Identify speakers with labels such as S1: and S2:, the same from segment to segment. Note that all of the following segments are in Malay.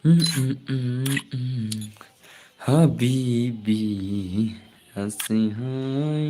S1: Habibi, asihai.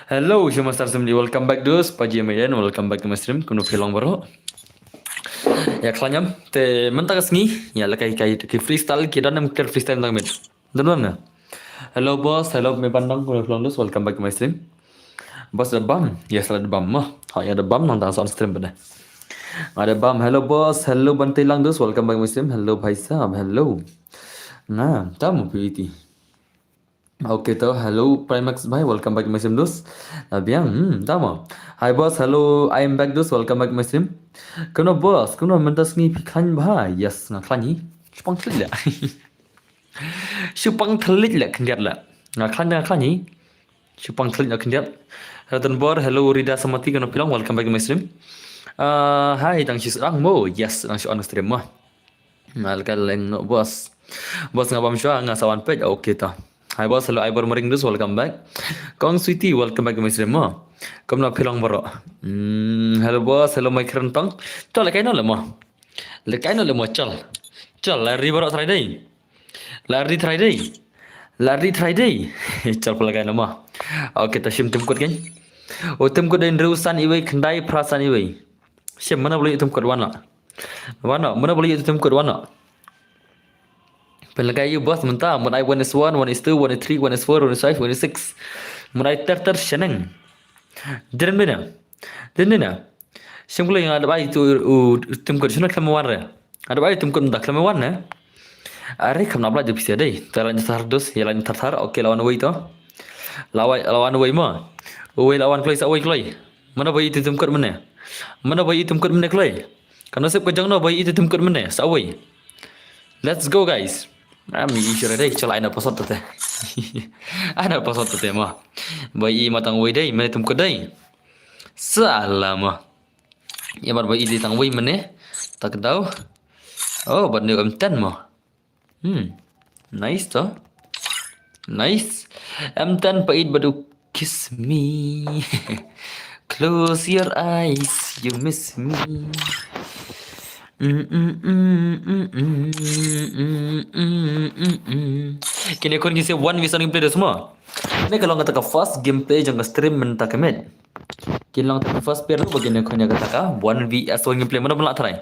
S1: Hello, semua semua welcome back dus Paji Medan, welcome back to my stream. Kuno film baru. Ya klanyam te mentak sengi ya lakai kai freestyle kita nam ker freestyle tang med. Denam na. Hello boss, hello me pandang kuno film dus, welcome back to my stream. Boss ada bam, yes ada bam mah. Ha ya ada bam nang tang stream pada. Ada bam, hello boss, hello bantilang dus, welcome back to my stream. Hello bhai sahab, hello. Nah, tamu pilih. Oke toh, hello Primax bhai, welcome back to my stream dus. Biang, tama. Hi boss, hello, I am back dus, welcome back to my stream. Kuno boss, kuno mentas ni pikan bhai, yes, ngaklan ni. Supang telit lah. Supang telit lah kendiat lah. Ngaklan ni. Supang telit lah kendiat. Ratan bor, hello Rida Samati, kuno pilang, welcome back to my stream. Hai, tang sis ang mo, yes, tang sis on stream mah. Ngalkan leng no boss. Boss ngabam syua ngasawan page, oke toh. Hi boss, hello Ibor Mering dus, welcome back. Kong Sweetie, welcome back to my stream mo. Kamu nak pilang baru. Hello boss, hello my kerentang. Col lekai no lemo. Lekai no lemo col. Col lari baru try day. Lari try day. Lari try day. Col pula lekai lemo. Oke, kita sim temkut kan. Oh temkut dan reusan iway kendai perasaan iway. Sim mana boleh temkut wana. Wana, mana boleh temkut wana. Pelagay you boss mentah. Mulai 1 is 1, 1 is 2, 1 is 3, 1 is 4, 1 is 5, 1 is 6. Mulai ter seneng. Jangan bina. Simpul yang ada bayi tu temkut sana kelamuan re. Ada bayi temkut mendak kelamuan ne. Are kamu nak belajar bisa deh. Terlalu terhardus, jalan terhar. Okey lawan away tu. Lawan away mah. Away lawan kelai away kelai. Mana bayi itu temkut mana? Mana bayi itu temkut mana kelai? Karena sebab kejang no bayi itu temkut mana? Away. Let's go guys. Ami isyarat deh, celai nak pasal tu teh. Ada pasal tu teh mah. Bayi matang way deh, mana temkut deh. Salah mah. Ya bar bayi di tang way mana? Tak tahu. Oh, bar ni M10 mah. Nice toh. Nice. M10 pait badu kiss me. Close your eyes, you miss me. Kini kon ngisi one visa gameplay dah semua. Ini kalau ngata ka first gameplay jang stream mentah kemet. Kini lang ta first pair lu bagina kon ngata ka 1 vs 1 gameplay mana belak try.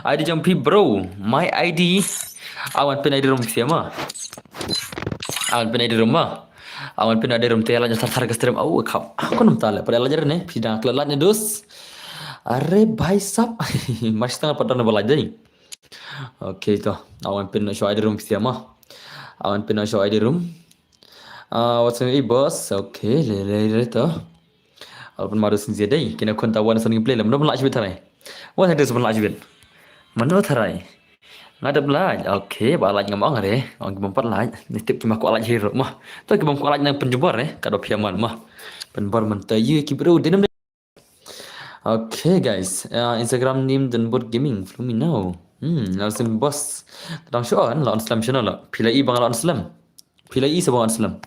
S1: ID jam pi bro, my ID awan pin ID room siapa? Awan pin ID room mah. Awan pin ID room tela jang sartar ka stream au khap. Aku nam tala pada lajar ne pidang kelatnya dus. Are bhai sab. Masih tengah pada nak belajar ni. Okay tu. Awan pin nak show ID room siapa? Awan pin nak show ID room. What's my boss? Okay, le tu. Alpun maru sinzia deh. Kena kon tawan saling play lah. Mana belak cibit tarai? Wah ada sebelah cibit. Mana tarai? Ngada belak. Okay, balaj ngamang re. Orang kemampat laj. Nitip cuma ku alaj hero mah. Tu kemampat ku alaj nang penjubar Kado piaman mah. Penjubar mentayu kibro denam. Okay guys, Instagram name Denbur Gaming. Follow me now. Langsung boss. Tentang show kan lawan Islam channel lah. Pilai bang lawan Islam. Pilai sebang Islam.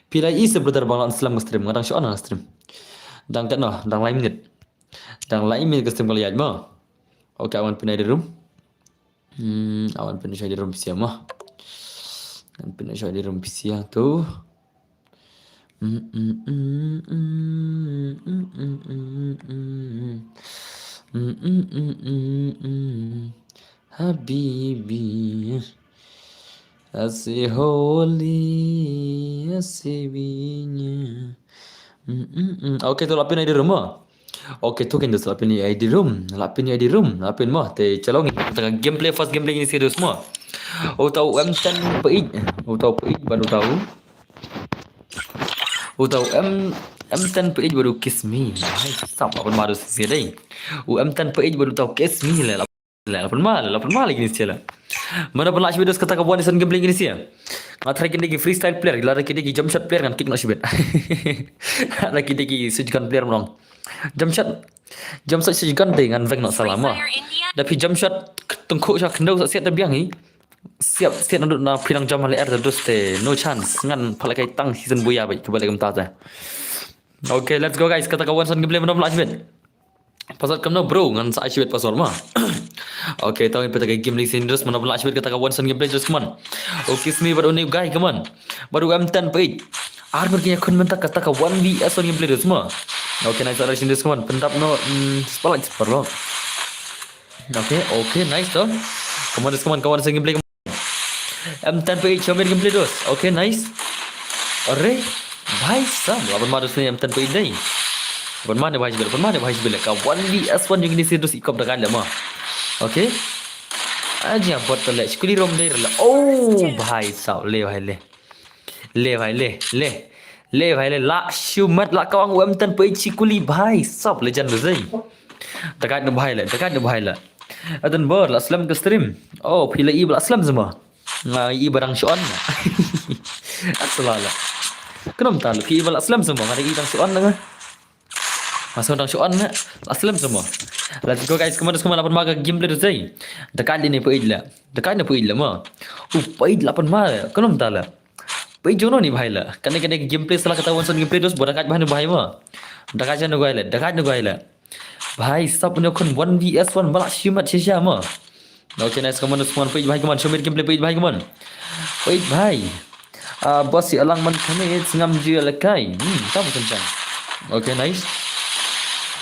S1: Pilai sebentar bang lawan Islam ke stream. Ngadang show lah stream. Dang kat noh, dang lain minit. Dang lain minit ke stream kali aja mah. Okay, awan pindah di room. Awan pindah di room siapa mah. Awan pindah di room siapa tu. Habibi Asih holy Asihnya. Okay tu lapin ID room mah. Okay tu kan dus lapin ID room. Lapin mah. Te calong tengah gameplay first gameplay ni serius semua. Oh tahu M10 peit. Oh tahu peit baru tahu. Tahu M10 page baru kiss me. Hai, sama pun maru sisi deh. M10 page baru tahu kiss me lah. La 8 mahal lagi ni sia lah. Mana pernah video kata kawan ni gameplay gini sia. Ngatrai kini freestyle player, lara kini jump shot player kan kick nak sibet. Lara kini sejukan player menang. Jump shot sejukan dengan veng nak salah mah. Tapi jump shot tengkuk syak kendau siap terbiang ni. Siap nak nak pinang jam hal air terus te no chance ngan palakai tang season buya baik kembali gemta ta. Okay, let's go guys. Kata kawan gameplay menang nak sibet. Pasal kamu bro ngan sa sibet pasal mah. Okay, tahu kita game lagi sini terus mana pula sibet kata kawan gameplay terus kaman. Okay, semi baru ni guys kaman. Baru M10 page. Armor kini akun mentak kata ka 1vs gameplay terus mah. Okay, nice ada sini terus kaman. Pentap no spotlight perlo. Okay, nice tu. Kaman terus kawan gameplay. M10 page gameplay terus. Okay, nice. Arre, भाई साहब अपन मारो से M10 page नहीं. अपन माने भाई बिल का 1vs1 yang ini terus ikop dah kan mah. Okay. Aja buat le skuli rom deh lah. Oh भाई साहब ले भाई ले la shumat la kawang M10 page skuli भाई साहब legend bezai. Dekat ne भाई la. Adan ber la aslam ke stream. Oh pila i aslam semua. Ngai barang syuan. Asalala. Kenapa tak lu pi aslam semua mari i barang syuan dengan. Masuk orang syuan nak aslam semua. Let's go guys, kemana lapan maga gameplay tu say. Dekat ni page lah. Mah. Page 8 mal. Kenapa tak lah? Page jono ni bahai lah. Kena gameplay salah ketahuan son gameplay terus buat dekat bahan bahai mah. Dekat jana gua lah. Bahai sab punya kon 1vs1 balak simat sia mah. Okay, nice kemana semua page bahai kemana. Show me gameplay page bahai kemana. Page bahai. Bos si alang man kami ngam je lekai. Tak betul. Okay, nice.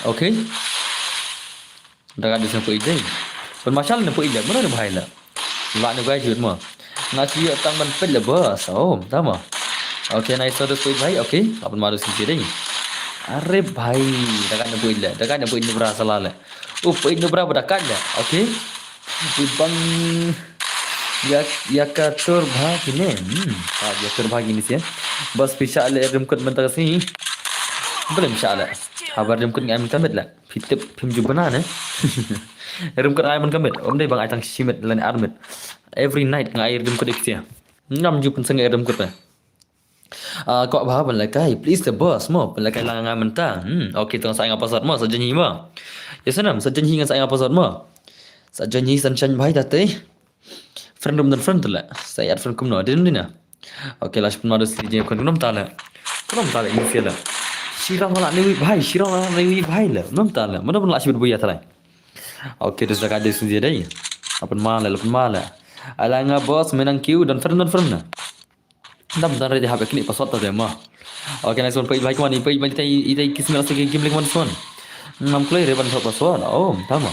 S1: Okay. Dah ada siapa ide. Permasalahan apa ide? Mana ada bahaya lah. Lak ni gaya jut mah. Nasi tak man pel lah bos. Oh, tak mah. Okay, nice terus poi bahaya. Okay, apa malu sini deh. Arre bahaya. Dah kan apa ide berasa lah. Poi ide berapa dah kan dah. Okay. Bang ya katur bahagi ni. Ya katur bahagi ni sih. Bos bisa le remkot mentar sini. Belum bisa lah. Habar remkot ngai mentamit lah. Fitip pim jubana ne. Remkot ngai mentamit. Om deh bang ai tang simet lan armit. Every night ngai remkot iksia. Ngam jupan sengai remkot lah. Kau bah balakai please the boss mo balakai lang ngai mentang. Okay tong sai ngapa sat mo sajanyi mo. Ya senam sajanyi ngan sai ngapa sat mo. Sajanyi sanchan bhai tate. Friend dan friend tu lah. Saya ad friend kumno ada ni na. Okay lah sepun madus di kon nom tala. Nom tala ini fela. Shirang lah ni bhai lah. Nom tala. Mana pun lah sibut buaya tala. Okay terus dah ada sunyi dah. Apa mala. Alanga bos menang queue dan friend na. Dam dan ready habe klik password tu mah. Okay nice one page bhai kemana? Page bhai itai kisah lagi game lagi mana son. Nam play reban password. Oh, tama.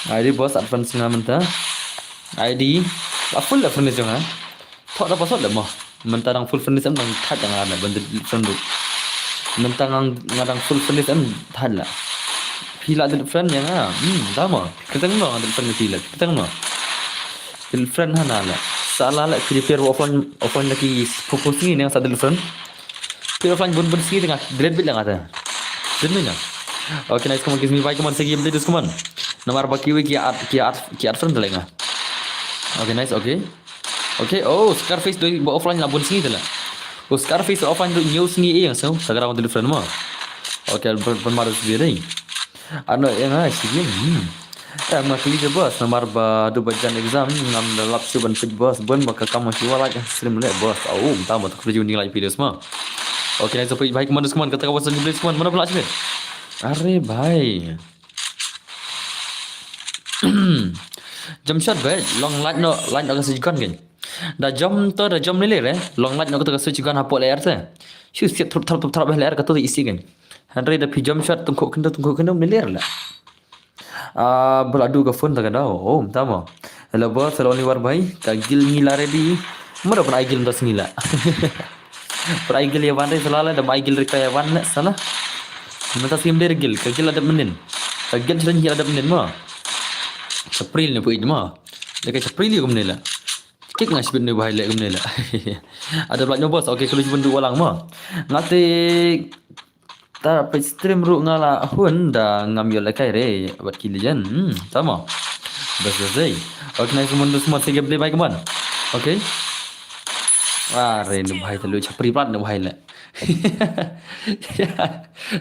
S1: ID bos advance ngamen ID full lah furnish jangan. Thok dah password dah mah. Mentarang full furnish am nang that jangan ada benda friend tu. Mentarang ngarang full furnish am that lah. Pila ada friend yang sama. Kita ngono ada friend pila. Kita ngono. Pil friend hana lah. Salah lah prepare offline lagi fokus ni yang sadel friend. Pil offline bun sikit tengah grade bit lang ada. Jenuh. Okay nice kamu kisah baik kamu segi update terus kamu. Nomor baki we ki art friend telenga. Okay nice okay. Oh Scarface doi offline lah bun sikit lah. Oh Scarface offline tu news ni yang so sekarang untuk friend mah. Okay bermaru sendiri. Ano yang sih mak kali bos nomor du bajan exam ngam dalap suban pej bos bun maka kamu siwa lagi stream le bos. Oh tahu tak kerja ni lagi video semua. Okay nice pej baik kamu kata kawasan ni semua mana pula sih. Arre bhai. Jam shot baik long line agak sejukan kan. Dah jam ni le long line aku tak sejukan apa layar tu. Siap terap layar kata tu isi kan. Henry dah pi jam shot tungkuk kena ni layar lah. Beradu ke phone tak ada. Oh tama. Hello bos hello ni war bhai. Kagil ngila ready. Mana pun aigil dah ngila. Per aigil ya wan salah dah aigil rekaya wan salah. Mata sim dia regil, kagil ada menin. Kagil sudah ada menin mah. April ni pun mah. Dekat April ni kumne lah. Kek ngas bin ni bahai lek kumne lah. Ada belaknya bos. Okay kalau cuma dua orang mah. Ngate tak stream ru ngala hun dah ngambil lekai re buat kilian. Sama. best day. Okay, nice one to smart game play by come on. Okay. Are ni bahai terlalu capri plat ni bahai le.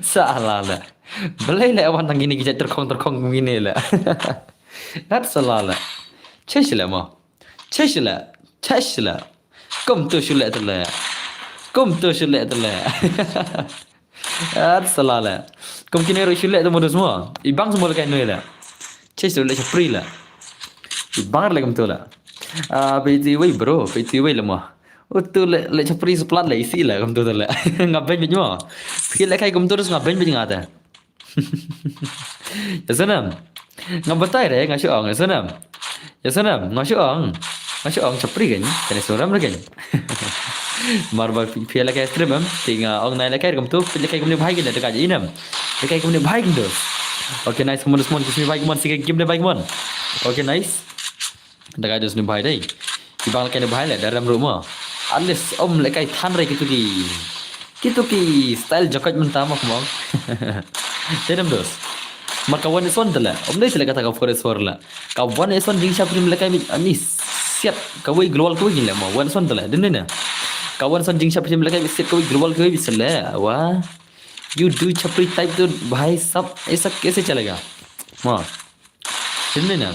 S1: Salah le. Belai le awan tang gini kita terkong begini le. That's salah le. Cesh le mo. Cesh le. Kom tu shule tu le. That's salah le. Kom kini ro shule tu modus semua. Ibang semua le kai ni le. Cesh le capri le. Ibang le kom tu le. Peti wei bro, peti wei le mo. Tu le capri seplat le isi le kom tu le. Ngapain baju mo? Fikir le kai kom tu terus ngapain baju ngata. Ya sanam. Ngabatai re ngasih ong ya sanam. Ya sanam ngasih ong. Ngasih ong capri kan? Kena suram lagi. Marbar fikir le kai stream tinga ong nai le kai kom tu, fikir le kai kom ni bahai gila dekat inam. Le kai kom ni bahai gitu. Okay nice semua kismi bahai mon sikit game le bahai mon. Okay nice. Dekat dus ni bahai dai. Ibang le kai ni bahai le dalam rumah. Alis om le kai than re gitu ki style jokat mentama kumong. Tenam dos. Makawan ison tala. Om dai sila kata ka forest for la. Kawan ison ding syaprim le kai anis. Siap kawai global kawai gila mo. Wan ison tala. Den na. Kawan ison ding syaprim le kai siap kawai global kawai bisala. Wah. You do chapri type to भाई सब ऐसा कैसे चलेगा? Wah. Den na.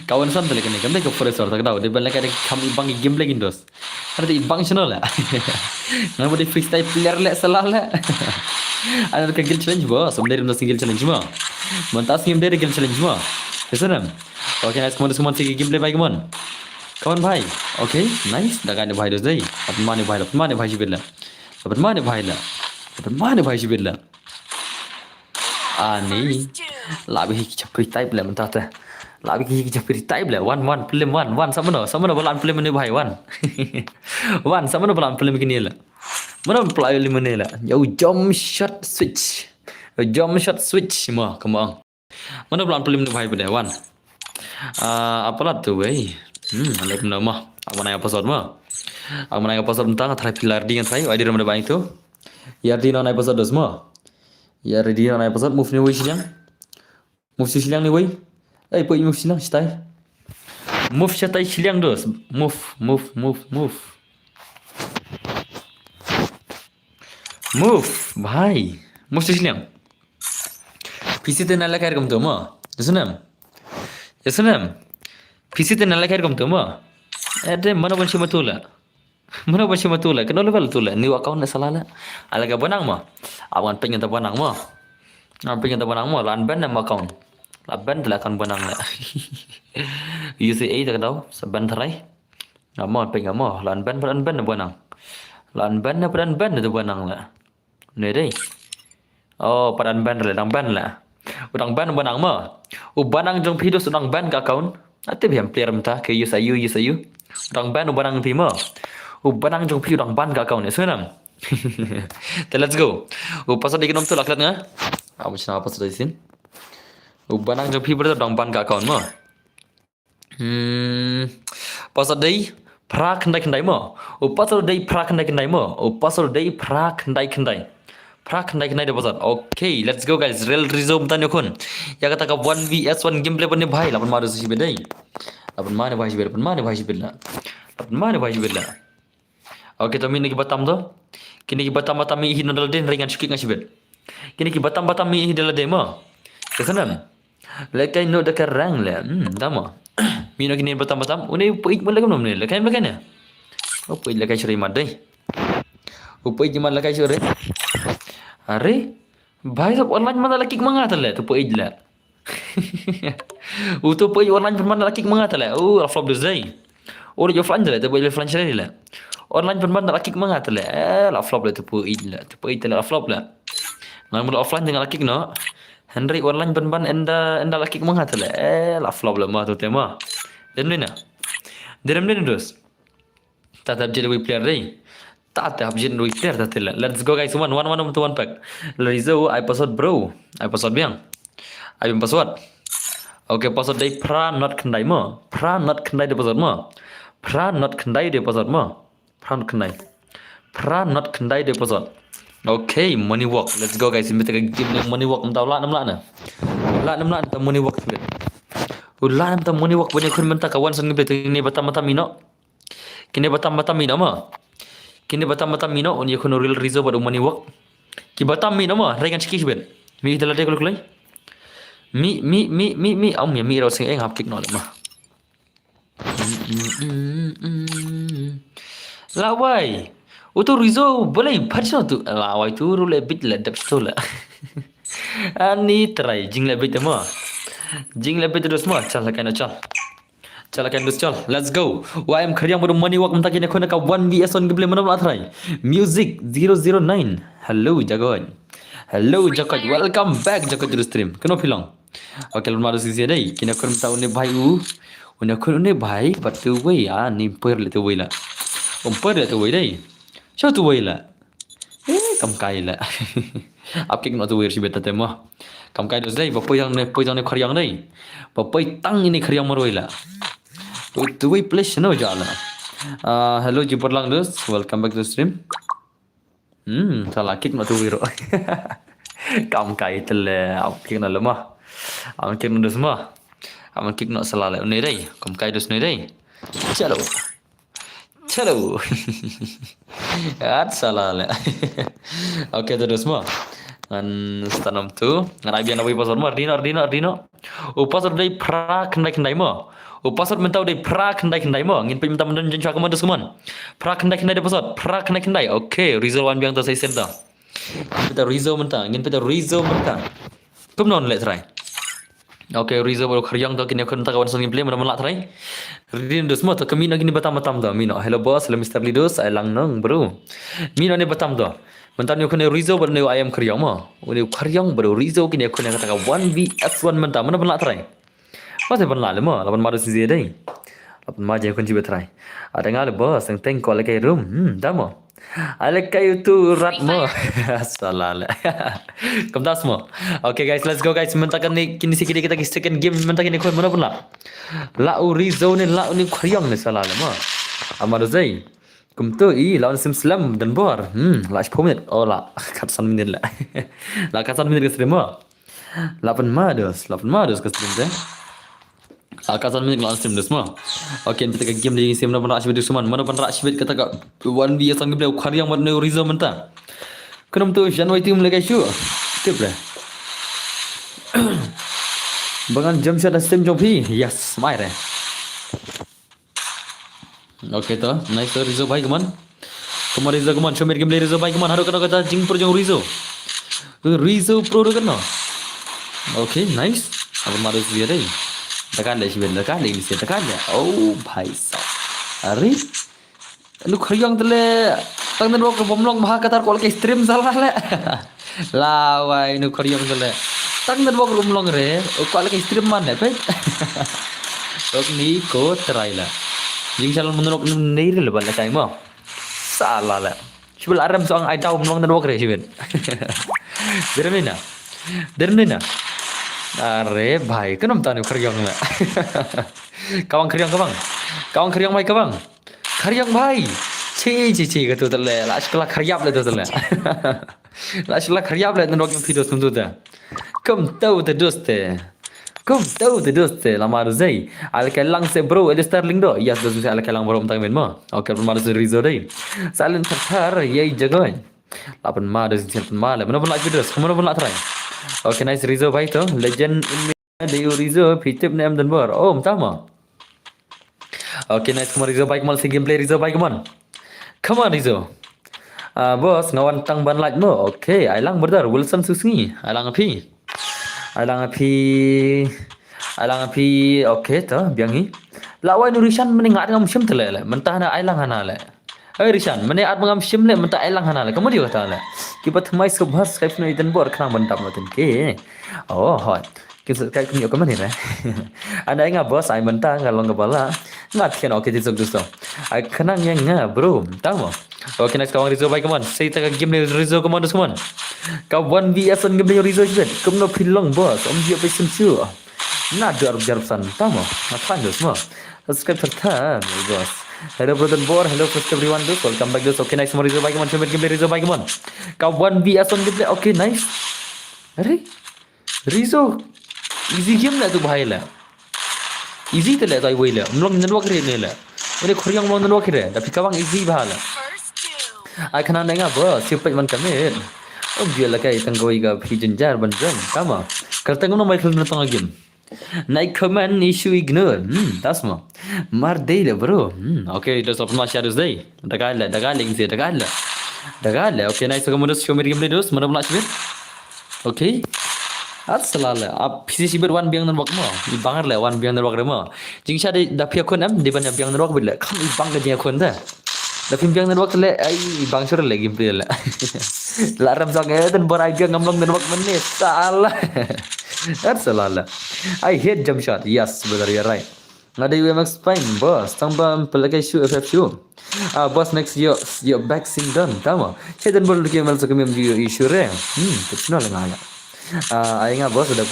S1: Kawan ison tala kene kamde ka forest for tak daw. De bala kai kam ibang game lagi dos. Ada ibang channel la. Ngapa di freestyle player le salah la. Ada ke skill challenge bo, sebenarnya ada skill challenge mo. Mantas game dari skill challenge mo. Kesanam. Okay, nice come on game play bhai come on. Come on bhai. Okay, nice. Dah kan bhai dos dai. Apan mane bhai sibilla. Apan mane bhai sibilla. Ani. Labi ki chapri type le mantas ta. Labi ki chapri type le one film one sama no bolan film ni bhai one. One sama no bolan film kini le. Mana play lima ni lah. Jump shot switch semua kembang. Mana pelan pelan ni bhai pada wan. Apalah tu wei. Alek nama. Aku nanya episode mah. Aku nanya episode tentang try pilar dengan saya. Ada ramai banyak tu. Ya di nona episode semua. Ya di nona episode move ni wei silang. Move silang ni wei. Poi move silang style. Move style silang dos. Move, bhai. Move tu silang. PC tu nala kair kom tu mo. Yasunam. PC tu nala kair kom tu mo. Ada mana pun cuma tu lah. Kenapa level tu lah? New account nak salah lah. Alaga banang mo. Awan pengen tak banang mo. Lan ban nama account. Lan ban telah akan banang lah. UCA tak tahu. Seban terai. Nama pengen mo. Lan ban na banang. Lan ban na banang lah. Ni deh. Oh, padan ban lah. Udang ban banang mo. Banang jong pidos udang ban ka account. Ate biam player mta ke use ayu. Udang ban banang pi mo. Banang jong pi udang ban ka account ni sunam. Let's go. Pasal dikinom tu laklat nga. Macam apa sudah isin? Banang jong pi udang ban ka account mo. Pasal dei pra kendai mo. Pasal dei pra kendai mo. Pasal dei pra kendai. Dia pasal. Okay, let's go guys. Real result tanya kun. Ya kata ka 1vs1 gameplay pun ni bhai. Lapan maru si bedai. Lapan mana bhai si bedla. Okay, tami ni batam tu. Kini ki batam mi hi nodal den ringan sikit ngasih bed. Kini ki batam mi hi dala demo. Kesanam. Lekai no dekat rang le. Tama. Mino kini batam. Une puik mula kam ni. Lekai ni. Oh, puik lekai syari madai. Puik jimat lekai syari. Are भाई सब online mana laki kemana tala tu poi jela. Tu poi online mana laki kemana tala. Flop duzai. Jo offline tala tu poi offline cari la. Online mana laki kemana tala. La flop la tu poi jela. Tu poi tala flop la. Ngan mula offline dengan laki no. Henry online mana enda laki kemana tala. La flop la mah tu tema. Demna. Dus. Tatap jadi player dai. Tak habis duit player tak lah. Let's go guys, one pack. Larizo episode bro. Episode biang. Ayam password. Okay, password day pra not kendai mo. Pra not kendai episode mo. Pra not kendai episode mo. Pra not kendai episode. Okay, money walk. Let's go guys. Kita game money walk entah lah 6 lah. La 6 lah money walk. Ulah nam money work banyak kun mentah kawan sang gameplay ini batam mino. Kini batam mino ma. Kini batam mino on yakun real reason pada money work. Ki batam mino ma regan sikit ben. Mi dalam dia kalau mi om ya mi rasa hap kik nol ma. Lawai. Utu Rizo boleh patch tu. Lawai tu rule bit la dap stola. Ani try jing la bit ma. Jing la bit terus ma. Chal kan chal. Chal kan terus chal. Let's go. YM khariang baru money work mentakin aku nak 1vs on gameplay mana pula try. Music 009. Hello jagoan. Hello Jacob, welcome back Jacob to the stream. Kenapa hilang? Okay, lalu malu sisi deh. Kini aku minta unik bayi unik aku unik bayi, batu bayi ya, ni per le tu bayi lah. Per le tu bayi deh. Siapa tu bayi lah? Kam kai lah. Apa kena tu bayi sih betul tema? Kam kai tu deh. Bapa yang ni khariang deh. Bapa tang ini khariang maroi lah. Tu bayi place no jalan. Hello Jiperlang dus, welcome back to the stream. Salah kick nak tu wiro. Kam kai tele, am kick nak lemah. Am kick nak semua. Am kick nak salah le. Ni dai, kam kai dus ni dai. Chalo. Chalo. At salah le. Okay tu dus semua. An stanam tu. Ngan biar nak pasal mah. Dino. Pasal dai pra kendai mah. Pasal mentau dai pra kendai mah. Ngin minta mendan jenca kamu dus keman. Pra kendai dai pasal. Pra kendai. Okay, Rizal wan biang tu saya senda. Kita Rizal mentang. Ngin kita Rizal mentang. Kum non let try. Okay, Rizal baru khariang tu kini aku nak kawan sang gameplay mana try. Rin dus mah tu kami nak gini batam tu. Mino. Hello boss, hello Mr. Lidus. I lang nang bro. Mino ni batam tu. Mentang ni aku ni Rizal baru ni ayam khariang mah. Ni khariang baru Rizal kini aku nak kata 1vs1 mentang. Mana try. Masih pernah lama, lapan maru sisi deh. Lapan maja kunci betray. Ada ngal bos, yang tengok lagi room. Dah mo. Alek kayu tu rat mo. Salah lah. Kamu tahu semua. Okay guys, let's go guys. Mentakan ni kini sikit kita second game. Mentakan ni kau mana pun lah. Lau Rizal ni khariang ni salah lah mo. Amar Zai. Kamu tu lawan Sim Slam dan bor. Lah 10 minit. Oh lah, katasan minit lah. Lah katasan minit ke stream mo. 8 madus ke stream deh. Akasan minit lawan stream semua. Okay, kita ke game di stream mana asyik semua. Mana pun asyik kata kat 1vs on gameplay khariang mana Rizal mentah. Kenapa tu Janway team lagi show? Tip lah. Bangan jam saya dah stream jopi. Yes, mai re. Okay tu, nice tu Rizal baik keman. Keman Rizal keman. Show gameplay Rizal baik keman. Haru kata jing pro jong Rizal. Rizal pro tu kan? Okay, nice. Apa maru dia deh. Tekan le sibel tekan le bisa tekan le. Oh bhai sahab. Are lu khariang tele tang den wok bomlong maha katar kol ke stream salah le. Lawai nu khariang tele tang den wok bomlong re kol ke stream man le pe. Ok ni ko try la. Jing salon menurut ni le bal kai mo. Salah le. Sibel aram soang ai tau bomlong den wok re sibel. Dermina. Are bhai, kenapa tanya khariang ni? Kawang khariang bhai kawang. Khariang bhai. Ci kata tu le. Last kelas khariap le tu le. Last kelas khariap le tu video sundu dah. Kamu tahu tu doste. Lama Zai. Al-Kalang se bro, ada Sterling do. Yes, dostu se Al-Kalang bro mtang men mo. Okay, pun se Rizal dai. Salin tertar yai jagoan. Lapan maru siapa malu. Mana pun nak video, mana pun nak try. Okay, nice Rizal bhai tu. Legend Deyu Rizal pitip name dan bar. Oh, sama. Okay, nice come on Rizal bhai, mal si gameplay Rizal bhai, come on Rizal. Bos ngawan tang ban light mo. Okay, ailang berdar Wilson Susngi. Ailang api. Okay tu biangi. Lawai Nurishan meningat ngam sim tele. Mentah na ailang hana le. Rishan, mana ad mengam sim le mentah ailang hana le. Kamu dia kata le. Kibat mai subhas kaif no idan bor kena mantap natin ke. Oh, hot. Kita kayak ni okey mana ni? Anda ingat bos, I mentah ngalong kepala. Ngat kan okey disok dosto. I kenang yang bro, tahu mo? Okay, next kawan Rizal bhai come on. Saya tak game ni Rizal come on dos come on. Kau 1vs on game ni Rizal je. Kamu nak pilong bos. Om dia pesan siu. Nak jarab san, tahu mo? Nak fan dos mo. Subscribe tertan bos. Hello brother bor, hello first everyone dos. Welcome back dos. Okay, next kawan Rizal bhai come on. Coba game Rizal bhai come on. Kau 1vs on game. Okay, nice. Are Rizal easy game lah tu bhai lah. easy tu le tai wei le mlong nan wak re ne le ini khoryang mlong nan wak re tapi kawang easy bah le ai khana nenga bo sipet man kamet dia la kai tanggoi ga pijinjar banjam tama kaltang no mai khul na tang game naik command issue ignore das ma mar dei le bro okay das of ma shadows dei dagal ingse dagal okay nice so modus show me gameplay dos mana pula sibir okay Asalala ap pisi sibir wan biang nan wak mo i bangar le wan biang nan wak re mo jing sha de da pia kon am de ban biang nan wak bil le kham i bang ga je kon da da pim biang nan wak le ai bang sur le gameplay le la ram song e dan bor ai biang ngamlong nan wak men ne salah Asalala I hate jump shot yes brother you're right ngada UMX fine boss tambah pelagai shoe FF shoe boss next your back sing done tama chedan bol ke mal so kemem issue re tetno la ngala ai nga boss dap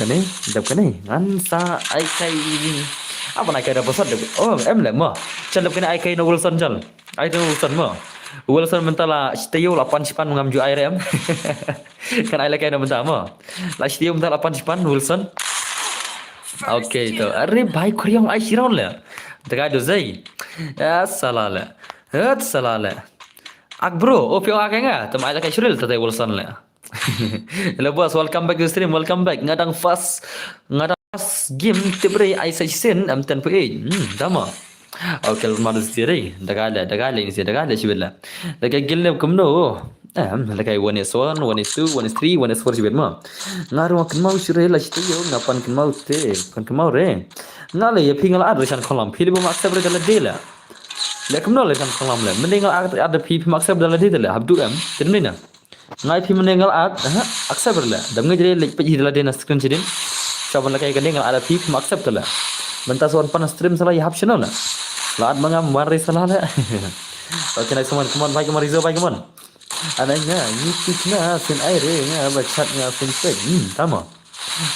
S1: kani ngan sa ai kai apa nak kira boss oh em le mo chalap kani ai kai no Wilson chal ai no Wilson mo Wilson mentala stay 8 sipan ngamju air em kan ai la kai no mentala mo la stay mentala 8 sipan Wilson okay तो अरे भाई खुरियम आई शिरोन ले तका दो zai ya salale het salale ak bro opio akenga to mai kai shuril tata Wilson le hello boss welcome back to stream welcome back ngadang fast game tibre ai season am 10.8 dama okay madus tiri dagale ini dagale shibilla daga gilne kumno lakai 1 is 1 1 is 2 1 is 3 1 is 4 sibet ma ngaru kan mau sure la situ yo ngapan kan mau te kan mau re ngale ya pingal ad resan kolam pili bu maksa ber dala dela le kam no le kan kolam le mendingal ad pi maksa ber dala dela habdu am tinina ngai pi mendingal ad aksa ber le dam ngejre le pe dala dena screen sidin saban lakai kan dingal ad pi maksa dala mentas wan pan stream salah ya hapshino na la ad mangam mari salah le okay next one come on bye come on Rizzo bye come on anaknya YouTube na fin aire nga bachat nga fin peg tama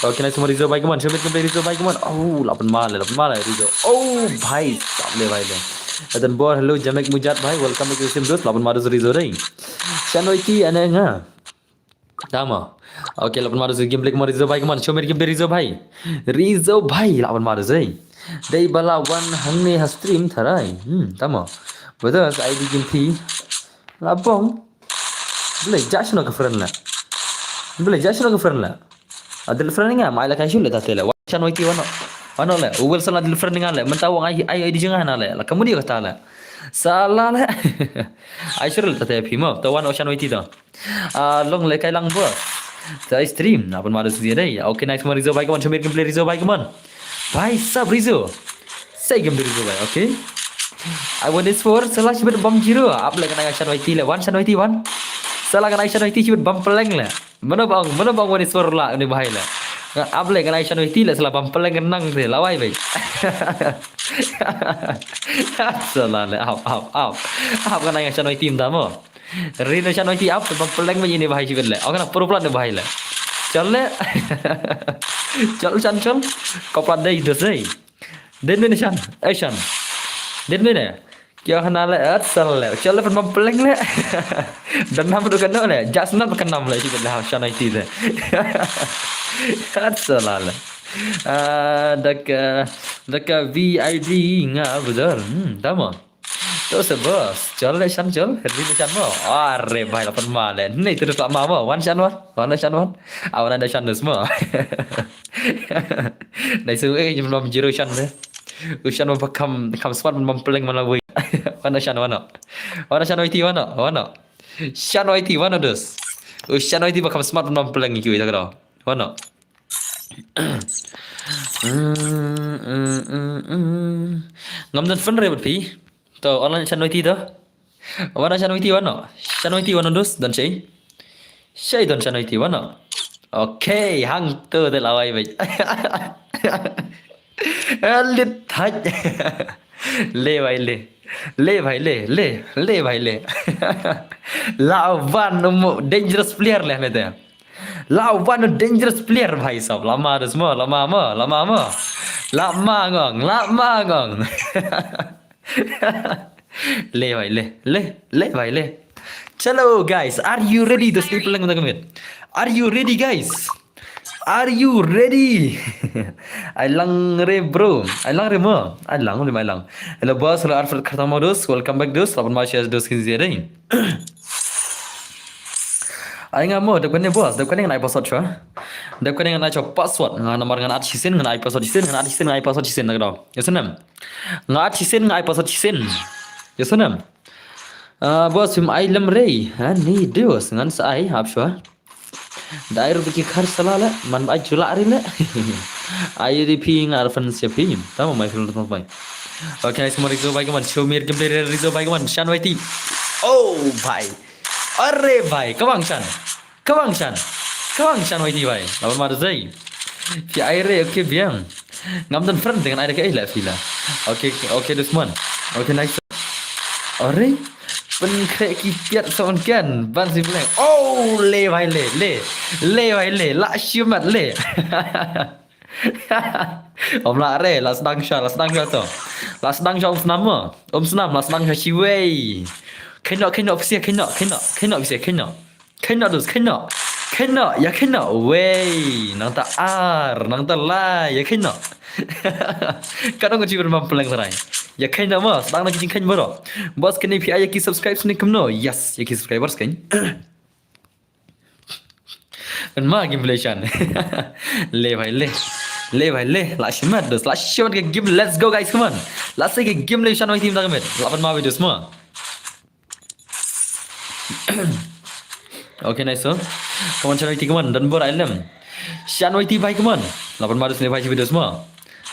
S1: okay nice Rizzo bye come on show me gameplay Rizzo bye come on oh 8 mal Rizzo oh bhai stop le bhai dan bor hello Jamek Mujat bhai welcome to stream dos 8 mal Rizzo dai channel ki anaknya tama okay 8 mal gameplay come on Rizzo bye come on show me gameplay Rizzo bhai 8 mal dai dai bala wan hangne ha stream tharai tama betul ID gameplay labong boleh jasno ke friend la adil friend nga mai la kai shule ta tele wa chan wai ti wano le Wilson adil friend nga le mentawang ai di jengah na le la kamu dia kata le salah le ai shurul ta te phimo to wano chan wai ti da long le kai lang bo ta stream na pun madus dia dai okay nice mo Rizzo bye come on show me gameplay Rizzo bye come on bye sub Rizzo say gameplay Rizzo bye okay I want this for salah sibet bom jiro up le kana chan wai ti le one chan wai ti one salah kan Aisyah Noiti cibet bampeleng lah. Mana bang wani suara lah ni bahaya lah. Able kan Aisyah Noiti lah salah bampeleng kenang deh lawai baik. Salah lah up kan Aisyah Noiti minta mo. Rin Aisyah Noiti up bampeleng macam ni bahaya cibet lah. Orang nak peruplan ni bahaya lah. Chal le. Chal. Kau pelan deh itu sih. Den ni Aisyah. Den ni. Kya khana le asal le chale pan peleng le dan nam du kan le jasna kan nam le sibet la shana ti le asal le daka VID nga betul tama to se bos chale shan chal herdi shan mo are bhai la pan ma le nei tu ta ma mo wan shan wan awan ada shan mo nei su e jom nom jiro shan le Ushan mau kam smart mempeleng mana boy. Mana shan mana IT mana. Shan IT mana dos. Ushan IT bakam smart mempeleng itu kita kira. Mana. Ngam dan fun ribet pi. Tahu online Shan IT dah. Mana Shan IT mana. Shan IT mana dos dan Shay dan Shan IT mana. Okay, hang tu dah lawai baik. Lit thaj le भाई ले lawan dangerous player ले लेते हैं lawan dangerous player भाई साहब lama semua lama ngong ले भाई ले chalo guys are you ready to sleep lang are you ready guys Are you ready? Ailang re bro. Ailang re mo. Ailang re ailang. Hello boss, hello Arfred khatama dos. Welcome back dos. Lapan masih dos kin zia. Ai nga mo depan ni bos, depan ni ngai password chua. Depan ni ngai chua password nga nomor ngai chisin ngai password chisin ngai chisin ngai password chisin nak do. Yasunam. Ngai chisin ngai password chisin. Yasunam. Bos film ai lam re. Ha ni dos ngan sa ai hap chua. Dair biki khar salala man ai chula ari le. Ai ri phi ngar fan se phi. Tama mai film tama mai. Okay, nice more Rizzo भाई show me gameplay Rizzo भाई Shan YT. Oh भाई. अरे भाई कवांग Shan. Kawang Shan. Kawang Shan YT भाई. Lawan mana zai. Fi aire okay bien. Ngam dan friend dengan aire ke ila fila. Okay Dusman. Okay nice. अरे पेन की पियत सोन kan ban si blank. Oh le भाई le भाई le la syumat le. Om la re la sedang sha tu. La sedang sha om senam la sedang sha chi wei. Kena bisa kena ya kena wei nang ta ar nang ta la ya kena. Kadang kau bermam pelang serai. Ya kena mas sedang nak jingkan bro. Bos kena pi ayah ki subscribe sini kemno. Yes ya ki subscribers kan. Dan ma game Malaysian. Le भाई le la shmat dos la shot ke game let's go guys come on let's say ke game Malaysian oi team tak met 8 ma video semua. Okay nice so come on channel come on dan bor island Shan oi team bhai come on 8 ma dos ni bhai video semua.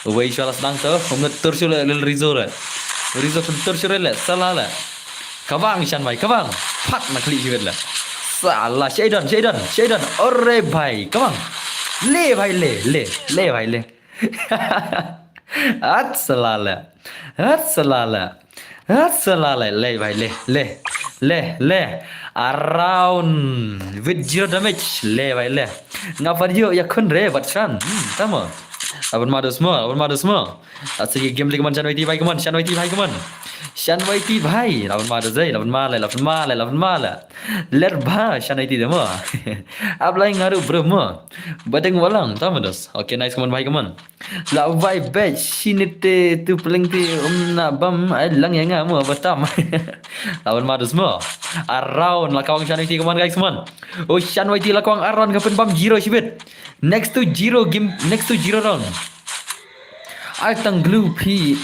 S1: Wei inshallah sedang tu hom tersul le Rizzo tersul le salah le kabang Shan bhai kabang pat nak klik jiwet le salah Shaidan orre bhai kabang ले भाई ले भाई ले हट सलाला ले भाई ले around with 0 damage le भाई ले ngapa dia ya kun re batsan tama abon madu semua asli game lagi man Shan YT भाई कमन Shan YT भाई lawan madu zai lawan mala ler ba Shan YT demo ablai ngaru bro mo badeng walang tama dos. Okay nice कमन भाई कमन la vai batch sinite tu pelengti na bam lang yang ngamu batam lawan madu semua around la kawang Shan YT common guys common oh Shan YT la kawang around kapan bam 0 sibet next to 0 round. I tang glue P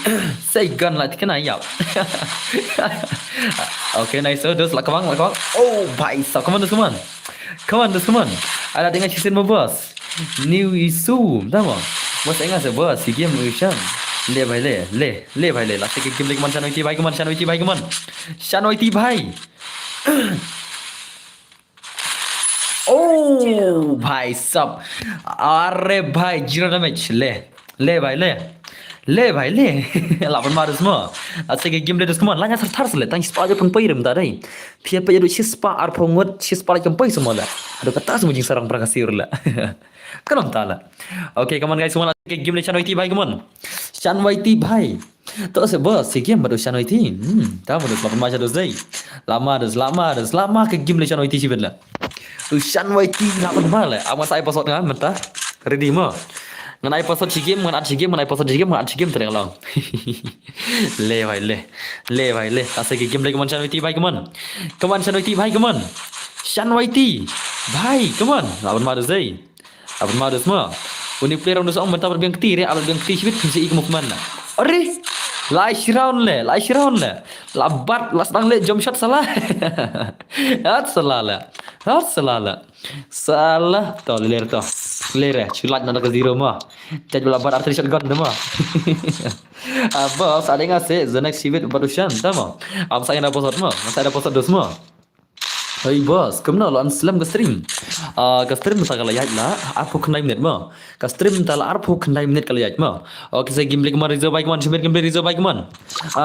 S1: say gun like kena yap. Okay nice so dos la kawang. Oh bhai so come on dos. Ada dengan season mo boss. New isu tama. Bos ingat se boss si game Malaysian. Le bhai le la ke game like man Shan YT bhai common Shan YT bhai. Oh भाई सब अरे भाई 0 damage ले भाई ले lawan maru semua asal ke game dia semua lanya sertar sele tang spa je pengpai rem tak dai pia pa jadu spa ar pongot spa lagi pengpai semua lah aduh kata semua jing sarang prakasir lah kenam tala. Okay come on guys semua ke game Shan YT bhai come on Shan YT bhai tak se bos si game baru Shan YT tahu dah lawan macam dos dai lama ke game Shan YT sibet lah Shan YT lawan mal amas saya password ngam mentah ready mo ngan ai password si game ngan at si game terang long. Le भाई ले asal ke game lagi man Shan YT bhai come on Shan YT bhai come on Shan YT bhai come on lawan madu semua unik player orang dosong mentah berbiang keti re abang keti sibit kunci ikut mana ore last round le labat last round le jump shot salah hat salah to ler chulat nak ke 0 mah jadi labat artillery shotgun dah mah bos ada ngase the next sibit baru Shan tama am saya dah posot dos mah. Hey bos, kemana lo Islam ke stream? Ke stream tak kalau yat lah, arpu kena minit mah. Ke stream tak lah arpu kena minit kalau yat mah. Okay saya game lagi Rizzo baik man, cuma game Rizzo baik man.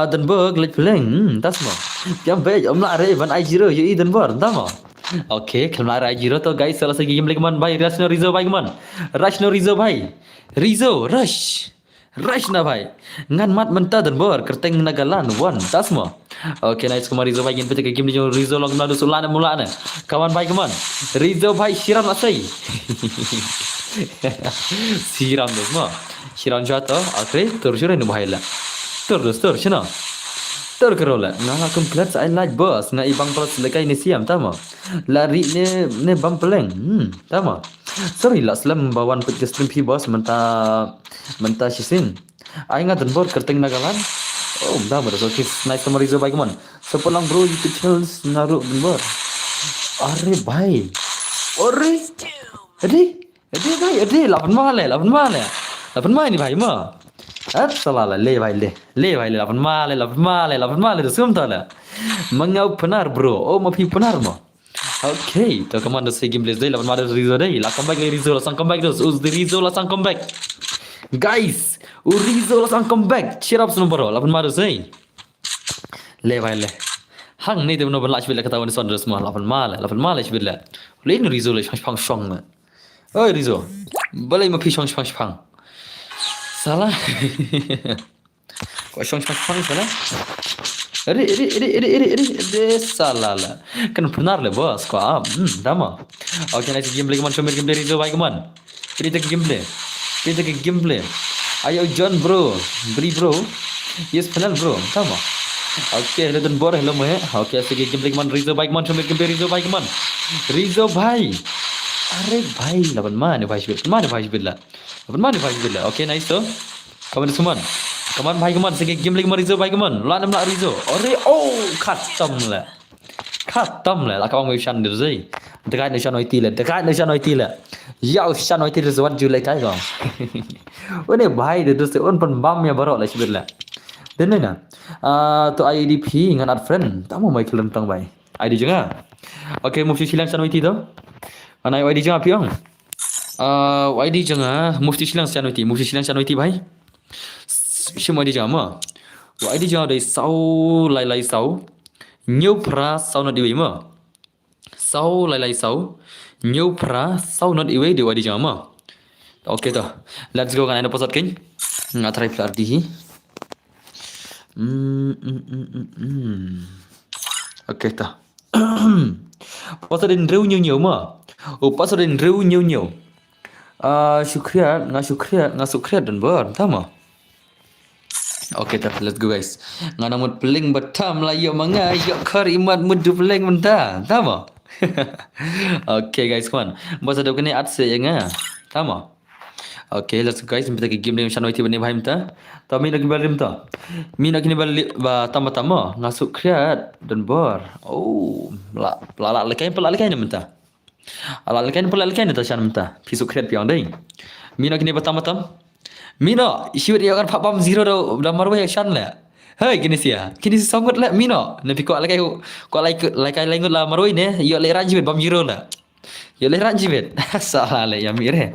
S1: Dan berg lagi pelang, tas mah. Yang baik, omlah are ban I0 yui dan ber, tak mah. Okay, kalau are I0 tu guys, salah segi game lagi man, baik Rizzo baik man. Rizzo bhai. Rush na bhai. Ngan mat mentah dan ber, kerteng nagalan one, tas mah. Okay nice kemarin Rizzo bhai game ke game ni Rizzo long nadu sulana mulana kawan bhai kaman Rizzo bhai siram asai Siram tu semua. Siram jatuh, akhirnya terus ni bahaya lah. Terus, cina. Terkerola. Nah, aku kelat saya like bos. Nah, ibang pelat lekai ni siam, tama. Lari ni bang peleng. Tama. Sorry lah, selam bawan pet stream pi bos menta sisin. Ai ngat dan bor kerteng nagalan. Oh, dah betul. Okay, nice kamar izo baik man. Sepulang bro YouTube channel naruh dan bor. Are bhai. Are. Ade bhai, ade 8 mal है, 8 mal है. 8 mal ni bhai ma. Salah le bhai le bhai le 8 mal tu semua lah. Mengau penar bro. Oh, mapi penar mo. Okay, to commander say game play 8 mal Rizzo dai. La comeback le Rizzo la sang comeback dos. Us the Rizzo la sang comeback. Guys, Rizzo la sang comeback. Cheer up bro. 8 mal sei. Le bhai le. Hang ni tu benar benar bila kata orang sondre semua 8 mal bila. Le ni Rizzo le pang shong ma. Oi Rizzo. Boleh mapi shong pang. Salah. Kau shong salah. Iri salah lah. Kan benar le bos. Kau dama. Okay, nice gameplay kaman. Show me gameplay Rizzo baik kaman. Kita ke gameplay. Ayo John bro. Beri bro. Yes penal bro. Dama. Okay, hello bor hello me. Okay, sige gameplay kaman Rizzo baik kaman. Show me gameplay Rizzo baik kaman. Rizzo bhai. Are bhai 8 mana bhai bila. 8 mana bhai bila. Okay, nice tu. Kaman semua. Kaman bhai kaman sige game lagi Rizzo bhai kaman. La nam la Rizzo. Are oh khatam la. La kawan wishan dir zai. Dekat nishan oi ti la. Ya wishan oi ti Rizzo wat julai kai kau. One bhai de doste on pan bam ya barok la sibilla. Dan na. To IDP ngan ad friend. Tamu mai kelam tang bhai. ID jangan. Okay, mufti silang shan oi ti tu. Anai ID jangan piang. ID jangan mufti silang shan oi ti bhai. Semua ID jangan ma. ID jangan dari sau lai sau. Nhiều pra sau not iwe ma. Sau lai sau. Nhiều pra sau not iwe di ID jangan ma. Okay tu. Let's go kan ada pasat kin. Ngatrai plar di. Okay tu. Pasal den reu nhiều ma. Pasal den reu nhiều. Syukriat dan ber, tama. Okay, let's go guys. Ngana mut peling batam lah yo manga yo karimat mudu peling mentah, tama. Okay guys, come on. Masa dah kena ad se nga, tama. Okay, let's go guys. Kita ke game dengan Shanoi tiba ni bahai mentah. Tapi nak balim ta. Nak kini balik ba tama ngasuk kriat dan ber. Oh, pelak lekai ni mentah. Ala lekai ni ta shan mentah. Pisuk kriat piang dai. Nak kini ba tama. Mino, shoot dia kan 4 0 dah marwah shan la. Hai kini sia. Kini sangat la Mino. Nabi ko like langut la marwah ni, yo le ranjibet bam 0 la. Yo le ranjibet. Salah le ya mire.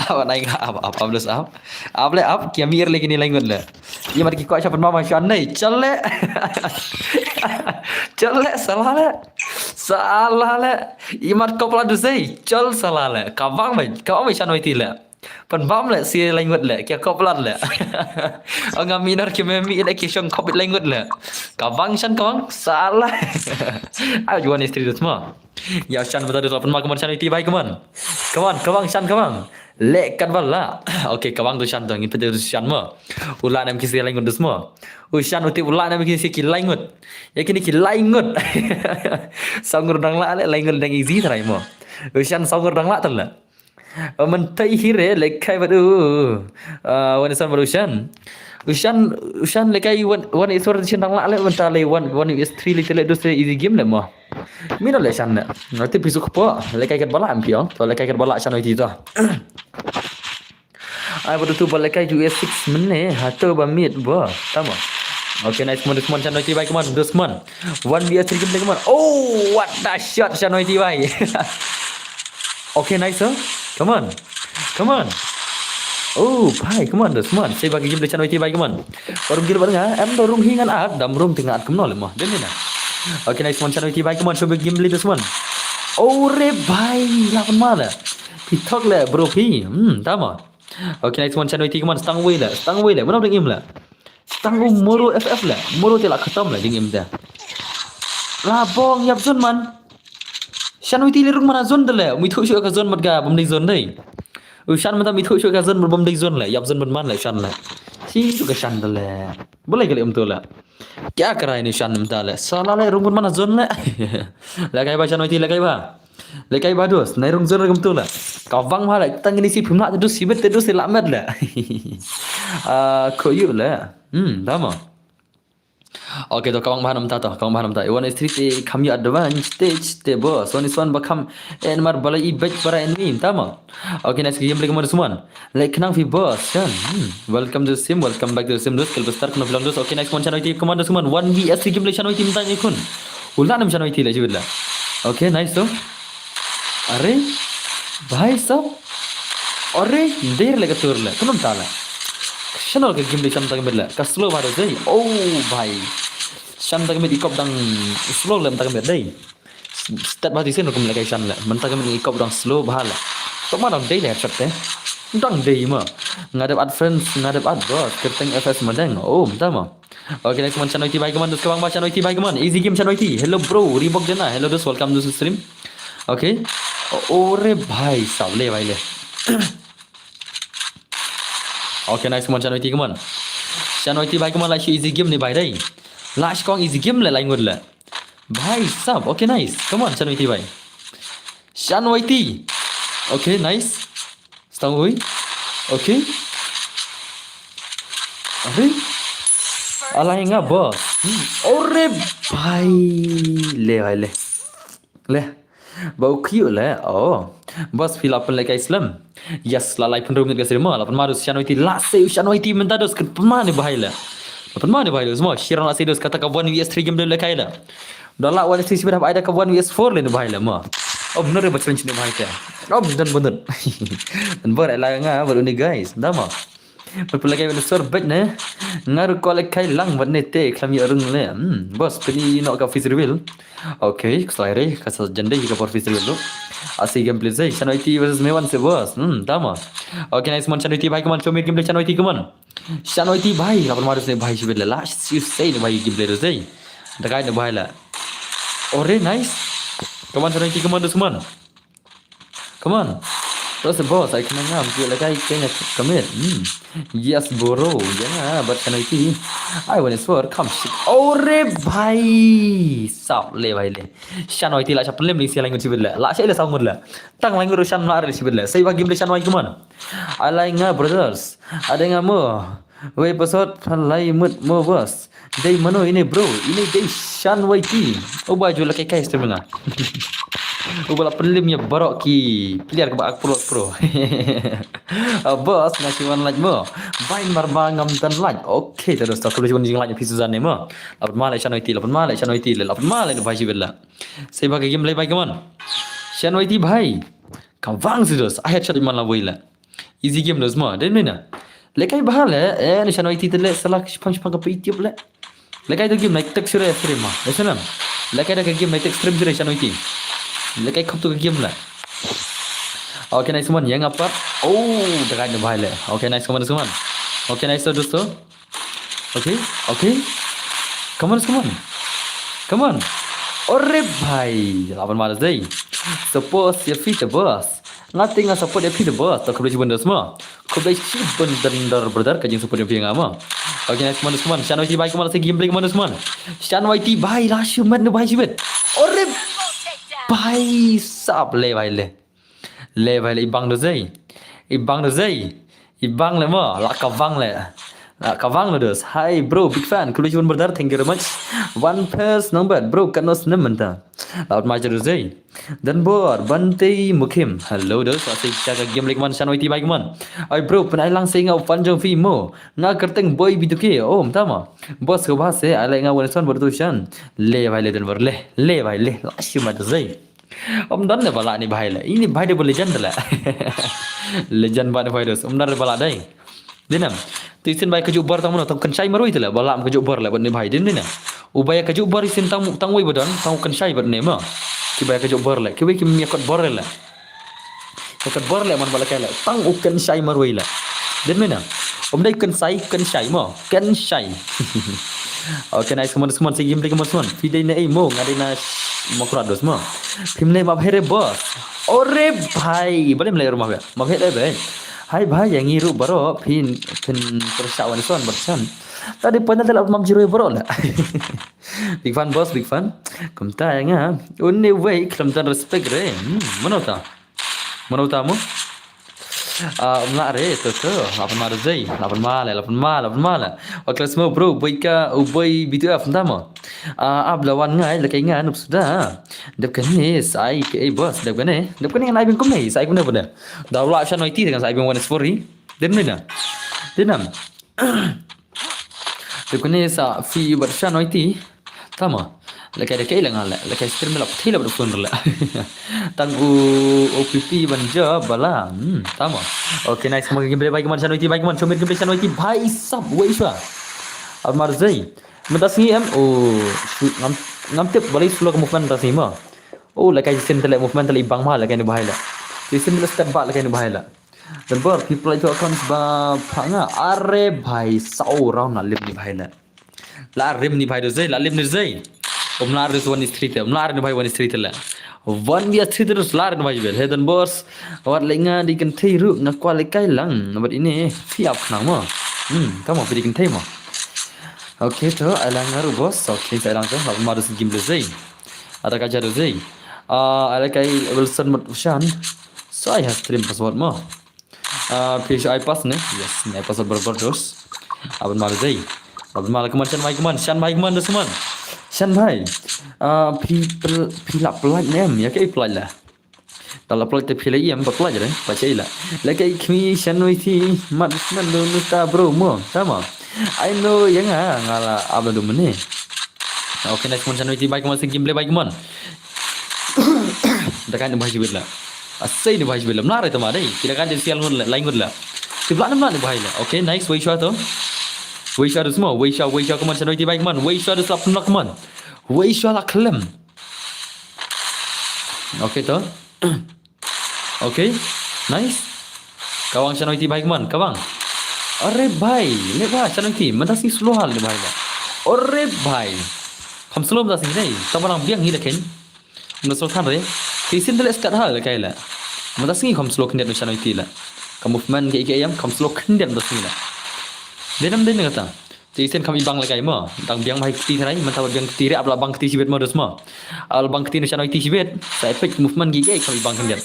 S1: Apa naik apa plus up. Apa le up kia mir le kini langut la. Ia mari ko siapa mama shan nei. Chale. Salah le. Imat ko pala dusai. Chal salah le. Kawang mai shan wai ti la. Pan bam le si langut le kia koplat le. Angam minar ki memi le ki shong kopit langut le. Kawang salah. Ayo juan istri tu semua. Ya shan betul tu pan kaman shan iti bai kaman. Kawang shan kawang. Le kan bala. Okay kawang tu shan tu ngin pedu shan mo. Ulah nam ki si langut tu semua. Shan uti ulah nam ki si ki langut. Ya kini ki langut. Sangur dang la le langut dang easy trai mo. Shan sangur dang la tu la. Mentai hire lekai badu. Wanisan barusan. Ushan lekai one is one shan la le mentale one is 3 little dos easy game le mo. Mino le shan na. Nanti pisuk po lekai kat bala ampion. To lekai kat bala shan oi tu. Ai badu tu lekai US 6 mene hato ba mid bo. Tama. Okay, nice mon shan oi ti bai come on dos mon. 1v3 game le come on. Oh, what the shot shan oi ti bai. Okay, nice huh? Come on. Oh, bhai, come on, das man. Saya bagi game channel IT bhai, come on. Orang gila barang em dorong hingan ad, dam room tengah ad kemnol mah. Den ni na. Okay, nice man channel IT bhai, come on. Coba game das man. Oh, re bhai, lawan mana? Pitok le, bro pi. Tama. Okay, nice man channel IT come on. Stang way le. Mana bring game le? Stang moro FF le. Moro telak khatam le game dah. Labong yap zon man. Shan oi ti le rung mana zon dele. Mi thu shu ka zon mat ga bam dei zon dei. Ushan mata mithu shu ka zon bom dei zon le yap zon man le shan le si tu ka shan le boleh kali tu le क्या करा है निशान मता ले साला ले रुंgun mana zon le lagai ba chan oi lagai ba lekai ba dos nai rung zon regum tu le kawang ma le tang ni si phimna tu sibet tu si lamet le ko yu le dama. Oke to kawang bahanam ta to kawang bahanam ta one street e kami advance stage te boss one is one bakam en mar balai I back para en mim tama. Oke next game lagi mana semua like kenang fi boss kan welcome to sim welcome back to sim dos kel besar kena bilang dos. Oke next one channel team komando semua 1vs game play channel team tanya kun ulan nam channel team lah. Oke nice to अरे भाई साहब अरे देर लगा तोर ले कुनम ताला channel ke game channel tak medla ka slow baru dei oh bhai channel tak med ikop dang slow lem tak med dei start ba disen kum lagai channel man tak med ikop dang slow bhala to ma dang dei le chat te dang dei ma ngadep ad friends ngadep ad bot keteng fs madang oh mta ma. Okay next one channel ti bhai kaman dos kabang ba channel ti bhai kaman easy game channel ti hello bro Reebok jana hello dos welcome to stream. Okay ore bhai sab le bhai le Okay nice one channel ti kaman channel ti bhai kaman la easy game ni bhai dai last kong easy game le lain le bhai sab okay nice come on channel ti bhai channel ti okay nice stang oi okay अरे alainga boss ore bhai le bhai le bau cute le oh boss feel up like Islam yes la lai pun rumit gasir ma la pun marus channel ti la se channel ti menta dos ket pemane bhai le pemane bhai semua share la se dos kata ka 1vs 3 game le kai la dah la 1vs 3 sudah ada ka 1vs 4 le bhai le ma oh bener ya baca ni bhai ta oh bener dan ber la nga baru ni guys dah ma berpelai dengan suara bet ne ngaru kolek kai lang wat ne te klami arung le bos peni nak ka office reveal okay selare kasa jande juga for office reveal lo asi gameplay zai channel IT versus me one se bos tama. Okay nice man channel IT bhai kaman show me gameplay channel IT kaman channel IT bhai lapar marus ne bhai sibet le last you say ne bhai gameplay zai dekai ne bhai la ore nice kaman channel IT kaman dos kaman come on terus bos saya kena ngam dia lagi kena commit yes bro jangan buat channel itu I want to come shit ore bhai sap le bhai le channel itu lah siapa lem ni sialang ngudi bela lah saya le sang mula tang lang nguru channel ada si bela saya bagi bela channel itu mana alai nga brothers ada ngamu we episode lai mut mo bos dai mano ini bro ini dai channel itu oh baju lagi kai streaming ubala pelim ya barok ki player ke bak pro bos nasi wan laj mo bain marba ngam tan laj okay terus tak boleh jing laj pisuzan ne mo lapan malai channel IT lapan malai ne bhai bella saya bagi game play bhai kaman channel IT bhai kawang sidos I headshot man la boila easy game dos mo den mena lekai bahal ni channel IT tele salah spam ke YouTube le lekai tu game naik tek sure stream ma lesanam lekai dah game naik tek stream sure channel IT lekai kau tu game lah. Okay nice one yang apa oh dekat ni bahaya. Okay nice come on okay nice dosto okay come on ore bhai lawan malas dai suppose ya fit the boss nothing as support ya fit the boss tak boleh benda semua kau boleh benar brother kajing support ya ngama. Okay nice come on channel IT bhai kemana segi gameplay kemana semua channel IT bhai langsung mana bhai sibet ore bhai sap le bhai le ibang do zai ibang le mo la kawang le dos hi bro big fan kulo jun brother thank you very much one pass number bro kanos nementa laut majer do zai dan bor bante mukim hello dos asik jaga game like man channel IT bhai man ai bro penai lang sei ngau panjang fi mo nga kerteng boy bidu ke oh tama bos ko bahase alai nga one son bertusan le bhai le dan bor le bhai le langsung mat zai om dan le bala ni bhai le ini bhai de legend la legend ban bhai dos om dan bala dai dinam tisin bhai kejuk bar tamu tang kensai maroi tela bala am kejuk bar la ban ni bhai din ni na ubaya kejuk bar isin tang wei badan tang kensai ban ne ma ki bhai kejuk bar la ki wei ki mi kot bar la kot bar la man bala kala tang u kensai maroi la din ni na om dai kensai mo kensai okay nice semua segi game semua video ni mo ngadina mokra dos mo phim ne ma bhai re boss Ore bhai, boleh mulai rumah ya? Mau deh ben. Hai bhai, yang ngiru baro pin persawan son bersan. Tadi pernah dalam mam jiru baro lah. Big fan bos, big fan. Kumta yang ah. Unni way kelamtan respect re. Mana ta? Mana tamu? Mlare tu, 8 malam zai, 8 malam, 8 malam, 8 malam. Waktu semua bro, boy bitu apa tama? Lawan ngai, lekai ngai, nup sudah. Dap kan ni, saya ke bos, dap kan ni ngai bingkum ni, saya guna benar. Dah ulah asyik noiti dengan saya bingkum one dan mana? Denam. Dap kan ni sa fi bersah noiti, tama. Lekai lang ala, lekai stream melap thila berfun rela. Tang OPP banja bala. Tama. Okay, nice. Semua gameplay baik man channel baik man. Chomir gameplay channel bhai sab wei shwa. Ab marzai. Mentas ni ngam tip balik slow ke movement tas ni ma. Lekai sistem tele movement tele bang ma lekai ni bahaya. Sistem tele step back lekai ni bahaya. Dan ber people itu akan sebab phanga are bhai sau round na lim ni bahaya. La rim ni bahaya zai, la lim ni zai. Umlar is 1 is 3 te umlar ni bhai 1 is 3 te la 1 vs 3 terus lar ni bhai bel hedan bos awat lenga di kan thei ru na kwal kai lang but ini fiap nang mo tamo pi di kan thei mo okay to alang ngaru bos okay saya lang to mar is game le zai ada kaja do zai ala kai wilson mat ushan so I have stream password mo page I pass ne yes ne password berber dos aban mar zai aban mar keman shan mai keman dos man Shan bhai, pilak pelat nem, ya kai pelat lah. Kalau pelat pilih iam pelat je lah, baca ilah. Lagi kami shan witi, mat dulu ta bro mo, sama. I know yang ngala abang tu mana. Okay, next one shan witi baik mana gameplay baik mana. Dah kan bahas jibet lah. Asai ni bahas jibet lah. Menar itu mana? Tidak kan jadi sial pun lain pun lah. Sebelah mana bahas lah. Okay, nice way shot tu. Weisha tu semua, Weisha keman channel baik man, Weisha tu selap nak man, Weisha lah kelem. Okay tu, okay, nice. Kawang channel baik man, kawang. Arre bhai, ni bah channel mana sih slow hal ni bhai lah. Arre bhai, ham slow dah sih ni, tapi orang biang ni dah ken. Mana slow kan re? Kisim dah start hal kai lah. Mana sih ham slow kendet channel lah. Kamu movement kayak ayam, ham slow kendet dah sih lah. Denam kata. Jadi kami bang lagi mo. Tang biang mai keti tharai, mentau biang keti re abla bang keti sibet mo dos mo. Al bang keti ni channel sibet, saya pick movement gigi kami bang kendet.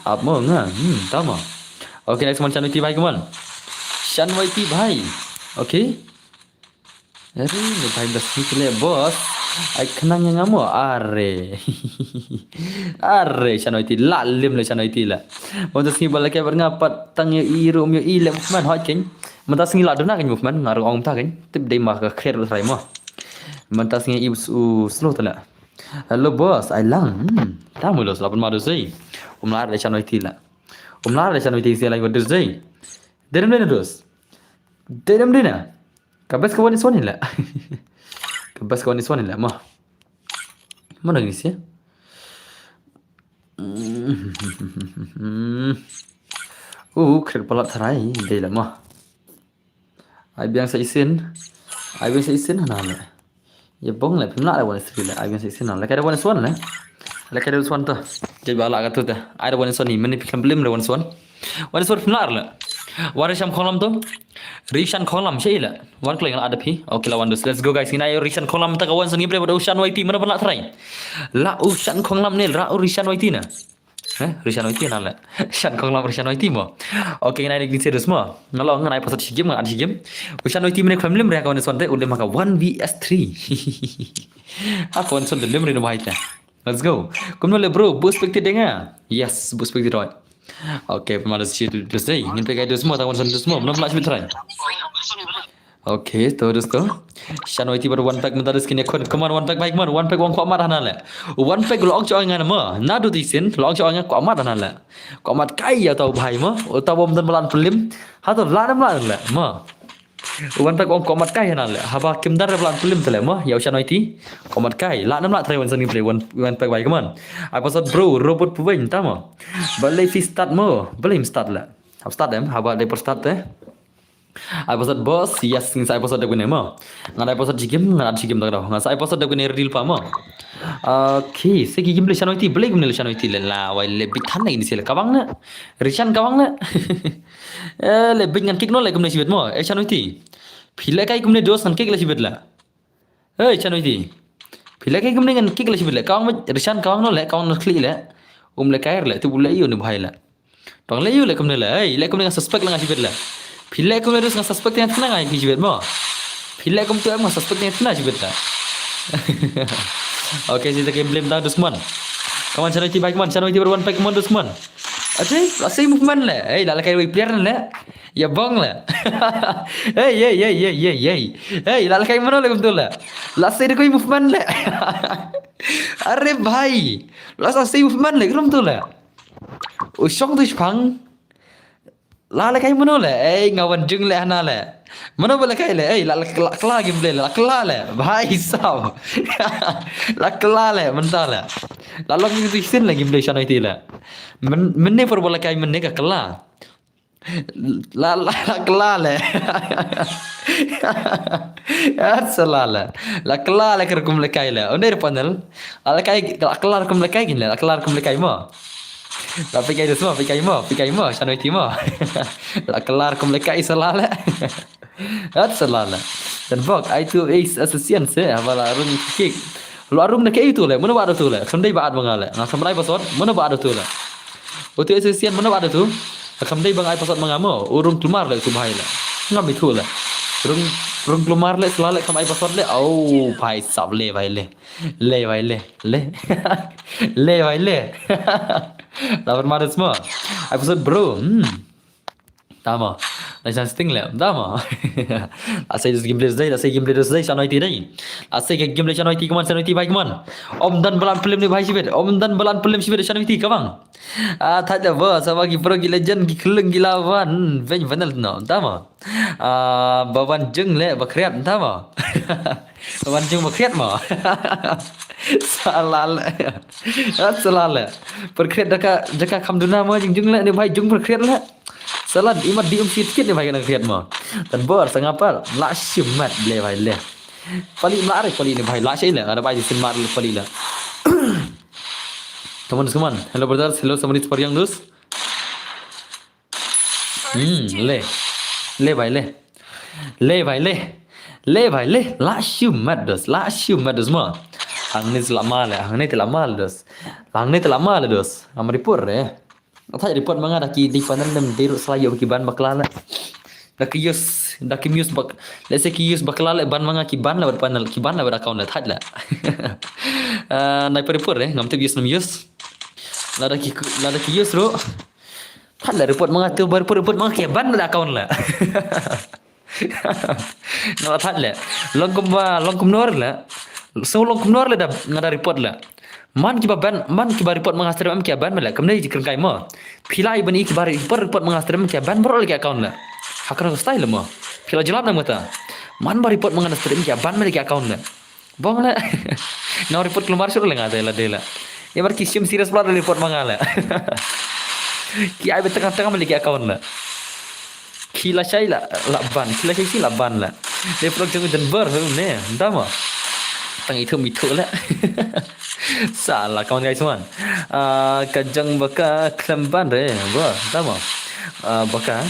S1: Ab mo nga, tama. Okay, next one channel baik man. Shan YT bhai. Okay. Jadi ni bhai dah sikle bos. Ai kenang yang amo are. Are channel YT lalim le channel YT la. Untuk sini bala ke berngapat tang yo irum yo ile movement hot ken. Mentas ngi ladona kan movement ngaru ong ta kan tip dei ma ka kher rai mo mentas ngi ibu slow tala hello boss I lang tamu los 8 madu sei umlar le channel tila umlar le channel tila lain wadus sei derem dena dos derem dena kabas kawan iswan la kabas kawan iswan la ma mana ni sih kher pala tharai dei la ma ai biang sa isin hana le ya bong le pimla le wan sri le ai biang sa isin hana le kada wan swan le kada swan to je bala ka tu ta ai wan swan ni mani pikam blim le wan swan pimla le wan sham kholam to rishan kholam sei le wan kleng ada pi okay la wan dos let's go guys ini ayo rishan kholam ta ka wan sani bre pada ushan waiti mana pala trai la ushan kholam ne ra rishan waiti na Rishan Oiti nala. Shan kong lam Rishan Oiti mo. Okay, nai dik serius mo. Nalo ngai pasat sigim ngai sigim. Rishan Oiti mene family mereka kawan sonte udah maka 1 vs 3. Apa kawan sonte lemre no bahita. Let's go. Kum le bro, boost spectate denga. Yes, boost spectate right. Okay, pemalas situ terus deh. Ingin pakai itu semua kawan sonte semua. Belum lagi try. Okay, terus tu. Shan Oiti baru one pack mentar skin kon. Come on one pack baik man. One pack wang ko amat hana le. One pack lo ong cho ngan mo. Nadu tisin lo ong cho ngan ko amat hana le. Ko amat kai ya tau bhai mo. Tau bom dan melan pelim. Ha to la le mo. One pack wang ko amat kai hana le. Haba kim dar melan pelim tele mo. Ya Shan Oiti. Ko amat kai. La nam la try one sani play one pack baik man. Apa sat bro robot puwen ta mo. Balai fi start mo. Balai start la. Start dem. Haba de per start episode bos yes sa episode ko mo ngada episode jigim ngada jigim daw ngasa episode ko ne real pa mo okay se gigim le chanoiti ble gum le chanoiti le la wai le big than ni sele kawang na rishan kawang na le big ngan kik no le gum ne sibet mo chanoiti phile kai gum ne dos ngan kik le sibet la chanoiti phile kai gum ne ngan kik le sibet le kawang rishan kawang no le kawang no kli le le kair le tu le yo ne bhai la tong le yo le gum ne le gum ne suspect la sibet la Pilek kum terus nggak suspek yang tenang aja jibet mo. Pilek kum tuh emang suspek yang tenang jibet lah. Oke, kita game dah dusman. Kawan channel baik man, channel berwan baik man dusman. Aje, lasai movement lah. Lala kayak player lah. Ya bang lah. Lala kayak mana lah betul lah. Lasai dia movement lah. Are bhai, lasai movement lah, krum betul lah. Usong tuh pang. La kai mano le ngawan jung le hana le mano bala kai le la kla game le la kla le bhai sab la kla le manta le la long ni sin le game le shanai ti le menne por bala kai menne ka kla la kla le salala la kla le kerkum le kai le onde panel la kai la kla kum le kai gin le la kla kum le kai mo La pikai tu semua, pikai mo, channel itu mo. La kelar komlekai selala. At selala. Dan bok, itu association se, wala arung kik. Lo arung nak itu le, mana baru tu le. Kamdai baat mangale. Nah, samrai pasot, mana baru tu le. Itu association mana baru tu? Kamdai bangai pasot mangamo, urung keluar le tu bahai le. Ngam itu le. Urung keluar le selala kamai pasot le. Oh, bhai sab le bhai le. Le bhai le. Le bhai le. Lawan mana semua episode bro tama na sting le tama asai gameplay dai chanoi ti dai asai gameplay chanoi ti kaman bhai kaman om dan balan film ni bhai sibet om dan balan film sibet chanoi ti kamang thaja ba sama ki pro ki legend ki kleng ki lawan ven vanal no tama bawan jeng le bakriat tama bawan jeng bakriat mo salal salal perkret jaka kamduna mo jeng le ni bhai jeng perkret la salat imat dium sikit ni bhai kena kriat mo dan bor sangapal la shimat le bhai le pali mare pali ni bhai la shai le ada bhai sin mar le pali la teman-teman hello brothers hello somebody for young dus le bhai le la shimat dus mo hang ni selama dos amripur Atau report mga di panan dem deru selayo kiban baklala. Dak mius bak let's say ki use baklala ban mga kiban la panel kiban la account la thad la. Nai report ngam te use nam use. La ki use ro. Thad la report mga tu report mga kiban la account la. No thad la. Longkum nor la. So longkum nor la da ngada report la. Man kiba report mengastrem kia ban mela kamne jikran kai mo pilai bani kiba report mengastrem kia ban bro lagi account la hakran style mo pila jalap na mata man ba report mengastrem kia ban mela kia account la bong la no report keluar sur la ngada la dela ya bar kisim serious pula report mangala ki ai betang mela kia account la kila sai la ban kila sai la ban la report jeng den ber ne ndama tang itu mitu la salah kawan guys man kajang baka klemban re ba tama baka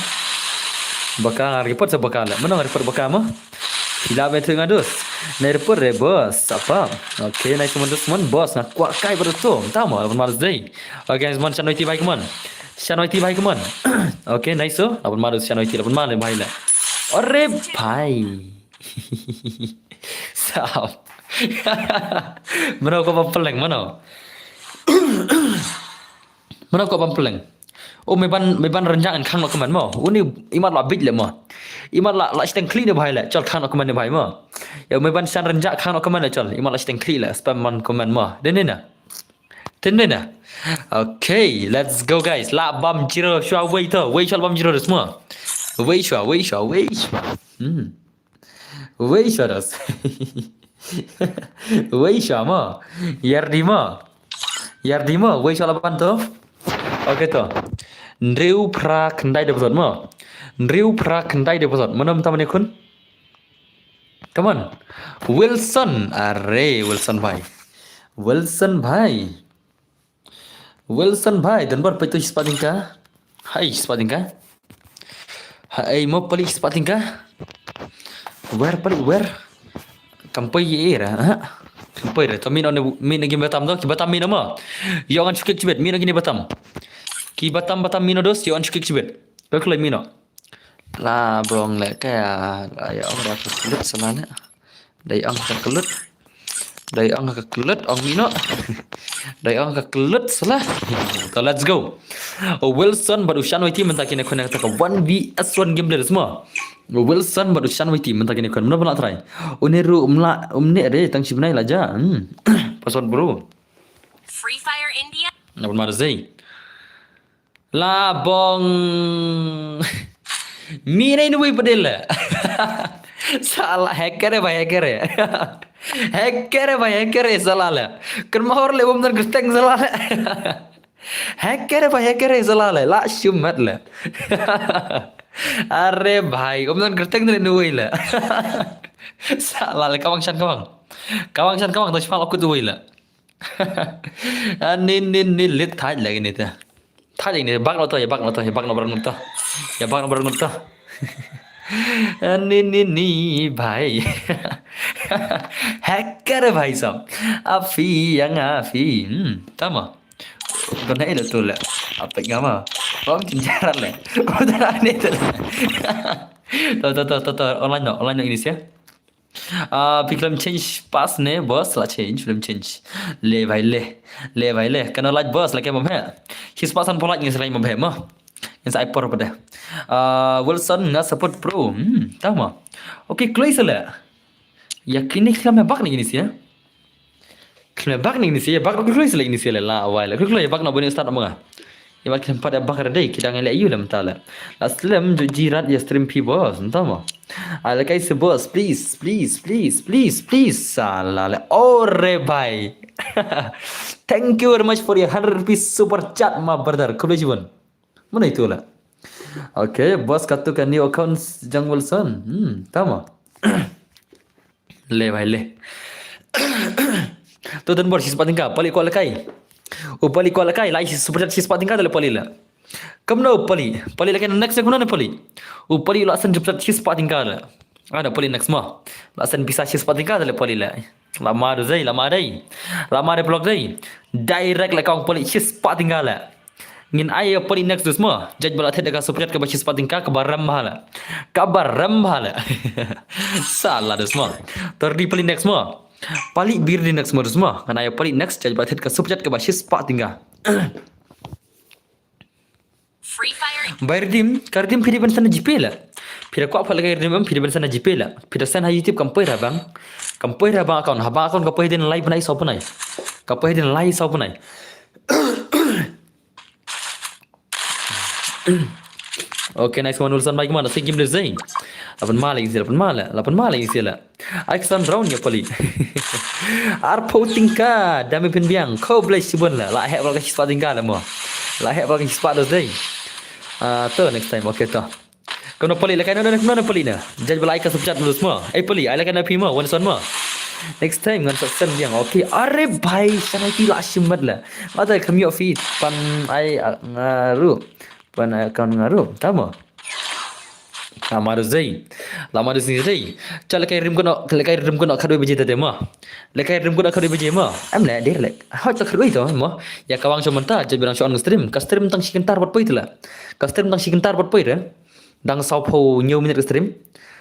S1: report sa baka la mana report baka mo hila betu ngadus na report re bos apa okay nice man bos na kwa kai betul tama malas day okay guys man channel baik man okay nice so apun malas channel apun mana bhai la ore bhai sap mana ko pampeleng mana ko pampeleng oh meban renjangan khang nak man mo uni imat la big le mo imat la steng clean bhai la chol khang nak man bhai mo ya meban san renjak khang nak man la chol imat la steng clean la spam man comment mo denena okay let's go guys la bam jiro shwa wei shol bam jiro semua wei shwa das Wei sama Yardima Wei sala pan to Oke to Ndreu pra kendai de betul mo Riu pra kendai dia pasal. Mana teman kun? Teman. Wilson. Are Wilson bhai. Wilson bhai. Wilson bhai. Dan bar petu sepating ka? Hai sepating ka? Hai mau palik sepating ka? Where palik where? Kampai era. Ha? Kampai ra. Tamin on min lagi batam tu. Batam min nama. Yo an cukik cibet. Min lagi ni batam. Ki batam mino dos. Yo an cukik cibet. Bekulai mino. Lah brong le kayak ya orang kekelut selana. Dari ang kekelut. Dari ang kekelut ang mino. Dari ang kekelut salah. So let's go. Wilson baru shan waiti mentakin aku nak tak 1vs1 game player semua. Wilson baru shan waiti mentakin aku mana pula try. Uniru umne ada tang sibnai laja. Password bro.
S2: Free Fire India.
S1: Apa mana zai? Lah bong. Mira ini woi padel. Salah hacker है भाई hacker है. Hacker है भाई hacker है salah lah. Kerma और ले बमदर गस्तेंग salah lah. Hacker है भाई hacker है salah lah. Lah shumat lah. Are भाई बमदर गस्तेंग ले nuai lah. Salah lah kawang shan kawang tu cuma aku tu nuai lah. Ni lit thaj lagi ni tu. Thaj ini bak lo tu ya bak lo berang tu. Ya bak lo berang tu. Ni भाई hacker है भाई साहब afi tama kena itu tu lah apa ngama orang cincaran lah udah ni tu tuh online ini sih film change pas ne bos lah film change le भाई le kena like bos lah kayak mana his pasan pola ni selain mabhe mah yang saya por pada Wilson nggak support pro tahu mah oke close lah yakin ni kami bak ni sih ya kami bak ni sih ya bak close lah ini sih lah awal close ya bak nak boleh start apa ya bak tempat ya bak ada kita ngelak you lah mentala aslam jirat ya stream pi bos tahu mah ala kai se bos please salah ore bhai thank you very much for your 100 rupees super chat my brother close one mana itu lah. Okay, bos katakan new account Jang Wilson. Tama. Le bhai le. Tu dan bor sispat tinggal pali ko lakai. Pali ko lakai lai super sispat tinggal dale pali la. Kamno pali lakai next guna ne pali. Pali lasan jupsat sispat tinggal. Ada pali next mah. Lasan bisa sispat tinggal dale pali la. Lama dai. Lama de blog dai. Direct la kau pali sispat tinggal la. Ngin ai pali next tu semua judge bala the dekat subject ke baca sepating ka kabaram bahala salah tu semua terdi pali next semua pali bir di next semua kan ai pali next judge bala the ke subject ke baca sepating ka
S2: Free Fire
S1: bayardim kardim phiri ban sana jipe la phira ko apa lagi rim phiri ban sana jipe la phira sana youtube kampoi ra bang account haba account kampoi din live nai sopunai kampoi din live sopunai Okay, nice one Wilson bhai mana game design. Lapan malah isi lah. Aksan round ya pali. Arpo tingka dami penbiang. Kau boleh sibun lah. Lah hek balkan sispat tingka lah mo. Lah hek balkan sispat design. Tu next time okay tu. Kau nak pali lah kan nak pali na. Jadi bela ikan subcat dulu semua. Pali, I like napi mo Wilson mo. Next time ngan saksan biang. Okay, are bhai sana ti lah simbat lah. Ada kami feed pan ai ngaru. Pan account ngaruh, tahu? Lama tu zai, Cak lekai rim kau nak kadoi biji tadi mah. Lekai rim kau nak kadoi biji mah. Am lah dia lek. Hot tak kadoi tu mah. Ya kawang cuma mentah, jadi bilang soal stream. Stream tentang si kentar buat poi tu lah. Stream tentang si kentar buat poi dah. Dang saupo new minit stream.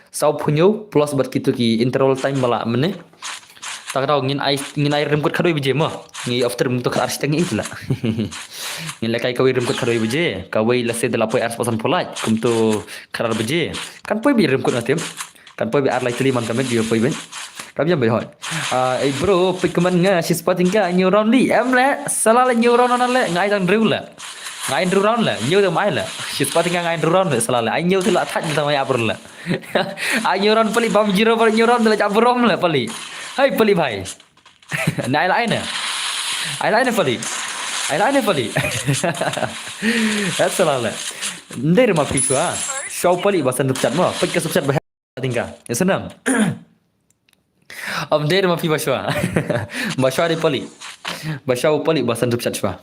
S1: Saupo new plus buat kita ki interval time bala mana. Tak tahu ngin air rim kau kadoi biji mah. Ngi after untuk ke arsitek itu lah. Ngin lekai kawai rim kau kadoi biji. Kawai lase dalam poi ars pasan polat. Kum tu karar biji. Kan poi bi rim kau nanti. Kan poi bi ar lai teli man kamet dia poi ben. Kami yang berhot. Bro, pik keman nga si spot tinggal new round li. La salah la new round la ngai tang drill la. Ngai drill round la. New tu mai la. Si spot tinggal ngai drill round la salah la. Ai new tu la that sama ya ber la. Ai new round pali bam zero per new round la jabur rom la pali. Hai pali bhai. Nai lai na. Ai lai na pali. That's salah la. Ndai rumah pisu ah. Shau pali basan subcat mo. Pek ke subcat bah tinggal. Ya senam. Amder ma pi baswa. Baswa di pali. Baswa pali basan subcat shwa.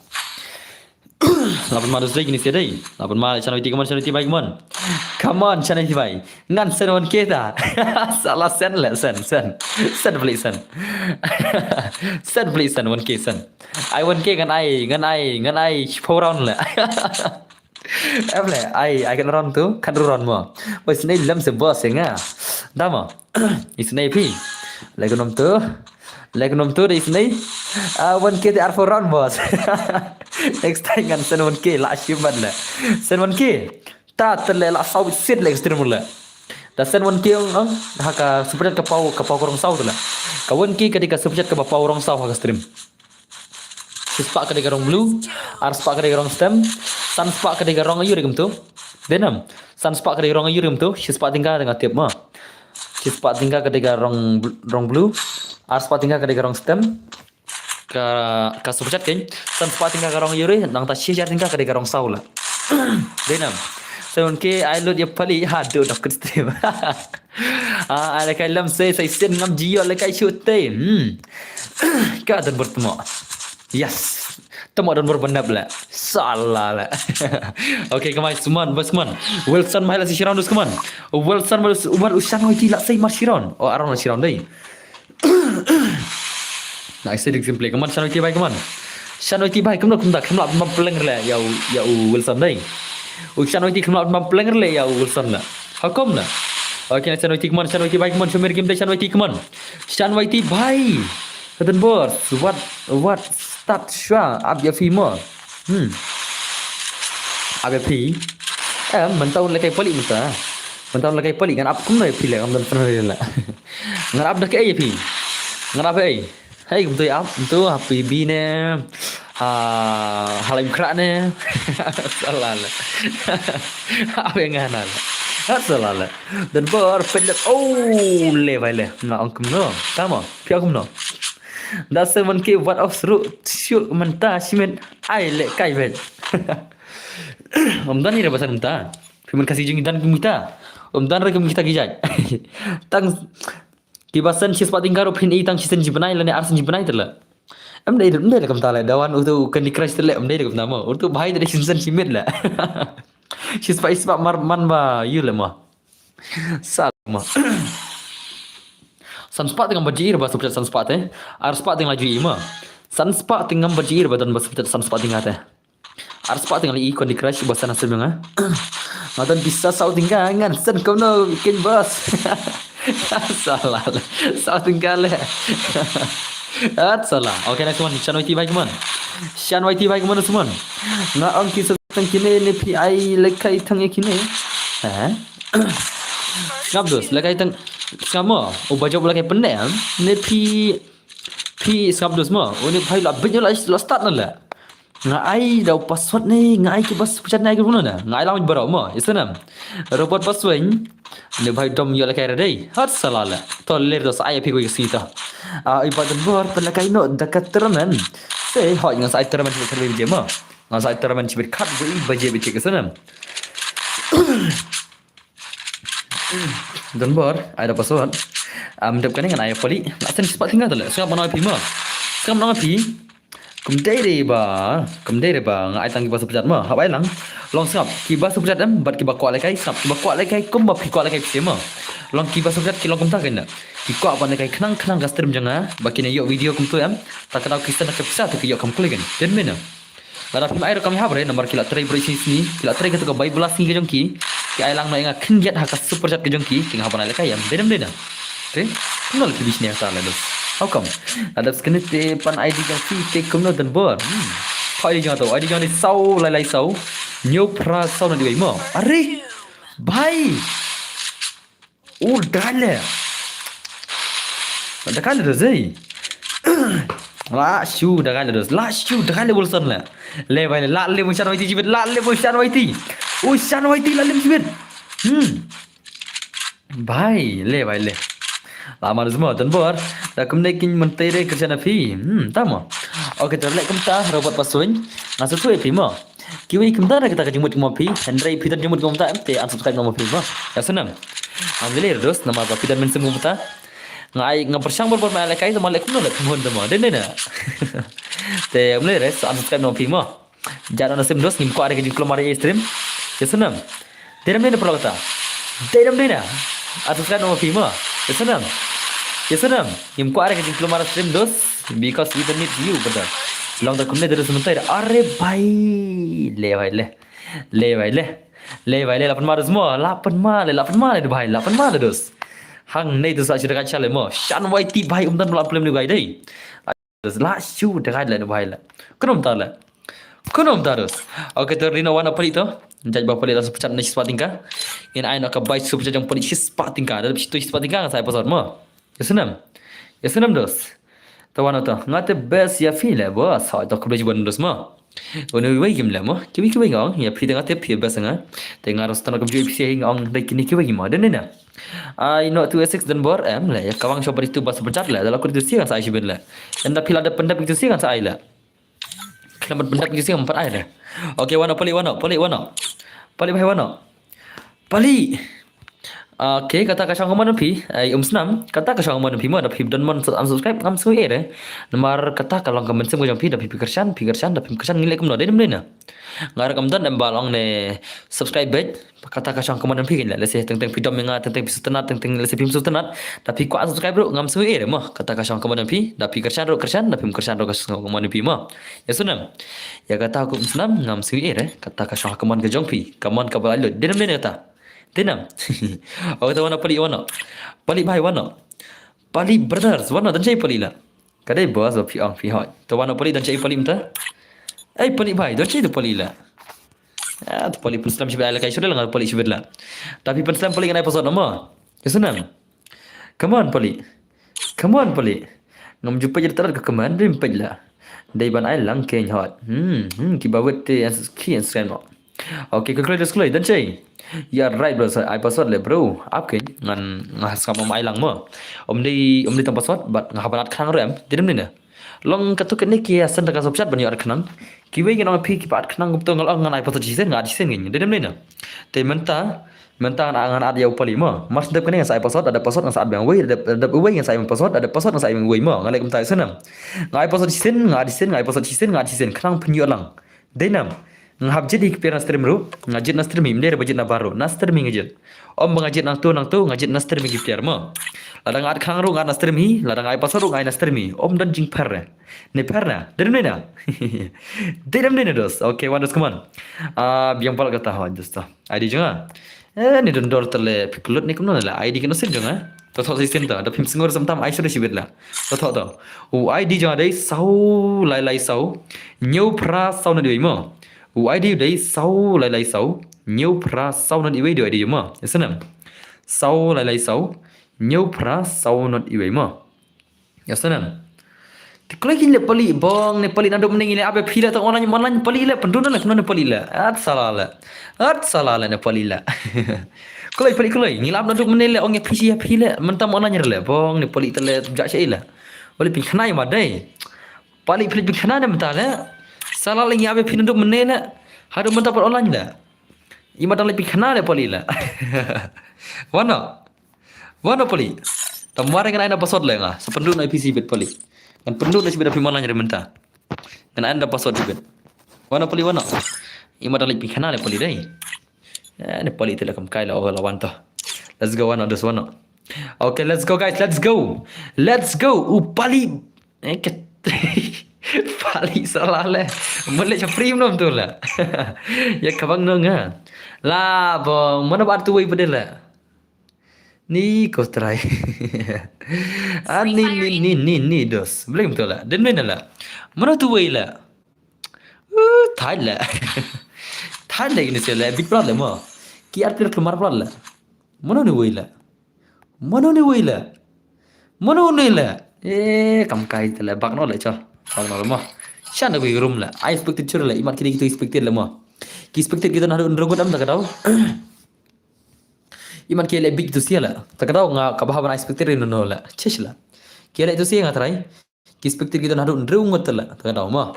S1: Lapan ma dosai gini sedai. Lapan ma channel ti baik mon. Come on channel ti baik. Ngan sen on kita. Salah sen le sen. Sen beli sen. Sen beli sen 1k sen. I 1k ngan ai 4 round le. Em le ai kan round tu kan round mo. Bas ni lam se boss nga. Dama. Isnai pi. Legonom tu di sini. 1k ti ar 4 round boss. Next time kan sen 1k la achievement le. Sen 1k ta terle la sau sit le extreme le. Da sen 1k ang haka super ke pau korong sau tu le. Ka 1k ketika super ke pau korong sau haka stream. Spak ketika rong blue, ar spak ketika rong stem, sun spak ketika rong ayu regem tu. Denam, sun spak ketika rong ayu regem tu, spak tinggal dengan tiap ma. Spak tinggal ketika rong blue, ar spak tinggal ketika rong stem. Ka super chat kan, sun spak tinggal ke rong ayu re, nang ta share tinggal ketika rong sau lah. Denam. So ke I load ya pali hadu dak stream. Ada kai lam saya sen ngam jio le kai shute. Ka dan bertemu. Yes. Temu dan berbenda pula. Salah lah. Okay, kemai seman, basman. Wilson mahal si Shiron dus keman. Wilson mahal Umar Ushan hoi tidak say mar Shiron. Oh, aron Shiron deh. Nah, saya display keman Shiron tibai keman. Shiron tibai keman kumda keman mampeleng le ya Wilson deh. Shiron tibai keman mampeleng le ya Wilson lah. Hakom lah. Okay, Shiron tibai keman Shumir game deh Shiron tibai. Katan bos, what start shwa ab ya fi mo. Ab ya fi. Mentau lekai poli menta. Mentau lekai poli kan ab kum na fi le kam dan pernah le. Ngan ab dak ai fi. Ngan ab ai. Hai kum tu ab tu happy bi ne. Halim krak ne. Salah le. Ab yang ngana le. Salah le. Dan bor pendet le vai le. Na angkum no. Tama. Pi akum no. Da 7k what of root shoot menta simen ai le kai vet. Omdan ni bahasa menta. Firman kasih jeng dan kita. Omdan ra kita gijai. Tang kibasan sispa tinggal pin i tang sisen jibanai lane arsen jibanai tela. Dai kam tala dawan utu kan di crash tele dai kam nama. Utu bahai dari sisen simit la. Sispa ispa man ba yule ma. Salma. Sunspat dengan berjir bahasa pecat sunspat Arspat dengan laju ima. Sunspat dengan berjir badan bahasa pecat sunspat dengan teh. Arspat dengan ikon di crash bahasa nasib dengan. Ngatan bisa sau tinggal ngan sen kau no bikin bos. Salah lah. Sau tinggal le. Salah. Okay next one. Shan YT baik man. Shan YT baik man semua. Na ang kisah tentang kini ni PI lekai tangnya kini. Ngap dos lekai tang sama baca pula kayak pendek ni pi skap dos mo ni phai la bin la start la ngai dah password ni ngai ke bas pucat nai ke guna na ngai lam baro mo isnam robot password ni bhai dom yo la kai dai hat salala to ler dos ai pi ko sita ibadan bor pala kai no dekat termen se hoi ngai sai termen ke termen je mo ngai sai termen chibit khat go i baje bi ke sanam dan bor ada password mendapkan dengan ayah poli nak sen cepat tinggal tu lah sekarang mana api mah sekarang mana api kumdai ba ngai tang kiba sepecat mah habai lang long sap kiba sepecat bat kiba kuat lekai sap kiba kuat lekai kum ba pi kuat lekai pi mah long kiba sepecat kilong kum tak kena ki kuat ban lekai kenang ka stream janga bakina yo video kum tu tak kena kisah nak kisah tu yo kam kuligan dan mana Lara pun air kami habre nomor kila tray berisi sini kila tray ketu bai belas ni kejongki ki ai lang na inga khinget haka super chat kejongki ting hapana lekai yam bedam okay kunol ki bisnya sala dos how come ada skene te pan id jang fi te kumno dan bor phai jang to id jang ni sau lai sau new pra sau na di mo are bhai dale ada kan ada zai Last shoe dah kali Wilson lah. Le bhai la le Ushan YT jibet la le Ushan YT la le jibet. Bhai le. Lama semua dan bor. Dah kumnekin mentere kerja nafi. Tama. Okay terlek kumta robot pasuin. Ngasut tu epi mo. Kiwi kumta na kita kajumut kumapi, Hendrai pitan jumut kumta te unsubscribe nama pi ma. Ya senam. Ambil dos nama apa pitan men semua mata. Ngai ngapersang bor ma lekai sama lekum no lekum hon ma. Den na. Te ambil res unsubscribe nama pi ma. Jangan nasim dos ngim ko ada kajing kelomari stream. Ya senam. Deram dena perlu kata. Deram dena. Unsubscribe nama pi ma. Ya senam. Ya senam. Ngim ko ada kajing kelomari stream dos because we don't need you betul. Long tak kumne terus sementara. Are भाई ले भाई ले 8 मार semua 8 मार itu भाई 8 मार terus hang nei tu sa cerita kaca le mo shan wai ti भाई umdan belum film ni gai dei terus la shu dekat le भाई la kenom terus oke tu rino wana pali tu jadi bapa lihat super chat ni spa tingkah in ai nak bai super chat yang pali spa tingkah dalam situ spa tingkah saya pasal mo ya senam terus Tawana tu, ngate best ya feel le bo, sa tak boleh jual terus mah. Onu wei gim le mah, kiwi ngong, ya phi ngate phi best nga. Te ngaros tanah kebju phi ngong dai kini kiwi mah, dan nena. I know 2 6 dan bor em le, ya kawang shopper itu bas bercat le, dalam kursus siang saya sibin le. Anda pila ada pendap itu siang saya le. Kelamat pendap itu siang 4 ai le. Okey wana pali bahai wana. Pali. Okay, kata kasang koman pi, senam, kata kasang koman pi mana pi dan mon subscribe ngam semua deh. Nomor kata kalau kamu semua jam pi dah pi kersan nilai kamu ada ni mana. Ngar kamu dan balong ne subscribe bet, kata kasang koman pi kan lah. Lese tentang pi dom mengat, tentang pi sutenat, tentang lese pi sutenat, tapi kuat subscribe bro ngam semua deh mah. Kata kasang koman pi, dah pi kersan, dah pi kersan kasang koman pi mah. Ya senam. Ya kata aku senam ngam semua deh. Kata kasang koman ke jong pi, koman kabel alut. Dia mana kata? Tenam. Oh tu wana pali bhai wana. Pali brothers wana dan cai pali la. Kadai bos pi ang pi hot. Tu wana pali dan cai pali mta. Pali bhai dan cai tu pali la. Tu pali pun Islam sibuk ala kai sudah lah pali sibuk la. Tapi pun Islam pali kan ai pasal nama. Ya senang. Come on pali. Ngam jumpa jadi terat ke keman rimpet la. Dai ban ai lang ken hot. Ki bawet te ki Instagram. Okay, kalkulasi dan cai. Yeah, right bro. I password le bro. Apa ngan ngahas kamu mai lang mo. Om di tam password but ngahabanat khang rem. Didim ni na. Long katuk ni kia sen dekat subchat banyak khanang. Kiwe ngam pi ki pat khanang gupto ngal ngan ai password jisen ngad jisen ngin. Didim ni na. Te menta ngan ad yau pali mo. Mas dep kene sai password ada password ngan saat bang wei ada wei ngan sai password ada password ngan sai bang wei mo. Ngalai kum tai senam. Ngai password jisen ngad jisen khanang penyu lang. Denam. Ngahap jadi kepira stream ru, ngajit na stream imde re bajit na baru, na stream ngajit. Om ngajit nang tu ngajit na stream kepira mo. Ladang ngat khang ru ngat na stream hi, ladang ai pasar ru ngai na stream hi. Om dan jing per. Ne per na. Deram ne dos. Okay, one dos come on. Biang pal kata ha dosto. ID jonga. Ni don dor tele pikulut ni kumno la. ID kena sil jonga. To sistem ta. Da phim singor samtam ai sure sibet la. To. ID jonga dai sau lai sau. Nyau pra sau na dei mo. ID đấy sau lại nhiều pra sau nó đi được đi mà xem nào sau lại nhiều pra sau nó đi mà xem nào thì kalau kita pali bong ne pali nado mending ini apa pila tak online pali la penduduk nak kena pali la at salah la ne pali la kalau ni lap nado mending la orang PC pila mentam online la bong ne pali tele jak cai la pali pin kena yang madai pali pin kena ne mentala salah lagi apa pindah menela harus mendapat online dah. Ima dalam lebih kenal le poli lah. Wana poli. Tamuara kan anda password le ngah. Sependu na PC bet poli. Kan pendu na sibeda pimalan jadi mentah. Kan anda password bet. Wana poli. Ima dalam lebih kenal le poli dai. Ni poli tu lah kam kai lah orang lawan tu. Let's go wana dos wana. Okay, let's go guys. Let's go. Pali. Pali salah le. Mulai free belum tu lah. Ya kabang nong ha. Lah bong, mana buat tu wei pada lah. Ni kau try. Ni dos. Boleh betul lah. Dan mana lah. Mana tu wei lah. Thai lah. Thai lah ini sih lah. Big problem mo. Kiar kemar problem lah. Mana ni wei lah. Kam kai tu lah. Bak no lah cah. Kalau mah, siapa nak pergi room lah? I expected curi lah. Imat kita expected lah mah. Expected kita nak ada undragot am tak tahu. Imat kita lebih itu sih lah. Tak tahu ngah kabahan I expected ini nol lah. Cesh lah. Kita itu sih nggak terai. Expected kita nak ada undragot lah. Tak tahu mah.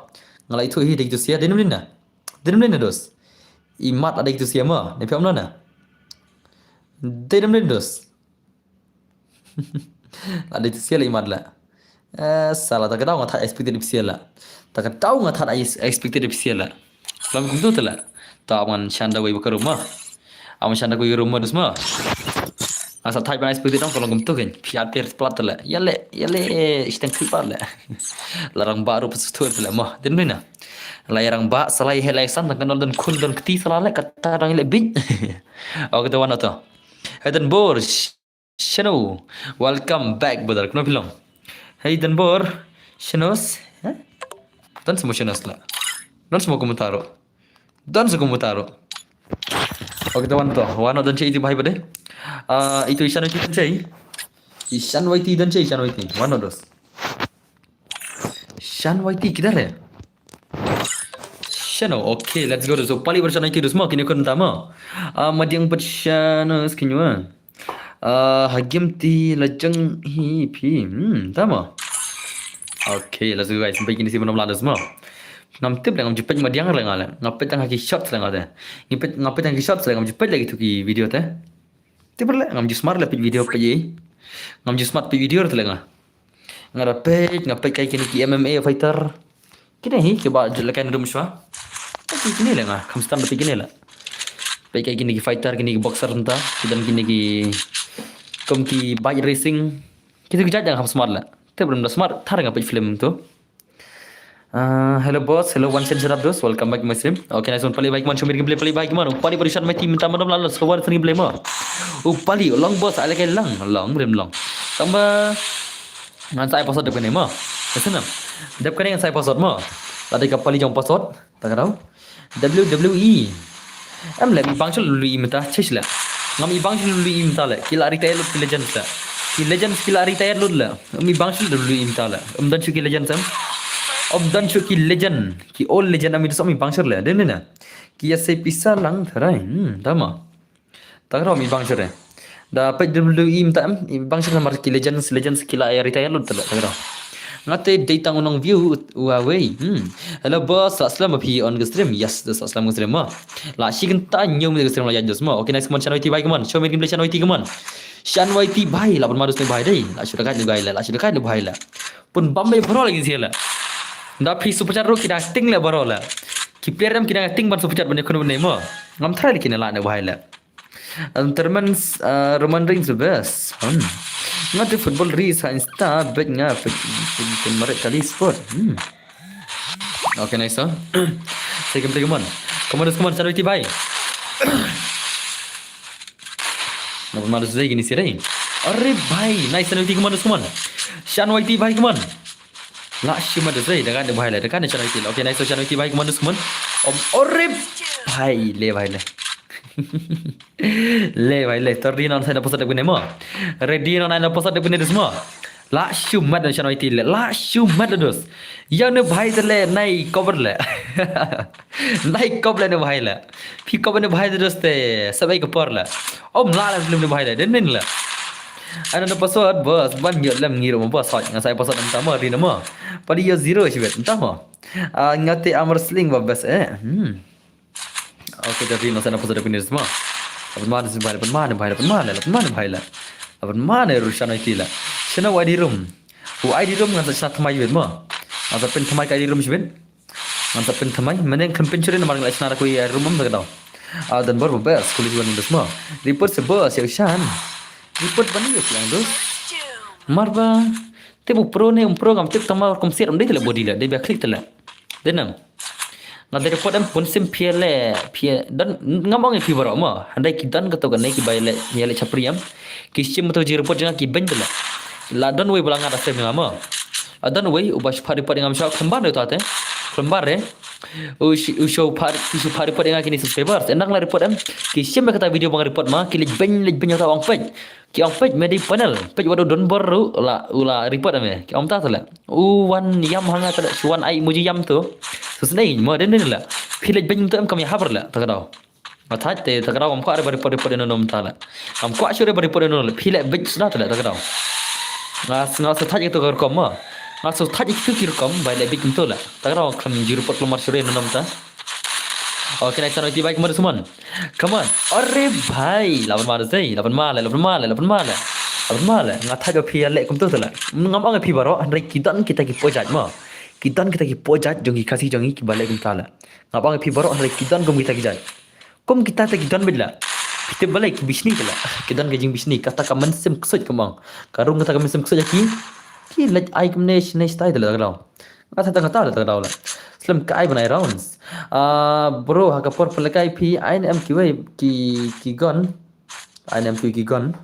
S1: Ngalah itu hidup itu sih. Dia ni mana? Dinam ni dos. Imat ada itu siapa? Ni pihak mana? Dinam ni dos. Ada itu siapa imat lah. Salah tak tahu ngat expected siapa lah. Tak tahu ngat expected siapa lah. Kalau begitu tu lah. Tak aman Shanda wei buka rumah. Aman Shanda wei rumah dos mah. Asal thai ban expected dong kalau begitu kan. Piatir plat tu lah. Yale isteng klipar lah. Larang baru pesutur tu lah mah. Dinam ni na. Layarang ba salai helaisan tak kenal dan kun dan keti salale kata orang lebih. Oh kita wana tu. Hayden Bor, Shano, welcome back brother. Kenapa bilang? Hayden Bor, Shanos, dan semua Shanos lah. Dan semua komentaro. Dan semua komentaro. Oh kita wana dan cai itu bahaya pada. Itu Ishan Waiti dan cai. Ishan Waiti dan cai Ishan Waiti. Wana dos. Ishan Waiti kita le. Shano, okay, let's go. So, pali bersama kita semua kini kon tama. Madiang bersama sekinya. Hagim ti lajeng hipi. Tama. Okay, let's go guys. Sampai kini si benar benar semua. Ngam tip lang ngam jepet madiang lang ala. Ngapet ang haki shot lang ada. Ngapet ang haki shot lang ngam jepet lagi tu ki video teh. Tip lah ngam jismar lapit video pe ye. Ngam jismart pe video tu lang. Ngarapet ngapet kai kini ki MMA fighter. Kini hi coba jelakan dulu muswa. Tapi kini lah ngah, kamu stand tapi kini lah. Baik kayak gini ki fighter, gini ki boxer entah, dan gini ki ki bike racing. Kita kerja jangan smart lah. Tapi belum dah smart, thar ngapa film tu. Hello boss, hello one sense up dos, welcome back my stream. Okay, nice one pali baik man, show me gameplay pali baik man. Pali berusaha main team minta mana lalu sewar sering play mah. Pali long boss, ala kayak long belum long. Tambah ngan saya password depan ni mah. Macam depan ni ngan saya password mah. Tadi kapal ni jom password, tak tahu. WWE. Am lah ibang chul WWE minta chis lah. Ngam ibang chul WWE minta lah. Kila retire lu legends lah. Ki legends kila retire lu lah. Am ibang chul WWE minta lah. Dan chu ki legends am. Dan chu ki legend. Ki old legend am itu sam ibang chul lah. Den na. Ki ya se pisa lang tharai. Tama. Tak tahu ibang chul eh. Dapat WWE minta am ibang chul mar ki legends kila retire lu lah. Tak tahu. Ngate data unang view Huawei. Hello boss, aslam api on stream. Yes, this aslam stream ma. La shi kan ta nyom stream la jajos ma. Okay, next man channel IT bhai kaman. Show me gameplay channel IT kaman. Shan YT bhai la pun marus me bhai dai. La shi dekat bhai la shi dekat bhai la. Pun Bombay bro lagi sia la. Da free super chat ro kina acting la bro la. Ki player ram kina acting ban super chat ban kono ne ma. Ngam thara kina la ne bhai la. Terman Roman Reigns best. Ngati football race insta bet nga maret kali sport. Okay, nice huh? Saya game teman. Come on, cari ti bhai. Nak marus lagi ni sirai. Arre bhai, nice cari ti come on. Shan YT bhai come on. La shima de zai dekat bhai la, dekat cari ti. Okay, nice Shan YT bhai come on. Arre bhai, le bhai le. Le tadi non saya dapat satu guna mah. Ready non saya dapat satu guna tu semua. La shumat dan channel itu le. La shumat dos. Yang ne bhai tu le naik cover le. Naik cover le ne bhai le. Pi cover ne bhai tu dos te. Sabai kepar le. La film ne bhai le. Den le. Ada password bos banyak lam ngiru bos ngan saya password pertama hari nama. Pada ya zero sibet entah mah. Ngate amar sling babas Okay, jadi nasi nak pasal punya semua. Apa mana sih bahaya? Apa mana rusan itu lah. Cina wadi room. ID room ngan saya thamai bet mah. Ngan pen thamai ID room sih ben. Ngan pen thamai. Mana yang kampen curi nama orang lain aku ya room tak tahu. Dan baru bebas kulit bukan itu semua. Report sebab siapa report bani itu yang tu. Marba. Tapi pro ni program tu thamai komser dia tu body lah. Dia biar klik tu lah. Denam. Nanti report pun simple dan ngomong yang fiber ama. Handai kidan kata kan ki bayar nyale capriam. Kisim tu je report jangan ki bend lah. Ladan we belangan rasa ngama. Adan we ubah report dengan syok kembar tu ate. Kembar usho report dengan kini subscribers. Endang lah report kisim kata video bang report mah ki bend nyata orang page. Ki orang page medi panel. Page wadu don baru ula report ki om tak lah. Wan yam hanga tak suan ai muji yam tu. Sesenai mah den lah. Pilih banyak tu kami habar lah tak tahu. Matat te tak tahu amko ada report nonom tala. Amko asure report nonom pilih banyak sudah tak tahu. Ngas tak itu kerkom mah. Ngas tak itu kerkom baik lebih tu lah. Tak tahu kami report lemar sure nonom ta. Oke, next one baik kemana semua? Come on. Arre भाई, lawan mana sih? Lawan mana? Lawan mana? Lawan mana? Lawan mana? Ngata jo pia lek kum tu lah. Ngam ang pi baro andre kidan kita ki pojat ma. Kidan kita ki pojat jongi kasih jongi ki balik kum tala. Ngam ang pi baro andre kidan kum kita ki jat. Kum kita ta kidan bedla. Kita balik ki bisni kala. Kidan ke jing bisni kata ka mensem ksoj kemang. Karung kata ka mensem ksoj ki lek ai kum ne style la galaw. Ngata ta ngata la galaw la. Slim kai banai rounds. Bro haka por pelakai pi INM ki gon. INM ki gon.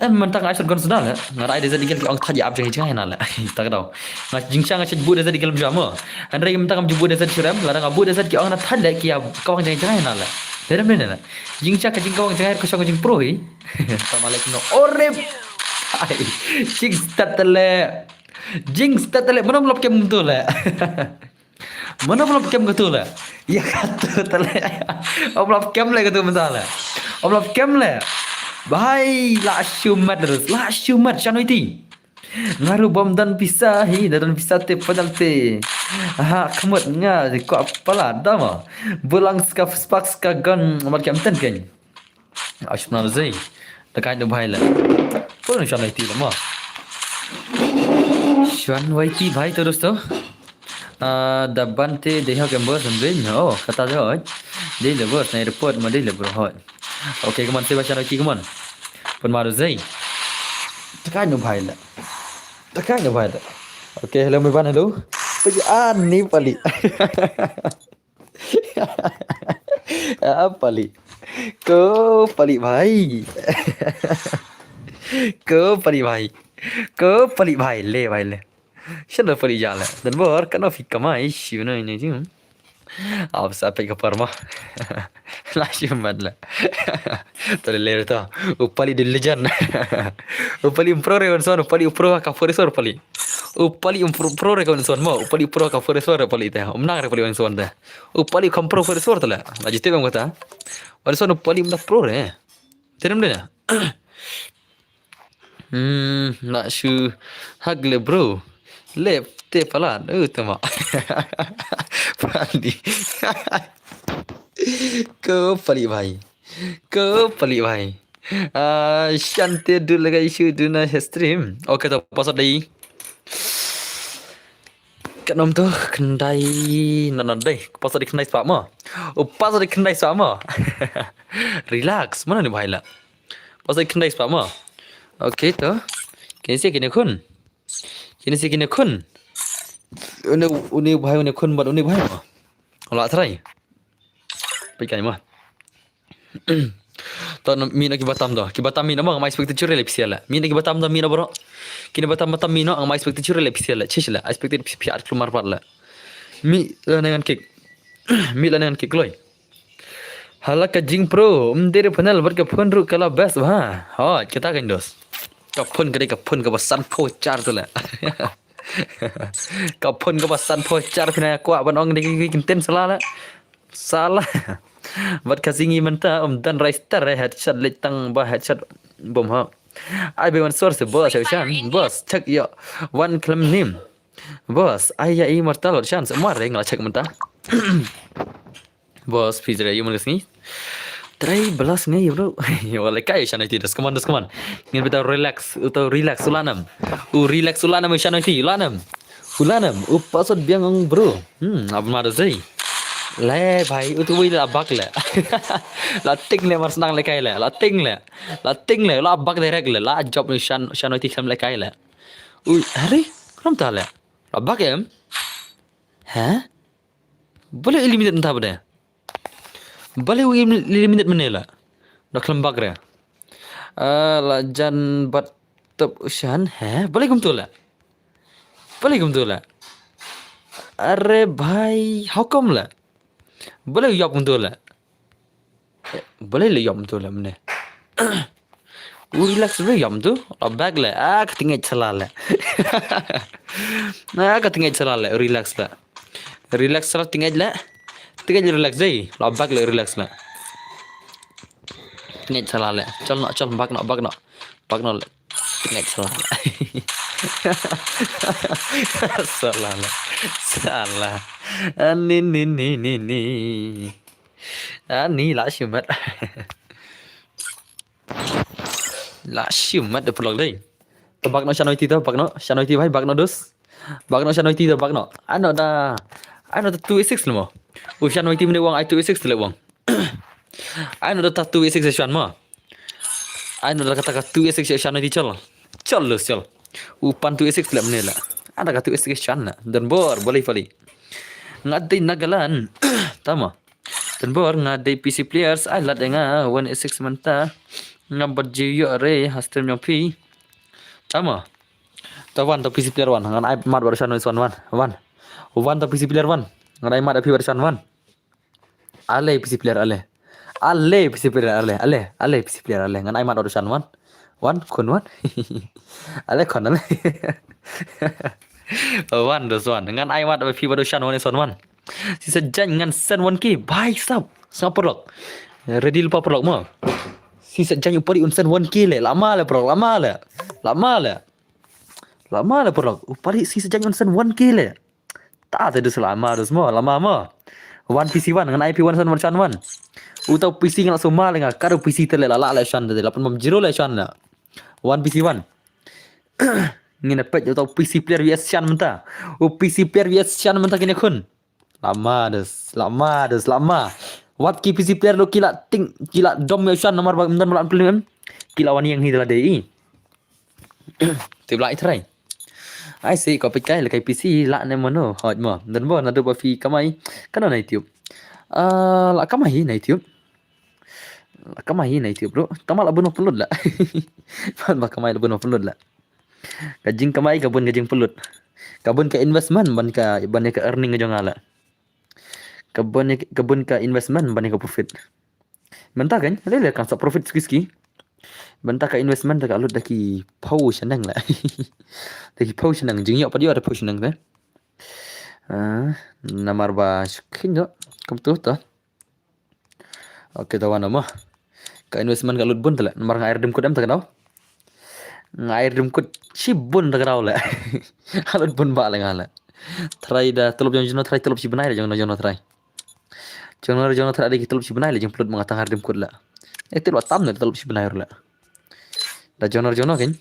S1: Mentang ai gon sudah la. Ngarai desa digel ki ong thaji ab jeng jeng la. Tak daw. Ngat jingsang ngat bu desa digel jama. Andai mentang bu desa churam larang abu desa ki ong na thad ki ab kawang jeng jeng la. Deram ne la. Jingsang ka jing kawang jeng ko song jing pro hi. Assalamualaikum no. Ore. Ai. Jinx tatale mana belum kem tu la. Mana belum kem gitu lah? Ya kata tale. Belum kem lah gitu masalah. Belum kem lah. Bahai la shumat terus. La shumat shanoi ti. Ngaru bom dan pisah dan pisah te padal te. Ha kemut nga ko apalah dama. Bulang ska spark ska gun amat kem ten kan. Ashna zai. Dekat tu bahai lah. Pun shanoi ti lah. Shanoi ti bahai terus tu. Dabante deha gambar sambil oh kata dia dia lebar naik report mana dia lebar hot. Okay, come on saya baca lagi come on. Pun maru zai. Tekan no bhai la. Tekan no bhai la. Okay, hello Miban hello. Ni pali. Pali. Ko pali bhai. Ko pali bhai. Ko pali bhai le. Siapa pergi jalan dan bor kan ofik kamai sih ini tu. Apa sampai ke parma. Langsung madla. Terlepas tu, upali di legend. Upali pro rekonson, upali pro kaforesor upali. Upali pro rekonson mo, upali pro kaforesor upali teh. Umnang upali rekonson teh. Upali kampro foresor tu lah. Lagi tu kamu kata. Rekonson upali umnang pro re. Terima dia. Nak shu hagle bro. Lep te pala utama. Pali. Ke pali bhai. Ke pali bhai. Shante dulu lagi isu duna stream. Okay tu pasal day. Kanom tu kendai nan dai. Pasal di kendai sebab ma. Pasal di kendai sebab ma. Relax. Mana ni bhai lah. Pasal di kendai sebab ma. Okay tu. Kini kun. Kini kun. Uni bhai kun buat uni bhai ma. Olah try. Pergi mah. Tahu mina ki batam dah. Ki batam mina bang, mai expect curi le pisiala. Mina ki batam dah mina bro. Kini batam mina ang mai expect curi le pisiala. Chisla, expect piar keluar par la. Mi dengan kick. Mi dengan kick loy. Halak ka jing pro, dere panel ber ka phone ru kala best ha. Ha, kita kan dos. Ka phone ka basan pho char tu la. Ka phone ka basan pho char phina ko ban ong ni kinten salah la. Salah. Buat kasingi menta dan raister headshot letang bah headshot bom ha. I be one source boss shan boss check yo one claim name. Boss ai ya immortal chance mar ngala check menta. Boss please you mun kesini. Try belas ngai bro. Ya wala kai shan itu das come on. Ngin beta relax ulanam. Relax ulanam shan itu ulanam. Pasal biang bro. Apa mar zai. Le भाई itu wih lah bak le, lating le mas nang le kai le, lating le, la bak direct le, la job ni shan iti sam le kai le. Hari, kenapa tak le? La bak em? Hah? Boleh eliminate entah apa deh? Boleh eliminate mana le? Dah kelembak le. La jan bat top shan, hah? Boleh kum tu le? Arre भाई, how come le? Boleh yop betul lah. Boleh le yop betul lah mana. Relax le yop tu. Bag le. Ketinggal celah le. Ketinggal celah le. Relax lah. Relax lah tinggal le. Tinggal relax deh. Bag le relax lah. Tinggal celah le. Col bag nak le. Tinggal celah le. Salah. Ni. Ni lah syumat. Lah syumat de pelok dei. Tebak no Shanoiti tu, bak no Shanoiti bhai, bak no dos. Bak no Shanoiti tu, bak no. Ano da 286 lo mo. Shanoiti mene wang I 286 le wang. Ano da 286 shan mo. Ano da kata 286 Shanoiti chal. Chal lo chal. Pan 286 le mene la. Ada ka 286 shan na. Dan bor boleh pali. Ngadai nagalan. Tama. Dan bor ngadai PC players ai lat nga 186 manta. Ngabat jiyo re hastem yang pi. Tama. Tawan to PC player 1 ngan ai mat version 1 to PC player 1 ngan ai mat api version 1 ale PC player ale PC player ale PC player ale ngan ai mat version 1 kun 1 ale kon ale 1 dos 1 ngan ai mat api version 1 si sejan ngan sen 1 ki bhai sab saprok ready lupa prok mo si sejan upari unsen 1 ki le lama le prok lama le prok upari si sejan unsen 1 ki le tak ada selama ada semua lama mo 1 PC 1 dengan IP 1 version 1 utau PC ngan semua le ngakar PC tele lala le shan de 80 le shan la 1 PC 1 ngine pet utau PC player vs shan menta PC player vs shan menta kini kun lama wat ki PC player lo kila ting kila dom ya shan nomor mendan malam pelim kila wani yang hidala dei tibla itrai ai si ko pikai le kai PC la ne mono hot mo dan bo na do ba fi kamai kana na YouTube la kamai na YouTube bro tamal abun upload la ba kamai abun upload la kajing kamai kabun kajing pelut kabun ka investment ban ka earning aja ngala kabun ka investment ban ka profit mentah kan le kan sa profit ski benta ka investment ka alut daki pau senang la daki pau senang jing yo pa dia ada pau senang te namar ba skin jo kam tu ta oke tawan mo ka investment ka alut bun tala namar ngair dem kudam ta kanau ngair dem kud si bun ta kanau la alut bun ba la ngala try da telop jong try telop si benai jong try jong try daki telop si benai jong pelut mengatang har dem kud la telop tam na telop si benai la da jono kan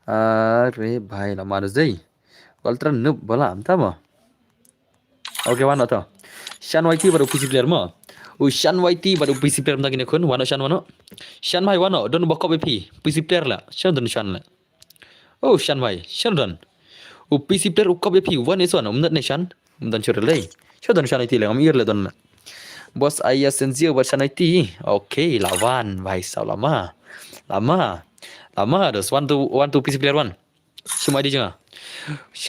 S1: अरे भाई la maras dei ultra noob bola am tama oke wano to shan YT baru PC player mo shan YT baru PC player mta kini kun wano shan mai wano don bokop PC player la shan don shan la shan mai shan don PC player ukop one is one umnat ne shan umdan churel dei shan don shan YT la am ir le don la bos ayah senzio buat sana itu, oke lawan, baik lama dos one to PC player 1, semua ID jangan,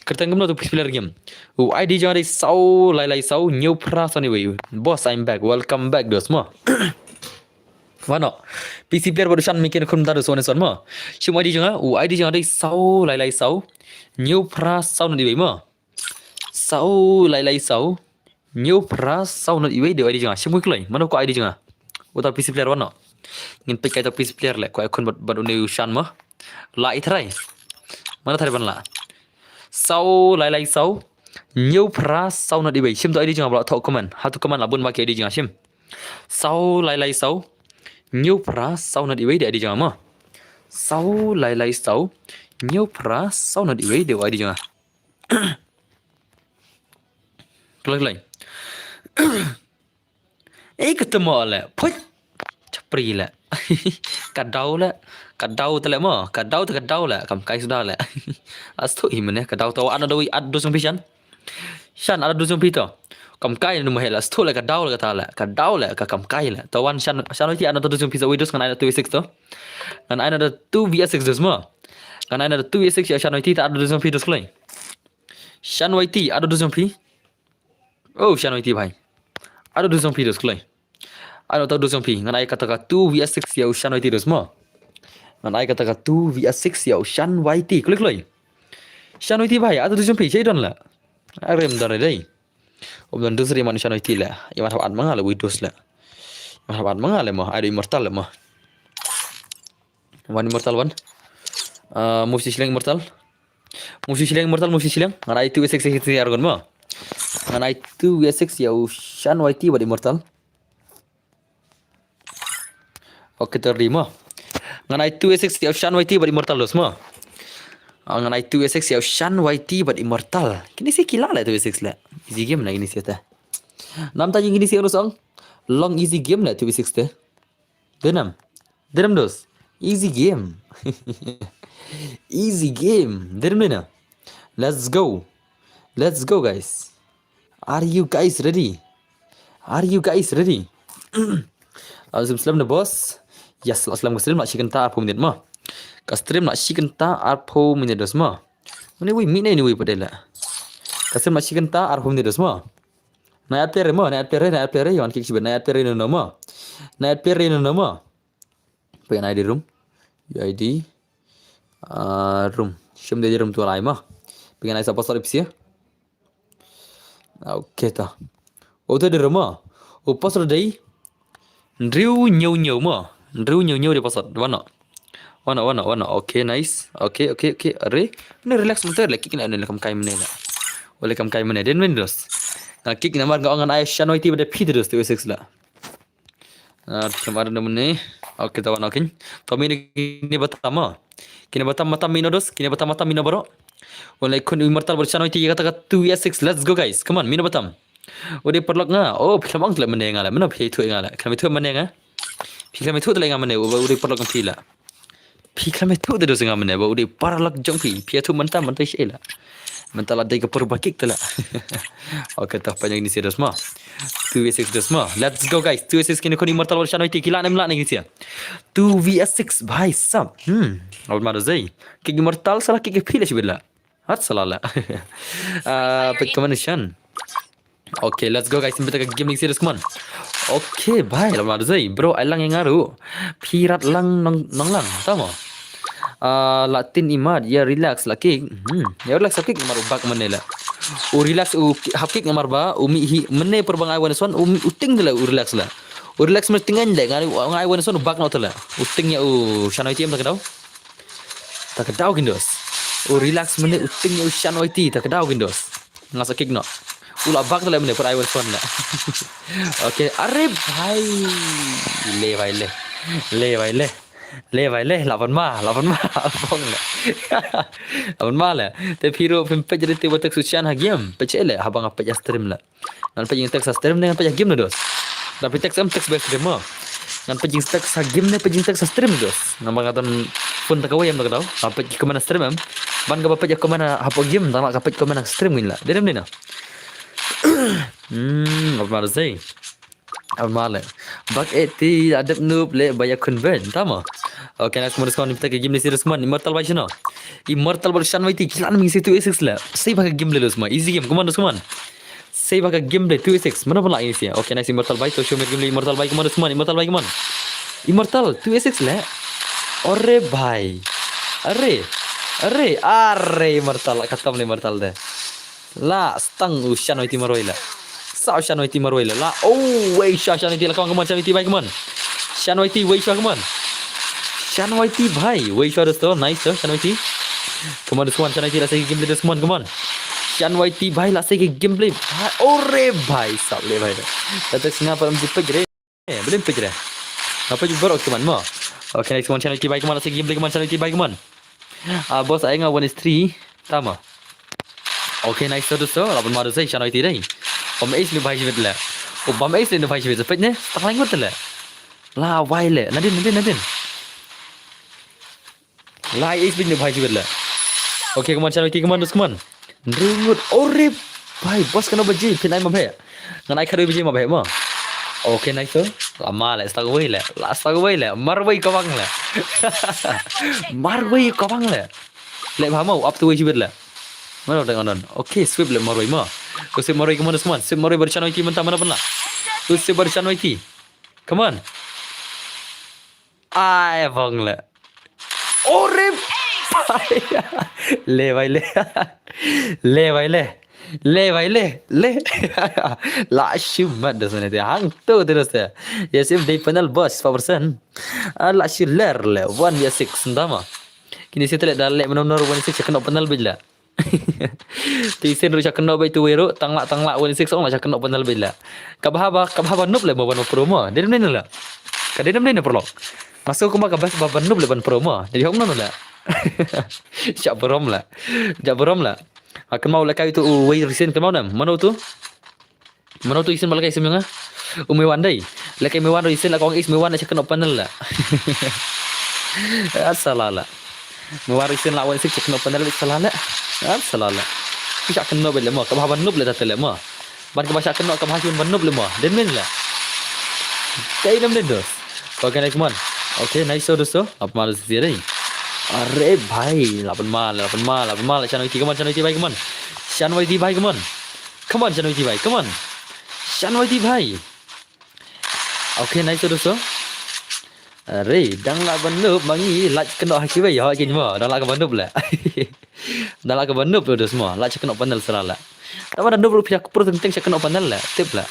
S1: kertas gemno tu PC player game, ID jangan ada sau lai sau new pras anyway, bos I'm back, welcome back dos semua, mana PC player baru shan mikir kun tar dos one semua, semua ID jangan ada sau lai sau new pras sau nanti bagaimana, sau lai sau new pras sau not iwe de ID jangan semua kelai mana ko ID jangan uta PC player wano ngin pe kai ta PC player le ko akun bad une shan ma la itrai mana thari ban la sau lai sau new pras sau not iwe sim to ID jangan bla thok comment hatu comment la bun ma ke ID jangan sim sau lai sau new pras sau not iwe de ID jangan ma sau lai sau new pras sau not iwe de ID jangan kelai ketemu le put capri le kadau tele mo kadau le kam kai sudah le astu imane kadau tahu ada doi adu sung pishan shan ada dusung pito kam kai nu mahela astu le kadau le ka kam kai le tawan shan ti ada dusung pisa widos kan ada 26 to kan ada 2v6 dos mo kan ada 2v6 ya shan ti ada dusung pito klai shan ti ada dusung pi shan ti bhai ada dusung pi dos klai ano tahu dusung pi ngan ai kata ka 2v6 ya shan YT dos mo ngan ai kata ka 2v6 ya shan YT klik loi shan YT bhai ada dusung pi chei don la arem dar dei don dusri man shan YT la iman habat mangal widos la iman habat mangal mo ada immortal mo one immortal one musi silang immortal ngan ai 2v6 argon mo nganai 2v6 ya Shan YT buat immortal. Oke terima. Nganai 2v6 ya Shan YT buat immortal lo semua. Nganai 2v6 ya Shan YT buat immortal. Kini sih kila lah 2v6 lah. Easy game lah ini sih teh. Nam tanya gini sih harus long easy game lah 2v6 teh. Denam dos. Easy game. Easy game. Denam. Let's go guys. Are you guys ready? Assalam na boss. Yes, assalam stream nak chicken ta arpo minit ma. Ka stream nak chicken ta arpo minit dos ma. Ni wi minit ni wi padela. Ka stream nak chicken ta arpo minit dos ma. Na at pere yon kik sibe na at pere no ma. Pengen ID room. ID room. Shim de room tu alai ma. Pengen ai sa pasal ipsia. Okay ta. O tu de room ma. O pasal dai. Ndriu nyau ma. Ndriu de pasal. Wana. Okay, nice. Okay. Are. Ni relax bentar lah. Kik nak lekam kai mana lah. Oleh kam kai mana. Den windows. Kik namar ngau ngan ai Shan YT pada P terus 2v6 lah. Kemarin namanya. Okay, tawan okin. Kami ni pertama. Kini pertama mino baru. Oleh kun immortal bersama YT kata 2v6. Let's go guys. Come on, mino pertama. Udah perlok nga. Oh, film ang telah mana ngala. Mana pihak itu ngala. Kami tu mana nga. Pihak itu telah ngala mana. Udah perlok ang pihak. Pihak itu dah dosa ngala mana. Udah paralak jong pihak itu mentah sila. Mentah lah dia perbakik telah. Okay, tak panjang ini serius mah. 2v6 dos mah. Let's go guys. 2v6 kini kun immortal bersama YT kila nem lah ni gitu ya. 2v6 bhai sab. Awal mana zai. Kik immortal salah kik pilih sih bila. Hat salah lah. Pick combination. Okay, let's go guys. Kita ke game ni serius come on. Okay, bhai. Lama ada zai. Bro, alang yang ngaru. Pirat lang nang lang. Tahu mo? Latin imad ya relax lah kick. Ya relax kick ngamar ubak mana lah. Relax half kick ngamar ba umi hi mana perbang ai wan son uting lah relax lah. Relax mesti ngan dek ngai wan son ubak no tela. Uting ya Shan YT tak kedau gindos. Relax mana uting ya Shan YT tak kedau gindos. Ngasa kick no. Ula bak tela mana per ai wan son lah. Okay, are bhai. Le भाई ले lawan ma bong le lawan ma le te piro pem pejade te watak sucian ha game pecele habang apa ya stream la nan pejing text stream dengan pejak game dos tapi text back stream mo nan pejing text ha game ne pejing text stream dos nan bangaton pun tak awam tak tahu apa ke mana stream ban ka pejak ke mana apa game tak ka ke mana stream la dedem ni na apa mar zai Amale. Bak eti adab noob le banyak convert, tama. Okay, nak semua diskon kita ke game ni serius man. Immortal baca no. Immortal Shan YT kila ming 2v6 lah. Saya pakai game le semua. Easy game. Come on. Saya pakai game le 2v6. Mana pula ini sih? Okay, nice Immortal baik. Show me game le Immortal baik come on. Immortal 2v6 lah. Ore bhai. Are Immortal khatam le Immortal deh. La stang Shan YT maroila. Sao Shan YT maroila la. Oh, wei Shan YT la come on Shan YT baik come on. Shan YT wei come on. Shan YT bhai, wei dosto nice Shan YT. Come on Shan YT la segi gameplay dos come on. Shan YT bhai la segi gameplay. Ore bhai sab le bhai. Tata singa param jippe jre. Belum pejre. Apa juga baru come on mo. Okay, next one Shan YT bhai come on la segi gameplay come on Shan YT bhai come on. Boss ai nga 1 is 3 tama. Okay, nice dosto. Lapan maru sai Shan YT dai. Bam ace ni bhai jibet la. Bam ace ni bhai jibet sepet ne. Tak lain betul la. La wai le. Nadin. La ace bin ni bhai jibet la. Okay, come on Shan YT come on. Ringut ore bhai boss kana baji pin ai ma bhai. Ngan ai khadu baji ma bhai ma. Okay, nice tu. Lama le stag wai le. Mar wai kawang le. Le bha mau up to wai jibet la. Mana dengan okay, sweep le maroi ma. Kau sweep maroi ke mana semua? Sweep maroi bersama YT mentah mana pernah? Tu sweep bersama YT. Come on. Ai bang le. Ore le bhai le. La shumat dah sana dia. Hang tu terus dia. Yes, if they panel boss 4%. La shiler le 1v6 entah mah. Kini saya telah dalek benar-benar 1v6 kena panel bila. Ti sen ru cha kena bai tu weru tang lak 16 ong la cha kena panal bai la. Kabahaba nup le ban promo. Dia nem la. Ka dia nem perlo. Masuk kuma ka bas ban nup le ban promo. Jadi hom non la. Cha borom la. Ja borom la. Akan mau la kai tu wei risen kan mau nam. Mana tu? Mana tu isen balakai semanga? Umewan dai. Lakai mewan isen la kong is mewan cha kena panal la. Asalala. Mewarisin lawan sik kena panal salala. Salala. Bisa kena bel mo ka ban nup le ta le mo. Ban ka bahasa kena ka bahasa ban nup le mo. Den men la. Kai nam den dos. Okay next one. Okay nice so dosto. Apa mal sih dai? Are bhai 8 mal channel ti come on channel ti bhai come on. Channel ti bhai come on. Come on channel ti bhai come on. Channel ti bhai. Okay nice so dosto. Re, dang la ban nup mangi lach kena haki bai ha kin mo, dang la ka ban nup la. Dang la ka ban nup tu semua, lach kena panel serala. Tapi ada nup rupiah pro tenteng kena panel la, tip la.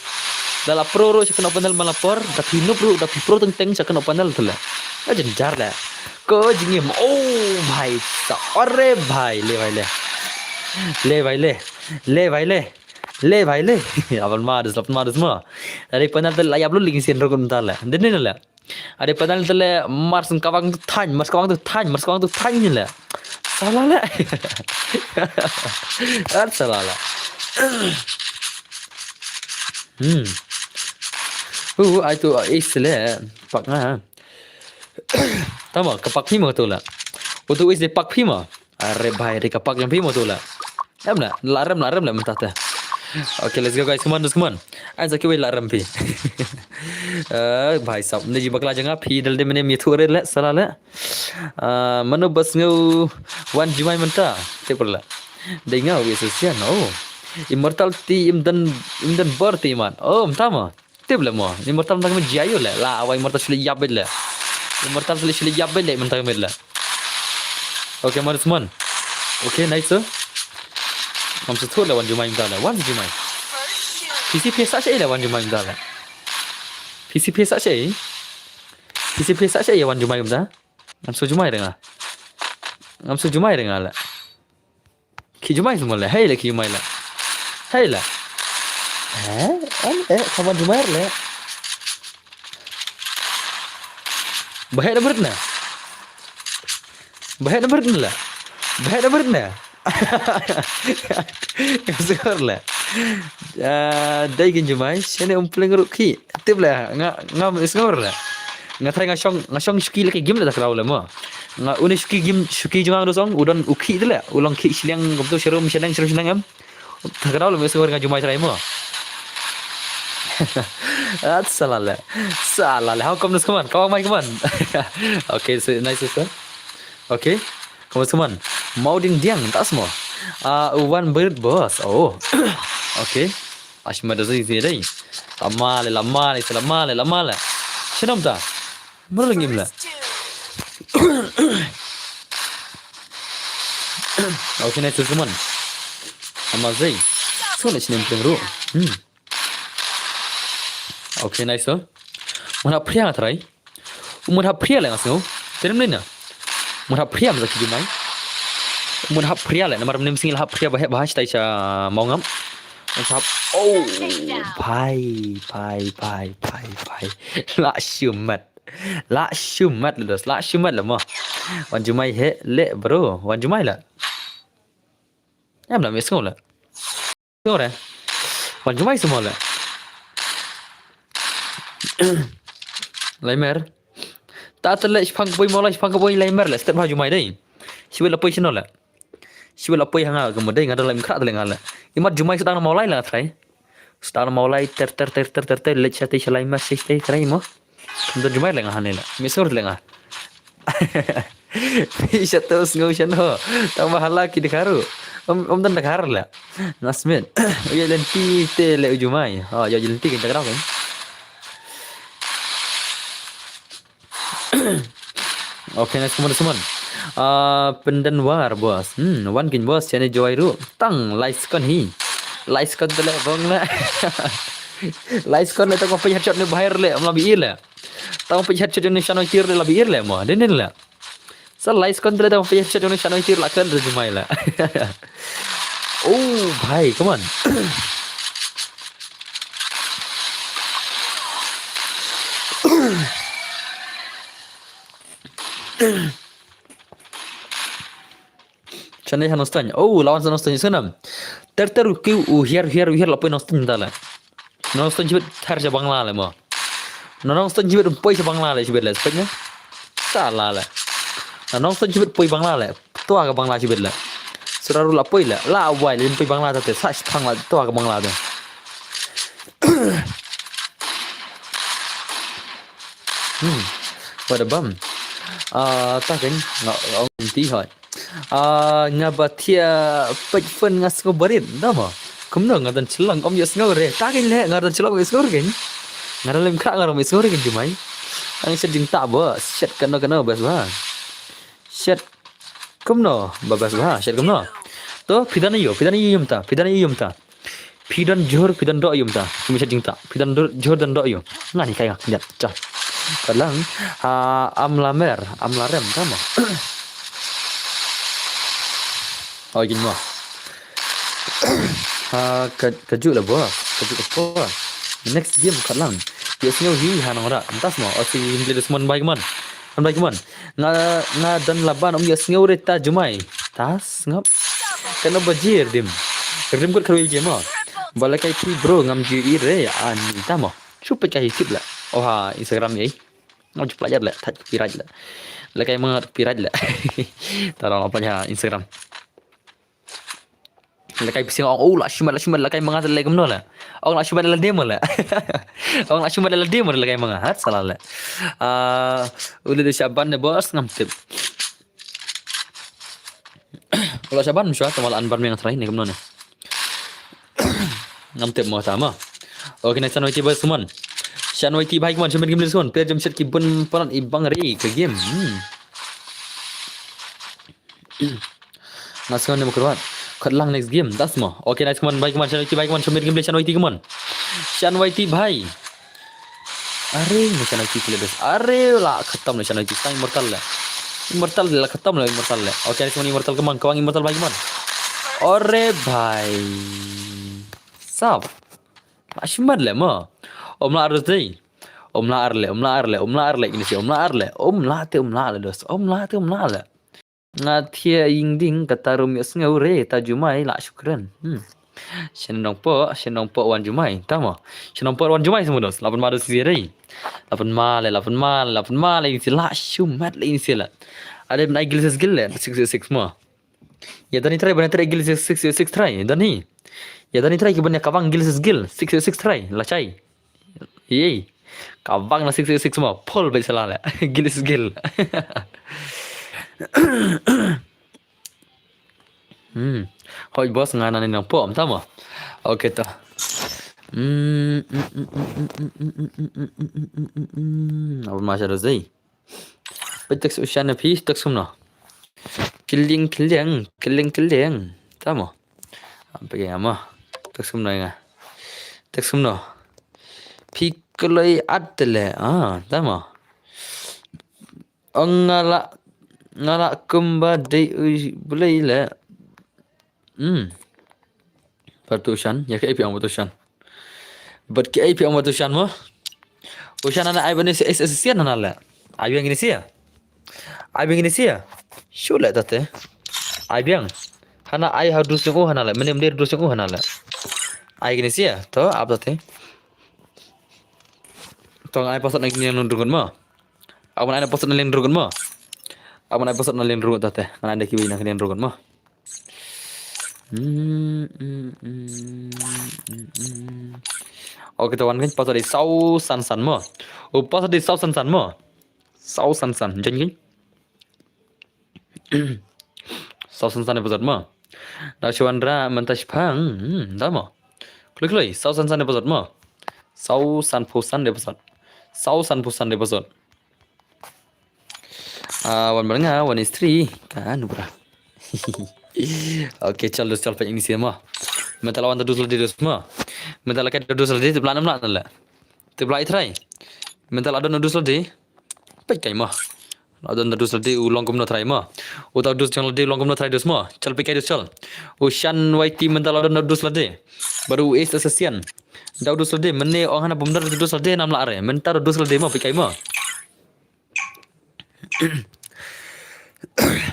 S1: Dalam pro ro kena panel malapor, tapi nup ru tapi pro tenteng kena panel tu la. Aja jar la. Ko jingim, oh bhai, ore bhai, le bhai le. Le bhai le. Le bhai le. Le bhai le. Apan madus semua. Dari panel tu layap lu lagi sin ro kun ta la. Den la. Ada padahal tele mars kawang tu than ni lah. Salah lah. Salah lah. Ai tu isle pak na. Tama kapak phim tu lah. Untuk is de pak phim. Are bhai re kapak yang phim tu lah. Amna laram lah mentah ta. Okay, let's go guys. Come on. Aja ke wei laram pi. Bhai sab ne ji bakla janga phi dal de mene mi thore le sala le. Mano bas ngau wan jumai menta. Te perla. De ngau we sesian. Oh. Immortality imdan birth iman. Oh, mtama. Te bla mo. Immortal tang me jayo le. La awai immortal sli yabel le. Immortal sli yabel le menta me le. Okay, man. Okay, nice. Om se thua la wan jumai mta la. Wan jumai. PC PS saja lah wan jumai mta la. PC PS saja ya wan jumai mta. Ngam so jumai dengar. La. Ki jumai semua la. Hai la ki jumai la. Hai la. Kawan jumai la. Bahaya dah berenang. Sekarang lah. Dai kin jumai, sini umpling ruki. Tip lah, ngam skor lah. Ngatai ngashong shuki lagi game lah tak kau lah mo. Uni shuki jumai tu song, udan uki tu lah. Ulang ki silang komputer serum am. Tak kau lah skor ngah jumai cerai mo. Salah lah. How come this come on? Okay, so nice sir. Okay. Come on. Mauding diang tak semua. One bird boss. Oh. Okay. Ashma dah sih dai. Lama le. Senam tak? Merengim lah. Okay, nice teman. Amazing. So nak sini peluru. Okay, nice so. Mana pria nak try? Mana pria lah ngasih. Terima ni na. Mana pria nak jumai. Mana pria lah. Nama nem singgil pria bahas tai cha mau ngam. Macam oh bhai. La syumat lah mah. Wan jumai he le bro. Wan jumai lah. Em lah mesong lah. Tengok dah. Wan jumai semua lah. Laimer. Tak terlek pang boy laimer lah. Step jumai dai. Siwel lapoi channel lah. Siwel lapoi hanga kemudian ngada laim krak teleng ala. Imat jumai sedang mau lai lah try. Sedang mau lai ter let chate chalai mas stay try mo. Kemudian jumai leng hane lah. Misur teleng ah. Bisa terus ngausan ho. Tambah lagi dikaru. Om dan dakar lah. Nasmin. Ya lenti tele jumai. Oh ya lenti kita kerau kan. Okay, next teman-teman. Pendan war bos. Wan kin bos channel joy ru. Tang likes kon hi. Likes kon tele bong la. Likes kon le tang pe headshot ne bahir le amla bi le. Tang pe headshot ne channel kir le la bi le mo. Den la. Slice control dah punya shot yang Shanwai T lakukan terjemai lah. Oh, bhai, come on. Shanwai Nostan. Oh, lawan Nostan senam. Terteru kau here lapoi Nostan tala. Nostan jibet harja Bangla le mo. Nostan jibet poi sa Bangla le jibet le sepatnya. Salah le. Nostan jibet poi Bangla le. Tu agak Bangla jibet le. Suraru lapoi le. La awai le poi Bangla tate. Sach Bangla tu agak Bangla tu. Pada bam. Ta kan ngau ti hỏi. Ngabatia pejfen ngas ngobarit dah mo. Kumno ngadan celang om yas ngore. Ta kan le ngadan celang wis ngore kan. Ngadan lem krak ngadan wis ngore kan jumai. Ang seding tak ba. Shit kana bas ba. Shit. Kumno babas ba. Shit kumno. To pidan yum ta. Pidan johor pidan do yum ta. Kumi seding tak. Pidan johor dan do yum. Ngani kai ngak lihat cah. Kadang amlarem tama. Oh gini mah. Kaju lah bos. Next game kadang. Biasanya hanong ora. Entas mah. Osi himple semon baik man. Nga dan laban om yas ngau reta jumai. Tas ngap. Kena bajir dim. Rim kot kerui game mah. Balakai ti bro ngam ji ire ani tama. Cupa kai hip lah. Oh ha Instagram ni. Ngau cupa ajar lah. Tak piraj lah. Lakai mengat piraj lah. Tahu apa nya Instagram. Lakai pising orang lah lakai mengat lagi kemana lah. Orang lah cuma dalam demo lah. Orang lah cuma dalam demo lakai mengat salah lah. Udah di Syaban deh bos ngamtip. Kalau Syaban mesti temal anbar yang terakhir ni kemana ni. Ngamtip mau sama. Oke next Shanwai T bos teman. Shanwai T baik man cuma game leson. Player Jamshid ki bun peran ibang ri ke game. Naskah ni berkeruat. Kadang next game, that's mo. Okay, nice come on, baik man, Shanwai T baik man, cuma game play Shanwai T come on. Shanwai T bhai. Are, ni Shanwai T play best. Are lah, khatam lah Shanwai T. Sang immortal lah. Immortal lah, khatam lah immortal lah. Okay, nice come on, immortal come on, kawang immortal baik man. Ore bhai. Sab. Ashmad lah mo. Om lah harus deh. Om lah arle ini sih. Om lah dos. Om lah. Ngatia yingding kata rumius ngaure ta jumai la syukran. Shenong po wan jumai. Tama. Shenong po wan jumai semua dos. 8 mal sendiri. 8 mal ini sila syumat la ini sila. Ada benai gilses gille 666 mo. Ya tadi try benai try gilses 666 try. Dani. Ya tadi try ke benai kawang gilses gil 666 try. La chai. Yey. Kawang la 666 mo. Pol be salah la. Gilses gil. Hoi bos ngana ni nang pom tama. Okay ta. Apa masih ada zai? Betul usian api tak semua. Killing. Tama. Apa yang ama? Tak semua ingat. Tak semua. Pikolai adle. Tama. Ngala kembali boleh lah. Pertusan, ya ke IP ang pertusan. But ke IP ang pertusan mo? Usan anak ay bani SSC na nala. Ay yang ini sia. Shula tate. Ay yang. Hana ay harus yung hanala. Menem dia harus yung hanala. Ay ini sia. To apa tate? Tong ay pasal nak ni nundurun mo. Awan ay pasal nak nundurun mo. Apa nak pasal nalin rugut teh? Kan ada kiwi nak kalian rugut mah. Oke kawan kan pasal di sau san mah. Oh pasal di sau san mah. Sau san jangan kan? Sau san pasal mah. Dah Chandra mentas pang. Dah mah. Klik sau san pasal mah. Sau san pusan pasal. Sau san pusan pasal. Wan baranga wan istri kan bra. Okay, चल पे ini semua. Mental lawan terus lagi semua. Mental lagi terus lagi plan nak lah. Te play try. Mental ada terus lagi. Pai kai mah. Ada na dus lade ulang kum na try ma. Uta dus jang lade ulang kum na try dus ma. Chal pikai dus chal. Shan YT mental ada na dus lade. Baru ace assassin. Dah dus lade menne orang hana bumdar dus lade nam la are. Mentar dus lade ma pikai ma.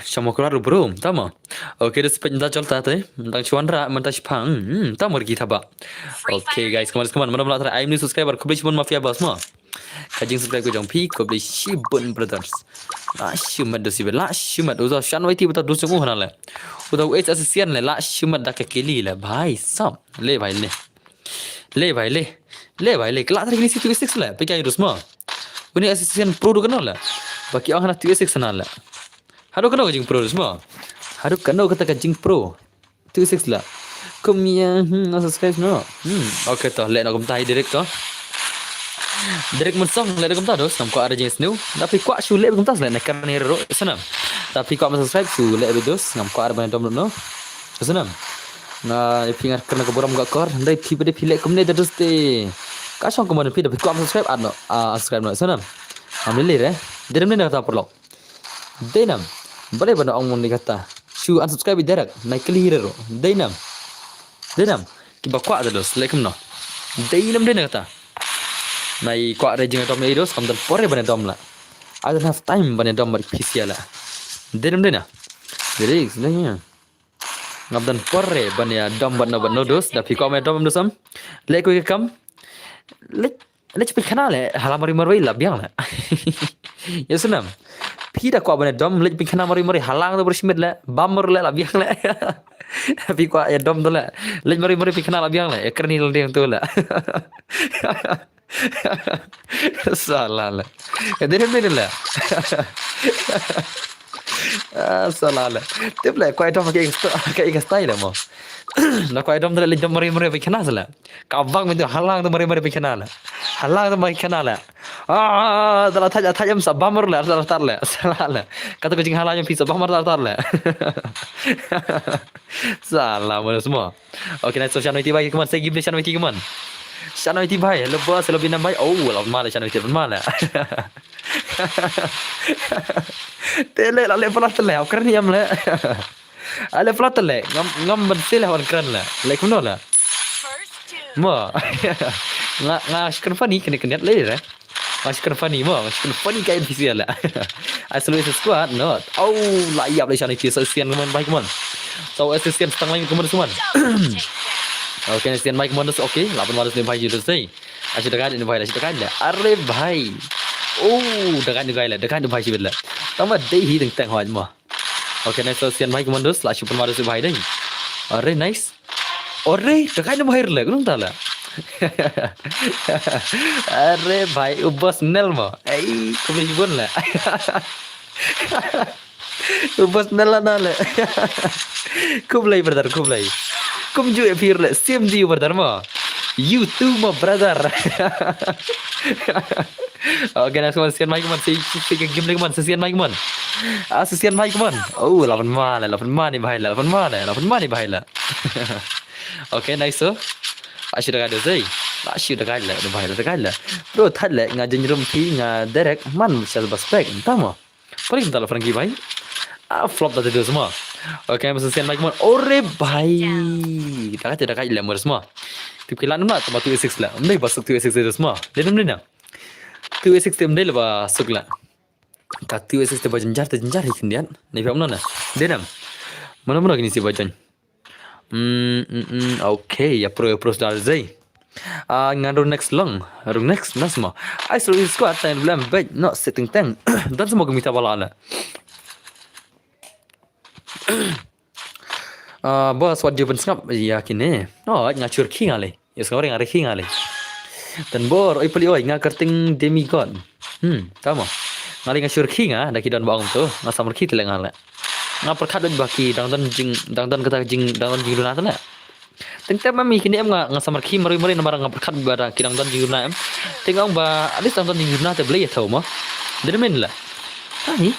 S1: Sama keluar bro, tama. Oke, das penjata chal tate. Tang chuan ra menta chpang. Tama kita ba. Oke guys, kemarin mana belum try. I'm new subscriber. Kubli Shibun Mafia bos ma. Kajing subscribe ko jong pi Kubli Shibun brothers. La shumat dosi be la shumat uza shan waiti bata dos jong hana le. Uda ace assassin le la shumat da ke keli le bhai sab. Le bhai le. Le bhai le. Le bhai le. Kela tadi ni 2 le. Pikai dos ma. Uni assassin pro do kenal le. Baki orang hana 2 sana le. Haru kena kajing pro semua. Haru kena kata kajing pro. 2 lah. Kum ya subscribe no. Okay toh, let nak kum tai direct toh. Direct mensong let kum ta dos, nam ko ada jenis new. Tapi kuat su let kum ta let nak kan hero senam. Tapi kuat subscribe su let dos, nam ko ada ban download no. Senam. Na pingar kena ke boram gak kor, ndai pi pada pi let kum ne dos te. Ka song kum mana pi tapi kuat subscribe ad no. Subscribe no senam. Ambil le. Direm ne kata perlo. Denam. Boleh bana orang mun kata. Shu unsubscribe direct. Naik kali hero. Denam. Kiba kuat ada dos. Like no. Denam kata. Naik kuat ada jenga dom dos. Kam dan pore bana dom la. I don't have time bana dom bar PC la. Denam. Jadi sebenarnya. Ngam dan pore bana dom bana dos. Tapi kau main dom dosam. Like ko kam. Like cepet kenal le. Halamari marwai la biang la. Ya senam. Pida kuat bana dom lej pikana mari halang tu bersimit le bamur le la biang le tapi kuat ya dom tu le lej mari pikana la biang le kerni le yang tu le salah le dia le salah le tip le kuat dom ke style mo nak kuat dom tu lej mari pikana sala kawang itu halang tu mari pikana le halang tu mari pikana le dalam tajam sabamur lah dalam tar lah salah lah kata kucing halanya pisau bamur tar lah salah mana semua oke nanti Shan YT bagi keman saya give Shan YT keman Shan YT bhai lebih lebih nambai lah mana Shan YT mana tele lah le pelat le keren ni am le ale pelat le ngam bersih lah keren lah like mana lah ma nggak kenapa ni kena le masih kena funny kayak visual lah. Asal itu squad not. Lah iya boleh Shan YT assistant keman baik keman. So assistant setengah lagi keman semua. Oke, assistant baik keman dos oke. 800 ni baik jual say. Asyik dekat ni baik asyik dekat lah. Are baik. Dekat ni baik lah. Dekat ni baik sih betul. Tambah day hi teng hoi mah. Oke, next assistant baik keman dos. Asyik 800 baik dah. Are nice. Are dekat ni baik lah. Kau tahu lah. Are भाई ubos nel mo kubli Shibun lah ubos nel lah nale kublai brother kublai kum ju phir le same di brother mo you too mo brother oke nak semua sekian baik man si game lagi man sekian baik man sekian baik man lawan mana ni bahaya lawan mana bahaya oke nice so asyik dekat ada say asyik dekat lah bahaya dekat lah bro tad lah ngajen rum pi direct man bisa baspek entah mo paling entah lah Frankie bhai flop dah tu semua oke masa sekian baik man ore bhai dekat lah mer semua tu kilan nak tempat 2 lah mendai basuk 2 itu semua denam ni na 2 tu mendai lah basuk lah tak 2 tu bajenjar hikindian ni faham na denam mana gini si bajan okay ya pro sudah zai ngarung next long rung next nasma I still squad time blam bed not sitting tank dan semua gemita bala ala bos what jawaban snap ya kini ngacur king ale ya sekarang ngare king ale dan bor oi peli oi ngakerting demigod tama ngali ngacur king dah kidan bang tu ngasamar kit le ngala perkat baki dangdan kata jing duna tu lah. Tengah mami kini em ngasamar ki mari namara perkat bada kidang dan jing duna em. Tengah ba alis dangdan jing duna te beli tahu mah. Demen lah. Ani.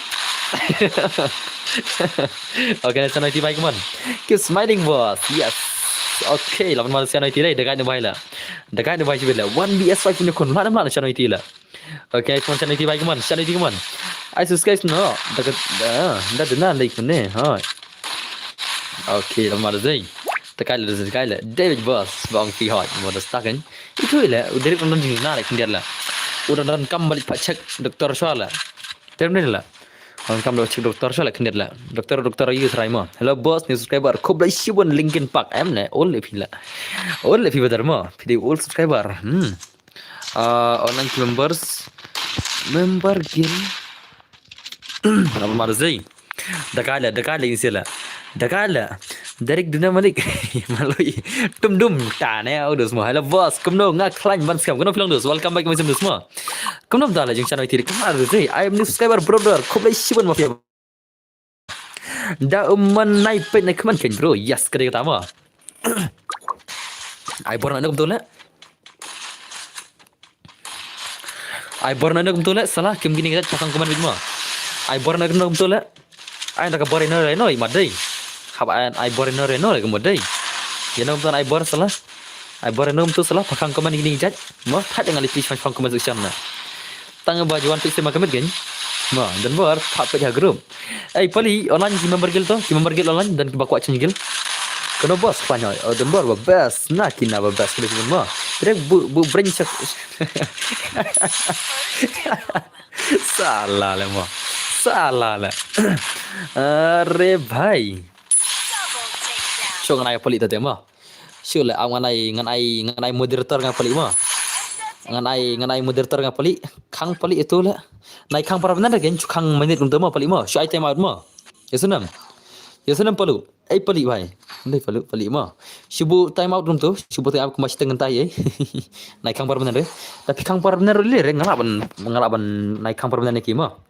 S1: Okay, Shan YT baik man. Keep smiling boss. Yes. Okay, lawan Malaysia Shan YT dah dekat ni baik lah. Dekat ni baik bila 1vs5 punya kon. Mana Shan YT lah. Okay, Shan YT baik man. Shan YT man. I subscribe no. Dekat dah dengar like ni. Ha. Okey, lama dah zai. Tekal. David Boss bang pi hot mo dah start kan. Itu lah, dari pun nanti na like dia lah. Udah dan kembali pak cek doktor soal lah. Terus lah. Orang kam cek doktor soal kan dia lah. Doktor ayu serai mo. Hello boss, new subscriber. Kau beli siapa Linkin Park? Em lah, all le pila. All le pila betul mo. Pilih all subscriber. Online member game. Nama Marzai. Dakala ini sila. Dakala. Derek Duna Malik Maloi Dum Ta ne au dos mo hello boss kumno nga klan ban scam kuno film dos welcome back macam dos mo kumno dala jeng channel tiri kamar dos I am new subscriber brother koblai siban mafia da man nai pet nai kaman kan bro yes kata kata mo I born anak betul la I born anak betul la salah kim gini kita pasang komen mo I born anak betul la I nak born no madai Habaan I bor no reno lagi modai. Ya nom tuan I bor salah. I bor nom tu salah pakang komen gini jat. Mo that dengan lipis pakang komen section na. Tang bajuan pixel makamet gen. Mo dan bor tak pecah group. Pali online ki member guild to, ki member guild online dan ki bakwa chen guild. Kono bos Spanyol. Oh dan bor best. Nak kina best kena cuma mo. Direk bu brencak. Salah lah mo. Salah lah. Are bhai. Show nganai pelik tadi mah. Show lah nganai moderator ngan pelik mah. Nganai moderator ngan pelik. Kang pelik itu lah. Nai kang para benar kan kang menit untuk mah pelik mah. Show item out mah. Ya senam perlu. Pelik bhai. Ndai pelik mah. Shubu time out tu. Shubu time out masih tengah tai Nai kang para benar Tapi kang para benar le ngalaban nai kang para benar ni mah.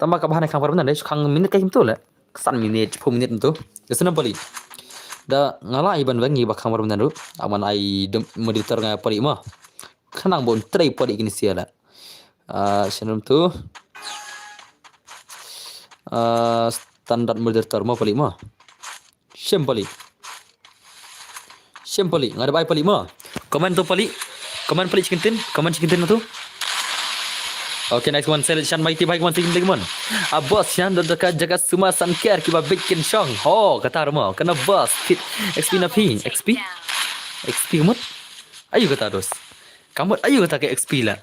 S1: Tambah kabahan nai kang para benar kang minit kayak itu lah. Kesan minit 10 minit tu. Ya senam pelik. Da ngala iban bangi bakang mar benar aman ai moderator nga pari mah kanang bon tray pari gini siala senum tu standar moderator mah pali mah shempali ngada bai pali mah komen tu pali komen cikintin tu Okay, next one. Selection mighty baik one tinggi teman. Bos yang dekat jaga semua sanker kiba bikin song. Oh, kata rumah. Kena bos fit XP napi. XP mut. Ayo kata dos. Kamu ayo kata ke XP lah.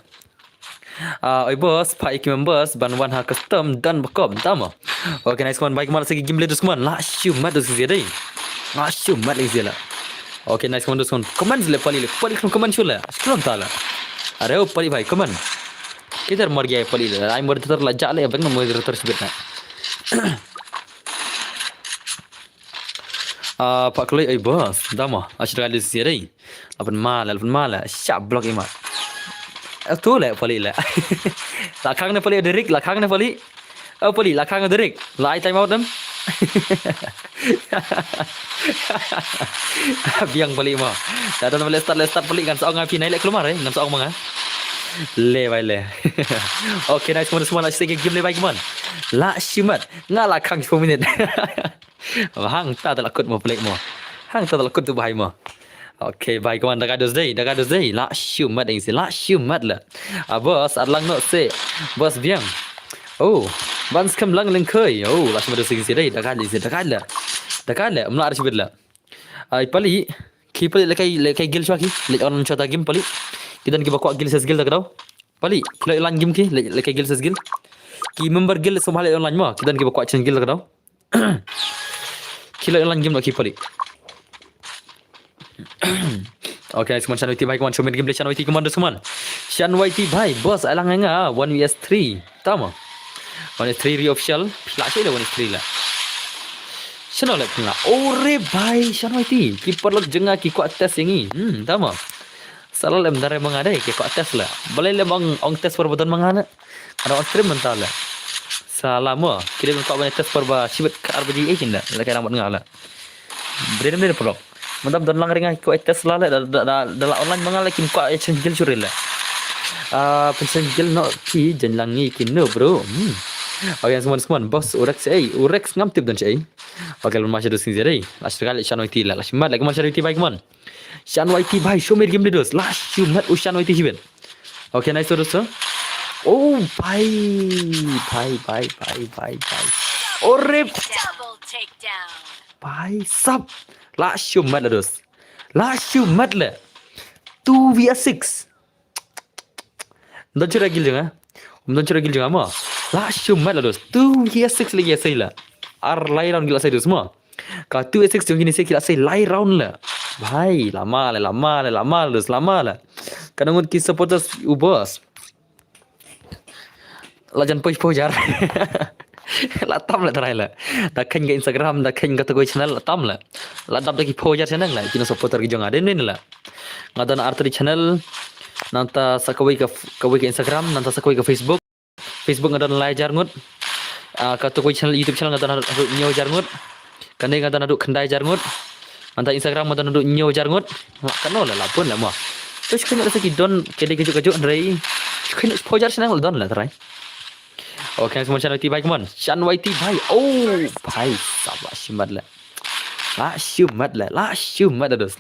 S1: Oi bos, pak members ban one ha custom dan bakom tama. Okay, next one. Baik mana segi game leaders man. La syumat dos dia deh. La syumat lagi lah. Okay, next one dos one. Comment le pali comment chula. Sekarang tala. Are pali baik comment. Kita mor gaya pali lah. I moderator lajak lah. Bagaimana moderator sebutnya? Pak Kloy, bos, dah mah. Asyik kali siarai. Lapan malah. Siap blok imat. Tu lah pali lah. Lakang na pali Derek, lakang na pali. Pali, lakang na Derek. Lai time out dem. Biang pali mah. Dah boleh start pali kan seorang api naik keluar nam seorang manga. Le bai le. Okay, nice semua nak sikit game le bai keman. La simat. Ngala kang 10 minit. Hang tak takut mau pelik mo. Hang tak takut tu bahai mo. Okay, bai keman dah gados day. La simat ing si. La simat lah. Bos adlang no se. Bos biang. Oh, ban skam lang lengkoi. Oh, la simat sing si day. Dah lah. Mula arif bedlah. Pali ki pali lekai gil shwaki. Lek orang chota game pali. Kita nak bawa gil ses gil tak tahu. Pali, kalau online game ki, lekai gil ses gil. Ki member gil semua hal online mah. Kita nak bawa chain gil tak tahu. Kalau online game nak ki pali. Okay, semua channel IT baik kawan. Show game play channel IT kawan semua. Channel IT baik, bos alang enga 1vs3. Tahu mah? 1vs3 re-official. Lah sih 1vs3 lah. Channel lek pula. Ore baik channel IT. Keeper lok jengah ki kuat test ini. Tahu mah? Salah lem dari mengadai ke kuat tes lah. Boleh lem ong tes perbuatan mengana. Ada on stream mental lah. Salah mo. Kira kau banyak tes perba sibet ke RBG agent lah. Lagi rambut ngala. Beri pelok. Mantap dan lang ringai kuat tes lah. Dalam online mengala kin kuat agent gil curil lah. Pensen gil no ki jenlangi kin no bro. Okay semua bos Urex ngam tip dan cai. Okay lu masih dosin zeri. Last kali channel IT lah. Last mat lagi masih IT baik mon. Shan YT bhai show me game leaders last you met Ushan YT hiben. Okay nice dosto. Oh, bhai. Oh, rip.
S2: Double takedown.
S1: भाई सब लास्ट मत ले दोस्त लास्ट मत ले 2vs6 don't ragil jangan don't ragil jangan mah last mat lah dos 2vs6 lagi saya lah ar lai round gila saya dos semua kalau 2vs6 jom gini saya kira saya lai round lah भाई lama lah kadang ngut kisah supporters ubos lajan pojar la tam la tarai la da khen ga Instagram da khen ga to channel la tam la dab da ki pojar channel la kino supporter ki jonga den la ngadan artri channel nanta sakawai ka Instagram nanta sakawai ka Facebook ngadan lai jar ngut ka to channel YouTube channel ngadan nyo jar ngut kane ngadan adu khandai jar ngut nanta Instagram ngadan adu nyo jar ngut kano la pun la mo terus kena rasa ki don kede kejuk andrei kena pojar channel don la tarai okay semua channel YT भाई come on channel YT भाई oh भाई शाबाश मत ला dos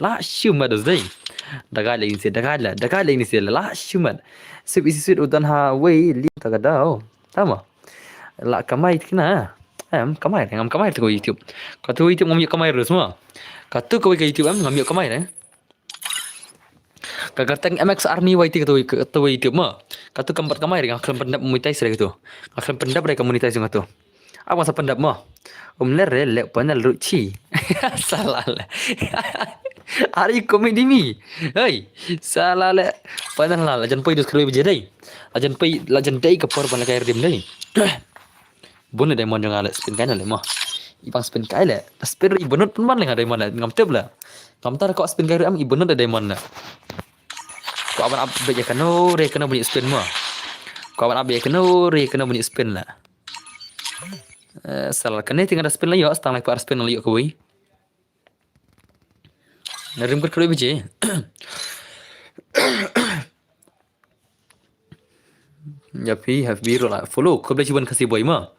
S1: deh dagat lagi ni sih last mat sip isi sweet udan ha wei li tak ada oh tama la kamai kena kamai tu YouTube kata YouTube ngambil kamai terus semua kata kau ke YouTube ngambil kamai Kagatang MX Army YT kata YouTube mah. Kata keempat kamai dengan akhlak pendap monetize gitu. Akhlak pendap mereka monetize gitu. Apa masa pendap mah? Umler le panel ruci. Salah lah. Hari komedi mi. Hei, salah lah. Panel lah. Lajan poi dus kerja berjadai. Lajan dai ke por panel kair dim dai. Bonne diamond yang ala spin kain lah mah. Ipang spin kain lah. Spin ibonot pun mana dengan diamond lah. Ngam teb lah. Ngam tar kau spin kain am ibonot ada diamond lah. Kau akan update ya kena kena bunyi spin mah. Kau akan update kena bunyi spin lah. Salah kena tinggal ada spin lah yo, setang lagi par spin lah yo kau. Narim ker kerja biji. Ya pi have biro lah follow kau boleh cuban kasih boy mah.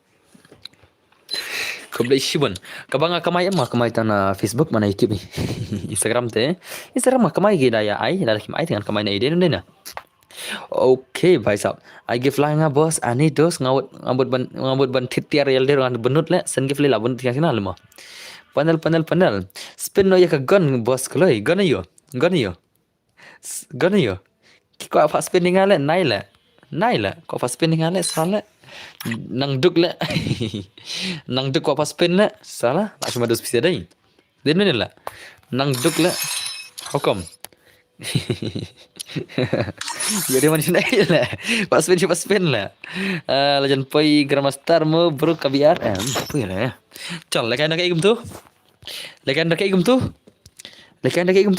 S1: Kau boleh cuban. Kabang kamai mah kamai tanah Facebook mana YouTube ni. Instagram mah kamai gila ya ai dah kim ai dengan kamai na ide na. Okay भाई साहब I give lah nga boss ani dos ngabut ban titiar yel der ngan benut le sen give la benut yang kenal mah. Panel spin no ya ka gun boss kloi gun yo. Kau apa spinning ale nai la kau apa spinning ale salah nang duk kau apa spin le salah tak cuma dos bisa dai. Den ni la nang duk le hukum jadi mana sini lah pas spin lah lajan poi grandmaster mo bro kabiar poi lah chal lekan dak igum tu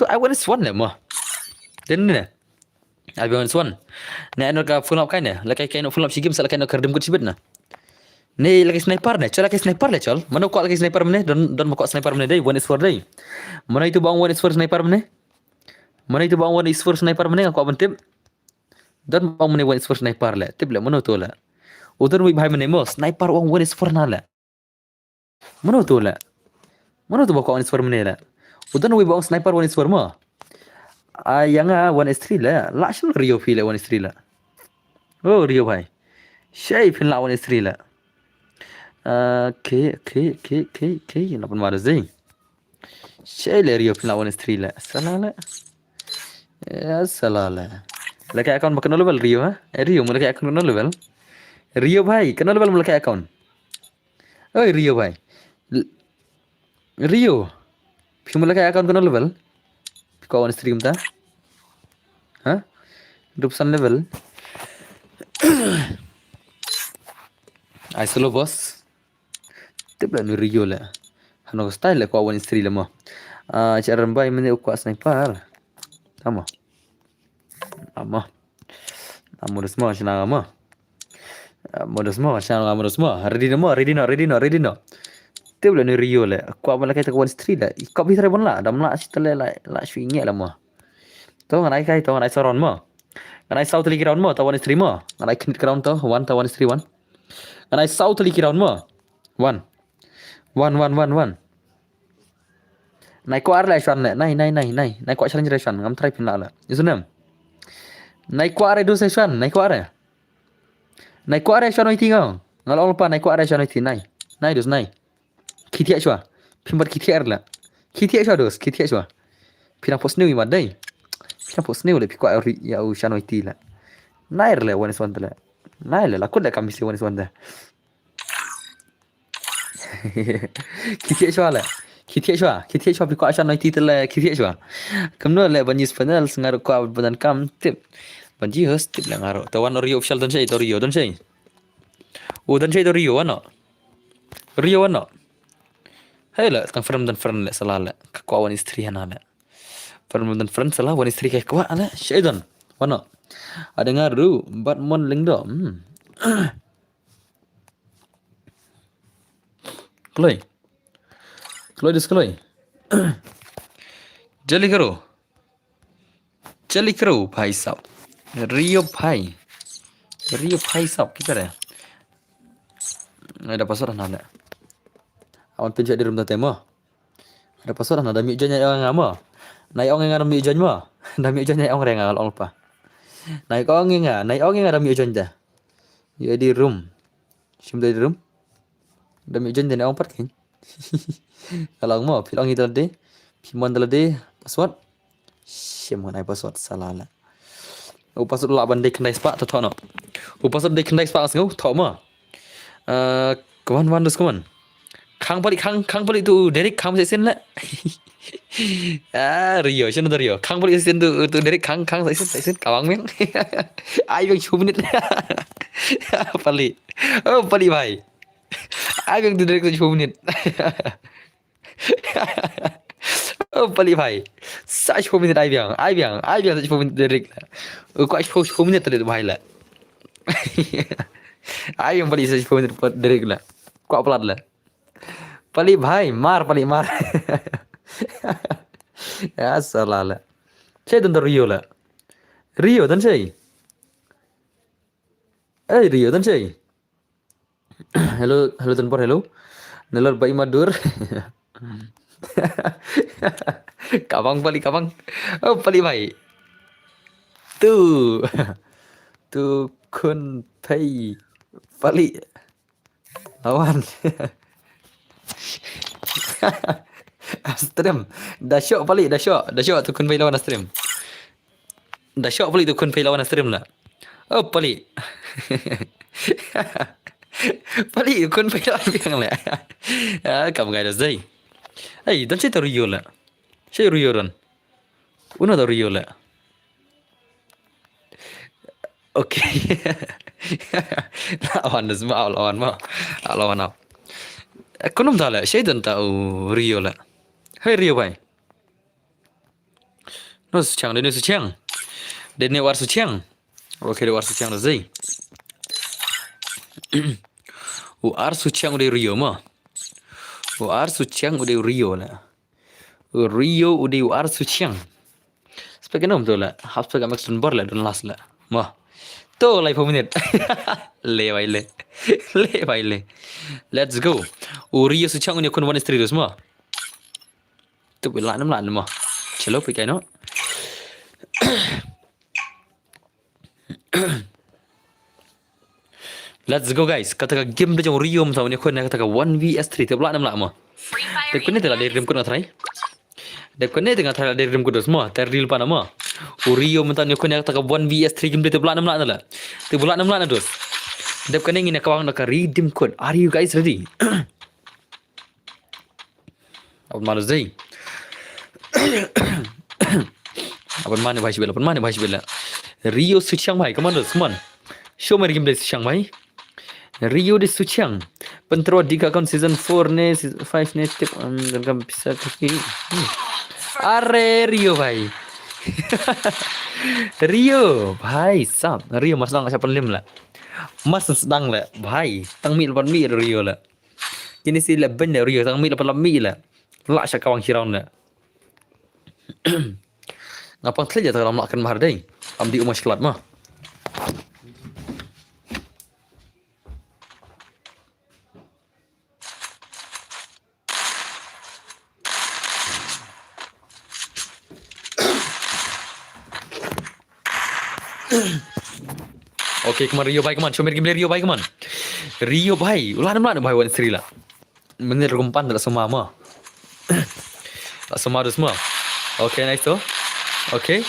S1: I want one lah mo den ni I want one na ano ka full up kain ya lekai kain full up si game sala kain kerdem gut sibet na ni lagi sniper ni col lagi sniper le col mana kau lagi sniper ni don mau kau sniper ni dai one is for dai mana itu bang one is for sniper ni mana itu bang one is for sniper mana kau bentip dan bang mana one is for sniper le tip le mana tu le udah wi bhai mana mo sniper one is for na le mana tu bang one is for mana le udah wi bang sniper one is for mo yang one is three le last Rio feel one is three le oh Rio bhai shay feel one is three le okay lapan maras deh shay le Rio feel one is three le salah le lagi account makan level Rio Rio mulai account kena level Rio bhai kena level mulai account oi Rio bhai Rio mulai account kena level kau on stream ta Dupsan level ai solo boss tebla ni Rio la hano style la kau on stream la mo cara rambai mene ukwa sniper tama modus mo sina mo ready no tebla ni Rio la kau bala kai ta one street la kau bi tare bon la dam la style la swinge la mo to ngai kai to ngai soron mo ngai south ligi round mo ta one street mo ngai kit ground to one ta one street one ngai south ligi round mo one nai ko ar la shan la nai ko challenge la shan ngam try pin la isunam nai ko ar do session nai ko ar Này quá đây cho nói thì không? Ngal ol pa này quá đây cho nói thì này. Này dus này. Khi thiệt chua. Phim bật khi thiệt là. Khi thiệt chua dus, khi thiệt chua. Phim đang post new mà đây. Phim đang post new là phim quá ya u cho nói thì là. Này là one is one là. Này là kut là kami si one is one là. Khi thiệt chua là. Khi thiệt chua phim quá cho nói thì là khi thiệt chua. Kamu là banyak sebenarnya sengaruh kau badan kam tip. Banji host tip lang ngaruh. Tawan Rio official don siya, Rio don siya. Dan siya Rio ano? Rio ano? Hey lah, kan firm dan friend lah salah lah. Kawan istri hana lah. Firm dan friend salah, wan istri kayak kawan lah. Siya don. Ano? Ada ngaruh, but mon lingdo. Kloy. Kloy dis kloy. जल्दी करो भाई साहब रियो भाई साहब किधर है ada password ada awan penjat di room tante mo ada password ada mi jan yang ngamo nai ong yang mi jan mo da mi jan yang reng al pa nai ko ong nga nai ong yang mi jan da ya di room sim di room da mi jan ong pat kin kalau mo pilong itu tadi pimon tadi password sim ngai password salah la password la ban de kendai spa to no password de kendai spa ngau tho mo kawan wan dus kawan khang pali tu Derek khang sai sen la Rio chen Rio khang pali sen tu Derek khang sai sen kawang meng ai bang chu minit pali pali bhai ai bang tu Derek chu minit pali bhai sa chu minit ai bang sa chu minit Derek ko chu minit tadi bhai la ai yang pali sa chu minit Derek la ko pelat la pali bhai mar ya salah la saya dan Rio la Rio dan saya Rio dan saya hello tanpor hello nelor bai madur kabang pali bhai tu kun pay pali lawan Astrim dah syok pali dah syok tu kun pay lawan Astrim dah syok pali tu kun pay lawan Astrim lah pali pali kun pay lawan biang lah kamu gak ada zai dan saya Rio lah saya Rio dan uno da Rio lah oke lawan semua lawan apa kunum dah lah saya dan tahu Rio lah hai Rio bhai nus chang dene war su chang oke de war su chang da zai war su chang de Rio ma war su chang de Rio lah Rio udah war su chang sebagai nom tu lah harus pegang maksud bor lah dan las lah mah tu lah 4 minit le bhai le let's go Rio su chang ni kun one street semua tu bila nam lan mah chalo pi kai no let's go guys kata game dia jong Rio mtau ni kun kata 1vs3 tu bila nam la mah
S2: Free Fire
S1: Dek ni telah
S2: India.
S1: dari rim kuna try. Dek ni tengah try dari rim kuna semua. Terdil pa nama. Rio mentan yo kunya tak 1vs3 game tu bulan 6 lah. Tu bulan 6 lah dos. Dek ni ngine kawang nak redeem code. Are you guys ready? Apa mana zai? Apa mana bahasa bela. Rio Suchang bhai, come on dos, come on. Show me game dari Suchang bhai. Rio di Suchang. Pentero di account season 4 ne, season 5 ne tip dan bisa kaki. Are Rio bhai. Rio bhai sab. Rio mas dang siapa lim lah. Mas sedang lah bhai. Tang mi 8 mi Rio lah. Kini si leben lah Rio tang mi 8 mi lah. Lak syak kawang hirang lah. Ngapang telah jatuh dalam makan mahar day. Amdi umas kelat mah. Okey, come on Rio bhai, come on. Show me the gameplay Rio bhai, come on. Rio bhai, ulah mana bhai 1-3 lah. Bener rumpan tak semua mah. Tak semua ada semua. Okay, nice tu. Okay.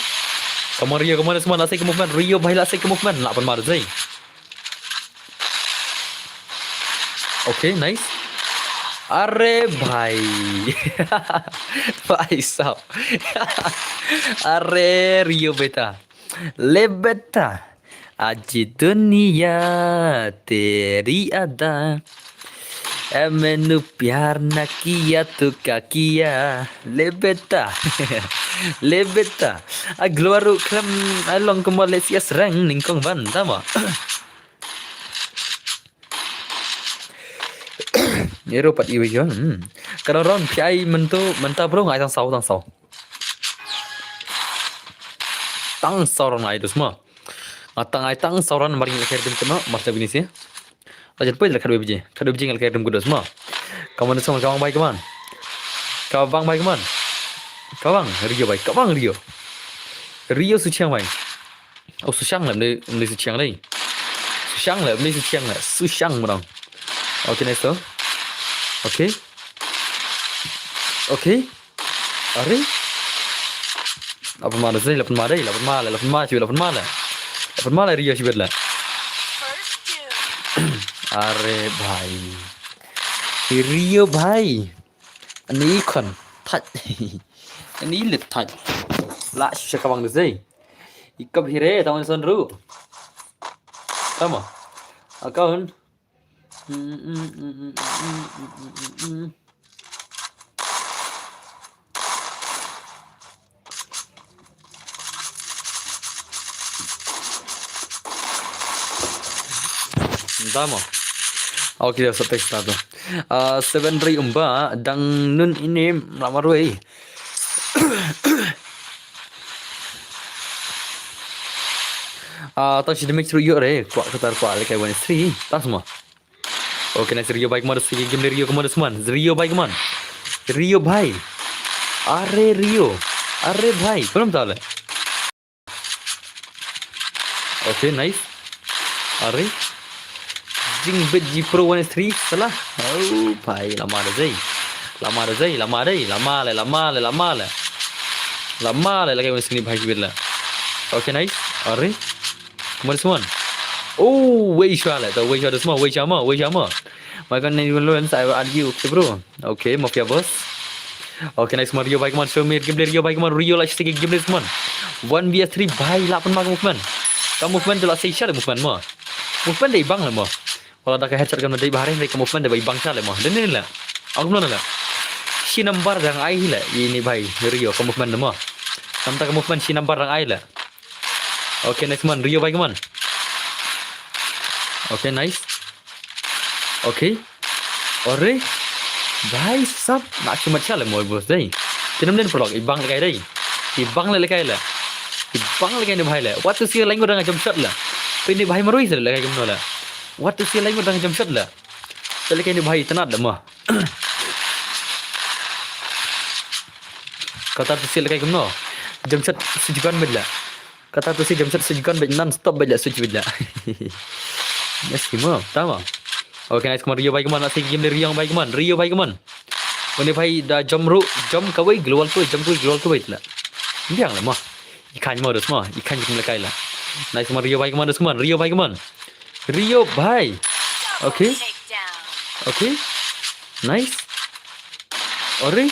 S1: Come on Rio, come on semua. Nak say ke movement. Rio bhai nak say ke movement. Nak pan mar zai. Okay, nice. Are bhai. Bhai sahab. Are Rio beta. Le beta. आज दुनिया तेरी अदा मैंने प्यार न किया तो क्या किया ले बेटा le beta agluaru kram along ke Malaysia serang ningkong ban tama Nero pat iwi yon kalau ron piai mentu menta bro ngai tang sau tang sau ron ai tu semua tang sauran maring lekar dem tema marta bini sih aja pun lekar biji lekar dem kudos semua kawan semua kawan baik kawan kawang baik kawan kawang Rio baik kawang Rio suciang baik oh suciang lah ni suciang lagi suciang menang okay nice tu okay are apa mana sih lapan mana Apa malah Rio sibet lah. Are bhai. Rio bhai. Ani kon that. Ani lit that. La shakawang de zai. Ikap hire taman son ru. Tama. Account. Tama. Okay, sampai start. 7 ray umba dang nun ini lama ruai. Tak sih demik seru yo re. Kuat ketar kuat lekai 1-3. Tak semua. Okay, nice Rio baik mana segi game Rio kemana semua. Rio baik mana. Rio bhai. Are Rio. Are bhai. Belum tahu lah. Okay, nice. Are Jing Beji Pro 1-3 salah. Oh, bhai lama dah zai. Lama le lagi sini bhai bila. Okay, nice. Are. Kemana semua? Oh, Weisha lah. Tahu Weisha tu semua. Weisha mah. Makan ni dulu saya argue, okay bro. Okay, mafia boss. Okay, nice Rio baik man. Show me gameplay Rio baik man. Rio lah sedikit gameplay semua. 1vs3 bhai 8 mak movement. Kamu movement tu lah saya share movement mah. Movement dah ibang lah mah. Kalau dah headshot kan dari bahari mereka movement dah ibang salah mah. Dan ni lah. Aku mana lah. Si number yang ai lah. Ini bhai Rio kamu movement mah. Sampai kamu movement si number yang ai lah. Okay, nice man. Rio baik man. Okay, nice. Okay. Ore. Bhai sab nak cuma cale moi bos dai. Tinam den prolog ibang lekai dai. Ibang lekai lah. Ibang lekai ni bhai lah. What to see lain orang jam shot lah. Ini bhai marui sel lekai kemno lah. What to see lain orang jam shot lah. Lekai ni bhai tenat dah mah. Kata tu see lekai kemno. Jam shot sejukan bela. Kata tu see jam shot sejukan bela non stop bela switch bela. Yes, semua. Tahu. Okay, nice. Rio baik man. Nak say game dari Rio baik man. Rio baik man. Ini bhai dah jam kawai global tu global tu baik lah. Biang lah mah. Ikan mah dah semua. Ikan juga lekai lah. Nice man. Rio baik man dah semua. Rio baik man. Rio bhai. Okay. Okay. Nice. Ore.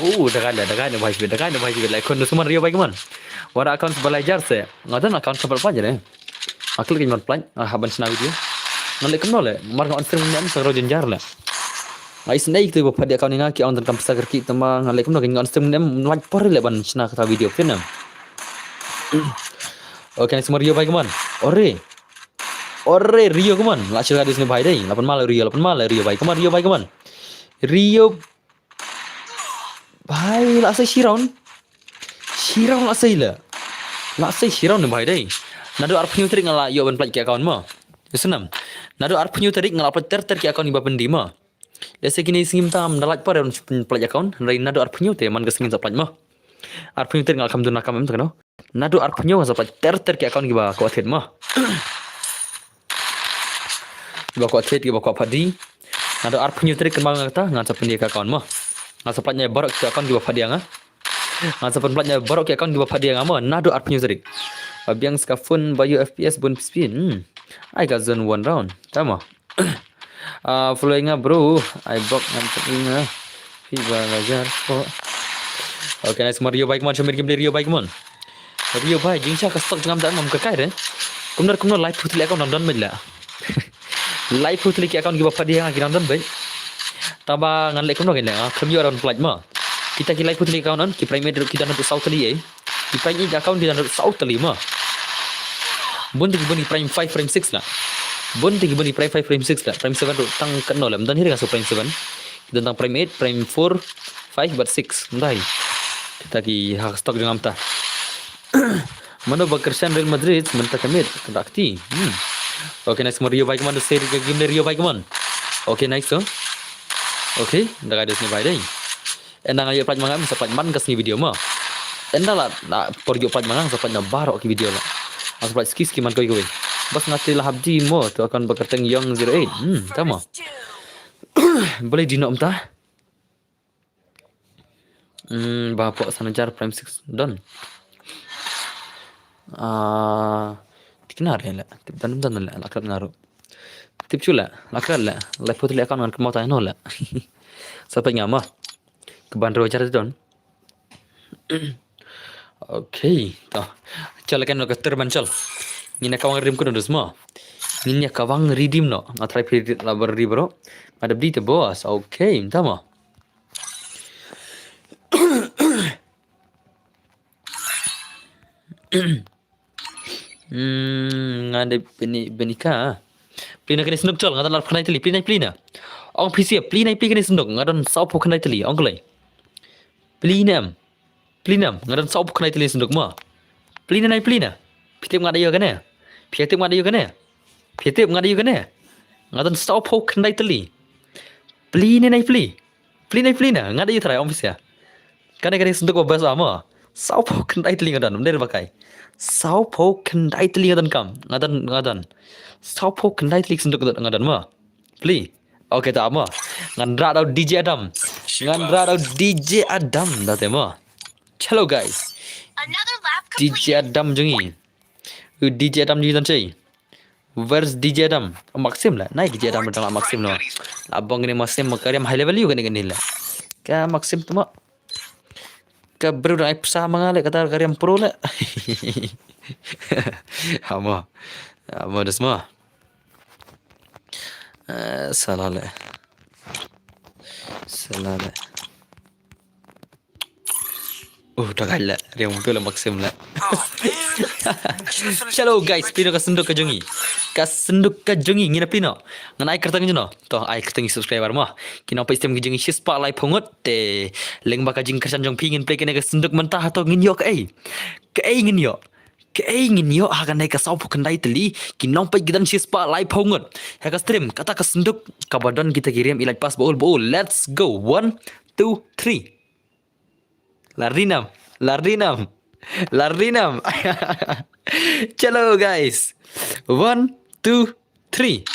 S1: Oh, dah kan bhai. Dah kan bhai. Like kon semua Rio baik man. Wara account belajar se. Ngadan account sebab apa je ni? Aku lagi mau plan. Haban sena video. Nanti kenal le. Marga on stream ni so rojen jar le. Ai snake tu pada account ni ngaki on dan kamsa kerki tama nanti kenal kan on stream ni mat por le ban sena kata video kan. Okay, semua Rio baik man. Ore Rio kaman. Lah cerita di sini bhai dai. 8 mal Rio baik kaman. Rio baik kaman. Rio bhai lah say Shiraun lah say lah. Lah say Shiraun ni bhai dai. Nado arp new tarik ngala yo ban plat ke account ma. Senam. Nado arp new tarik ngala plat ter ke account ni ba pendi ma. Desa kini singim tam dalat par plat account. Rai nado arp new te man ke singim plat ma. Arpunyo ter ngal kam dun nakam em takno. Nado arpunyo sa pa ter ke account giba ko athet mo. Giba ko athet giba ko phadi. Nado arpunyo ter kan bang ta ngan sa punya account mo. Ngan sa patnya borok ke account giba phadi nga. Ngan sa patnya borok ke account giba phadi nga mo. Nado arpunyo ter. Abiang ska phone bayu FPS bun spin. I got zone 1 round. Tama. Follow nga bro. I block ngan nga. Fiba ngajar ko. Okay, nice Mario bike mon chamir game Rio bike mon. Rio bike jingcha ka stock jangam dan mam ka kai re. Kumnar live putli account nan milla. Live putli ki account gi bapa dia ngan dan bai. Taba ngan le kumno gele kami orang plat ma. Kita ki live putli account nan ki primate kita nan south li Ki primate account kita nan south li ma. Bun ti buni prime 5 frame 6 la. Bun ti buni prime 5 frame 6 la. Prime 7 tang kenno lam dan hiri ka prime 7. Tentang prime 8, prime 4, 5 but 6. Ndai. Kita ki hak stok dengan ta. Mano Cristiano Real Madrid menta kamit kadakti. Okay, nice Rio bike man share ke game Rio bike man. Okay, nice so. Okay, dah ada sini dai. Endang ayo plat mangam sapat man kas ni video ma. Endang la porjo plat mangang sapat na barok ki video la. Aku plat skis ki man koi. Bas ngati lah habdi mo tu akan bekerteng Young 08. Tama. Boleh dinok entah. Bapak sanajar prime 6 done. Dikenal ya lah. Tip tanam lah. Lakrat ngaruh. Tip chula. Lakrat lah. Life putri akan ngan kemau tayo lah. Sampai ngama. Kebandro acara don. Okay. Toh. Cala kan nak terbancel. Ngina kawang redeem ko na semua. Ngina kawang redeem no. Atrai predit la berri bro. Ada beli te bos. Okay. Tama. Ngade benika. Plina kene sendok chol ngadan lar phanai tali plina. Ong PC plina kene sendok ngadan sau pho khanai tali ong klai. Plina ngadan sau pho khanai tali sendok ma. Plina. Pitip ngada yo kene. Pitip ngada yo kene. Ngadan sau pho khanai tali. Plina ngada yo trai ong PC. Kane sendok ba basa ma. Sau pho khanai tali ngadan mder bakai. Sau pho kendai teli ngadan sau pho kendai teli senduk ngadan ma pli okay ta ma ngandra dau DJ Adam date ma chalo guys
S2: Another lap complete.
S1: DJ Adam jungi DJ Adam jungi tan chei where's DJ Adam Maxim la nai DJ Adam tang Maxim no abang ni Maxim makariam high level yu gani la ka Maxim tu ma ka bro dai psa mangale kata kariam pro la ama dah semua salale dah gala dia mungkin lah Maxim lah Hello guys, pino ka senduk ka jungi ngina pino ngan ai kertang juno to ai kertang subscriber ma kina pa istem jungi shispa live phongot te leng ba ka jing kersan jong pingin play kena ka senduk mentah to ngin yo ka ngin yo akan naik ka sau pho kendai teli kinong pa gidan shispa live phongot ha ka stream kata ka senduk ka badan kita kirim ilaj pas bol let's go 1 2 3 Lardinam. Chalo guys. 1 2 3.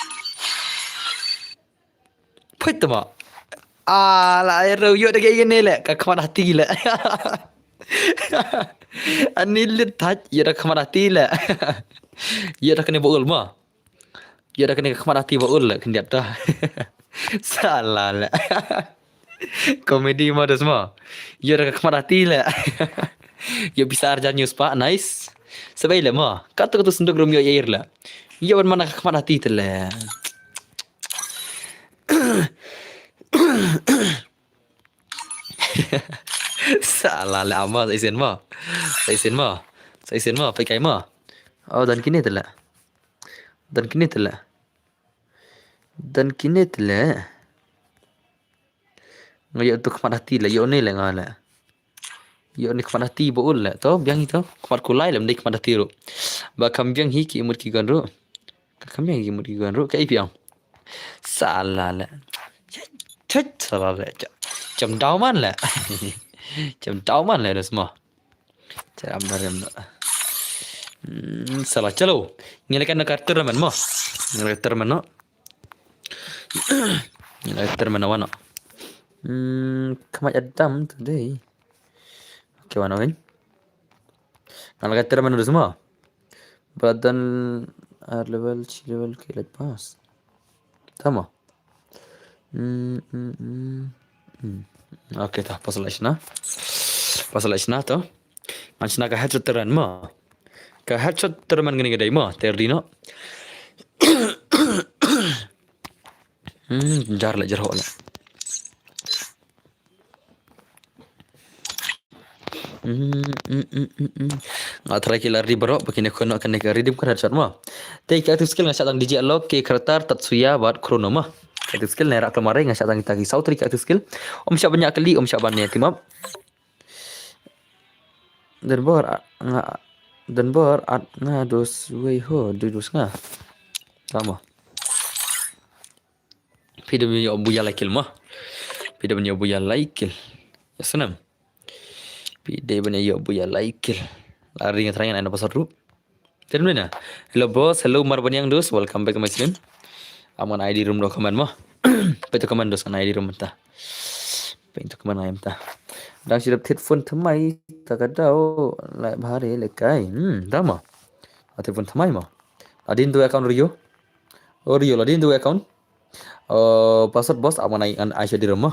S1: Puitama. La ero yo de gene le ka khamar hati le. Anil taj yo da khamar hati le. Yo da kene bol ma. Yo da kene khamar hati bol le kendiap ta. Salah le. Komedi mah dah semua. Yo da khamar hati le. Yo bisa arja news pak nice. Sebaiknya mah kata senduk rum yo air lah. Yo mana khamar hati tele. Salah lama saya sen mah pakai mah dan kini telah ngayo tu khamarati lah yo ni lah ngala yo ni khamarati bol lah to biang itu khamar kulai lah mendek khamarati ro ba kambiang hi ki umur ki ganro kai piang salah lah salah lah jam dauman lah Macam tauman lah dah semua. Cara ambil salah chalo. Ngelakan nak karakter man mo. Karakter man no. Karakter man wana. Kamat adam today. Okay, wana kan? Kalau karakter man udah semua. Badan R level, C level, kilat pas. Tama. Okay, tah pasal isna. Pasal isna to. Ansna ka headshot teran mo. Ka headshot terman gini gadai mo. Terdino. Jar la jar ho la. Try kila ri baro begini kono kan nek redeem kan headshot mo. Take active skill ngasat ang DJ lock ke kreatar Tatsuya buat chrono mo. Active skill nerak kemarin ngasat ang kita kisau trik active skill. Om siap banyak kali om siap banyak timap. Dan bor at nga dos way ho dos nga. Sama. Pida punya buya laikil mah. Pida punya buya laikil. Ya senam. Pida punya buya laikil. Lari ngat rangan anda pasal ru. Terus mana? Hello boss, hello marbanyang dos. Welcome back to my stream. Aman ID room dokumen mah. Petu komen dos kan ID room ta. Petu komen ayam ta. Đang chỉ đập thiết phun thấm máy ta cái đâu lại bà đấy lại cái đó mà thiết phun thấm máy mà là din tu account Rio là din tu account password boss apa naik an Aisyah di rumah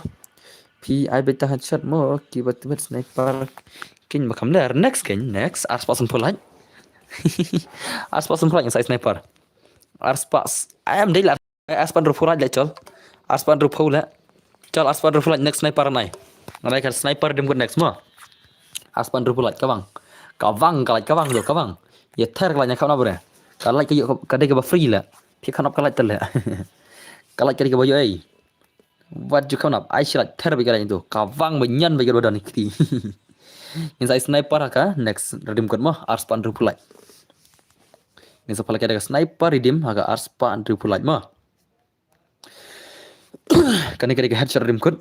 S1: PI beta headshot mo tiba-tiba sniper kin bakam ler next ars pasun pulai ars pasun pulai yang saya sniper ars pas ayam dei ars pan rupulai le chol ars pan rupulai chol ars pan rupulai next sniper nai Ngalai sniper dem next mo. Aspan rupulat kawang. Kawang do kawang. Ya ter kalanya kau nabure. Kalai ke kadai ke free la. Pi kanap kalai tel la. Kalai ke bayo ai. Wat ju kau nap ai silat ter bi kalai itu. Kawang benyan bagi rodan ikti. Yang saya sniper ka next redeem code mo Aspan rupulat. Yang sepala ke sniper redeem aga Aspan rupulat mo. Kan ke headshot redeem code.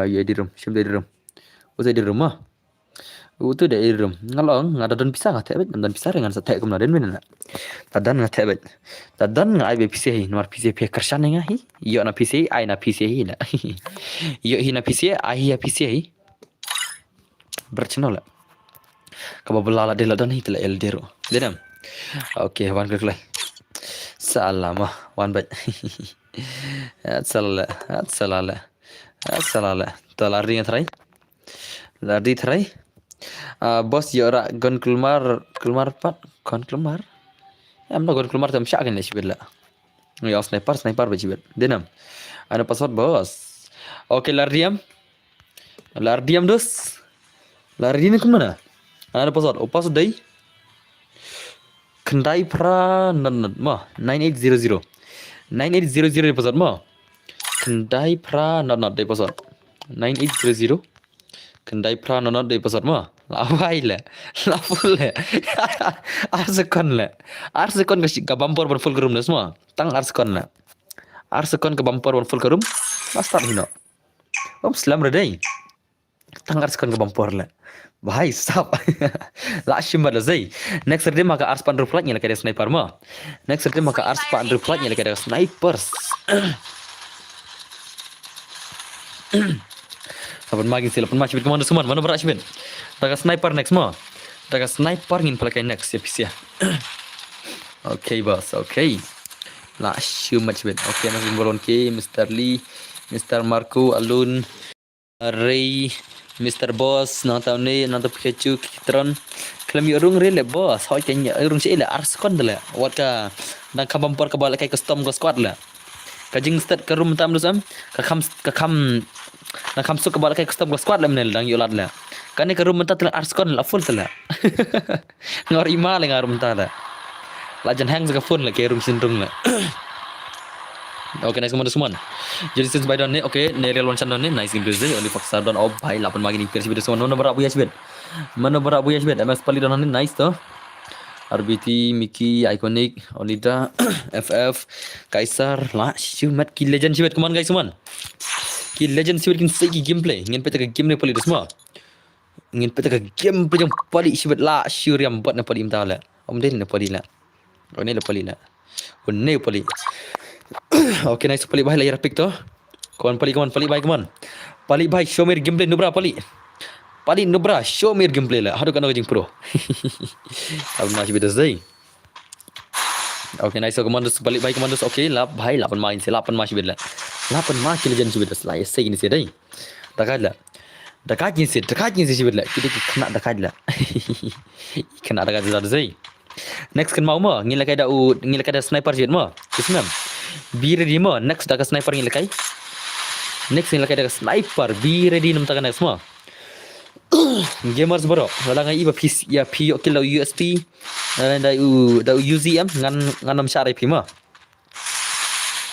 S1: Ya di room, siapa di room? Usai di rumah. Itu di room. Ngalong, ngada don pisah nggak tebet, don pisah dengan setek kumna den mana? Tadan nggak tebet. Tadan nggak ibe pisah hi, nomor pisah pihak kersan nggak hi? Iyo na pisah, ai na pisah hi lah. Iyo hi na pisah, ai hi pisah hi. Bercanda lah. Kau belala de ladon hi telah eldero. Denam. Okay, wan klik lah. Salam wan bat. Salah. Salah. Lari ngat try. Bos yora gon kelmar pat kon kelmar. Amna gon kelmar tam syak ni sibir la. Ya sniper bajibet. Denam. Ana password bos. Oke lardiam dos. Lari ni kemana? Ana password. Password dai. Kendai pra nanat ma 9800. 9800 password ma. Kendai pra not day password 9800 Kendai pra not day password mo lawai le laful le arsekon ka bampor ber full room na semua tang arsekon ka bampor ber full room master hino slam redai tang arsekon ka bampor le bahai sap la shimba la zai next day maka arspan reflect nya le sniper mo next day maka arspan reflect nya le snipers Saban magi sila pun macam mana semua mana berak sibin. Daga sniper next mo. Daga sniper ngin pelakai next ya pisia. Okay boss, okay. La shumat sibin. Okay nasi bolon ke Mr. Lee, Mr. Marco, Alun, Ray, Mr. Boss, nata ni nata Pikachu, Kitron. Kelami urung rele boss. Hoi kanya urung si ele arskon dala. Wat ka dan kabampor ka balakai custom go squad la. Kajing start ke room tam dusam. Kakam nak kamsuk ke balakai custom squad lah menel dang yolat lah. Kan ke room mentah telah arskon lah full telah. Ngor ima lah ngor mentah lah. Lajan hang juga full lah ke room sindung lah. Okay, nice semua. Jadi since by don ni, okay, real one channel ni nice game ni. Only faksa don oh bhai 8 magi ni versi video semua. Mana berak buya sibet. MS pali don ni nice tu. RBT, Mickey, Iconic, Onida, FF, Kaisar, lah, Shumat, Kill Legend sibet. Come on guys, come on. Ki legend sibet kin segi gameplay. Ngin peta ke game ni pali semua. Ngin peta ke gameplay yang pali sibet la syur yang buat na pali imta la. Om den na pali la. Oh ni la pali la. Oh ni pali. Okay, nice pali bahai la ya pick to. Kawan pali baik kawan. Pali bahai show me gameplay nubra pali. Pali nubra show me gameplay la. Hadu kana jing pro. Ab masih beda zai. Okay, nice commandos balik baik commandos. Okay, lap bahai 8 main se 8 masih beda. 8 masih legend sudah selai sai ini se dai. Dekat lah. Dekat ni se sudah lah. Kita kena dekat lah. Kena dekat sudah zai. Next kan mau mah ngilai kada sniper jet mah. Kisnam. Be ready mah next dah sniper ngilai kai. Next ngilai kada sniper be ready nam takan next mah. Gamers bro, wala nga iba PC ya P kill USP da UZM ngan nam syare pi mah.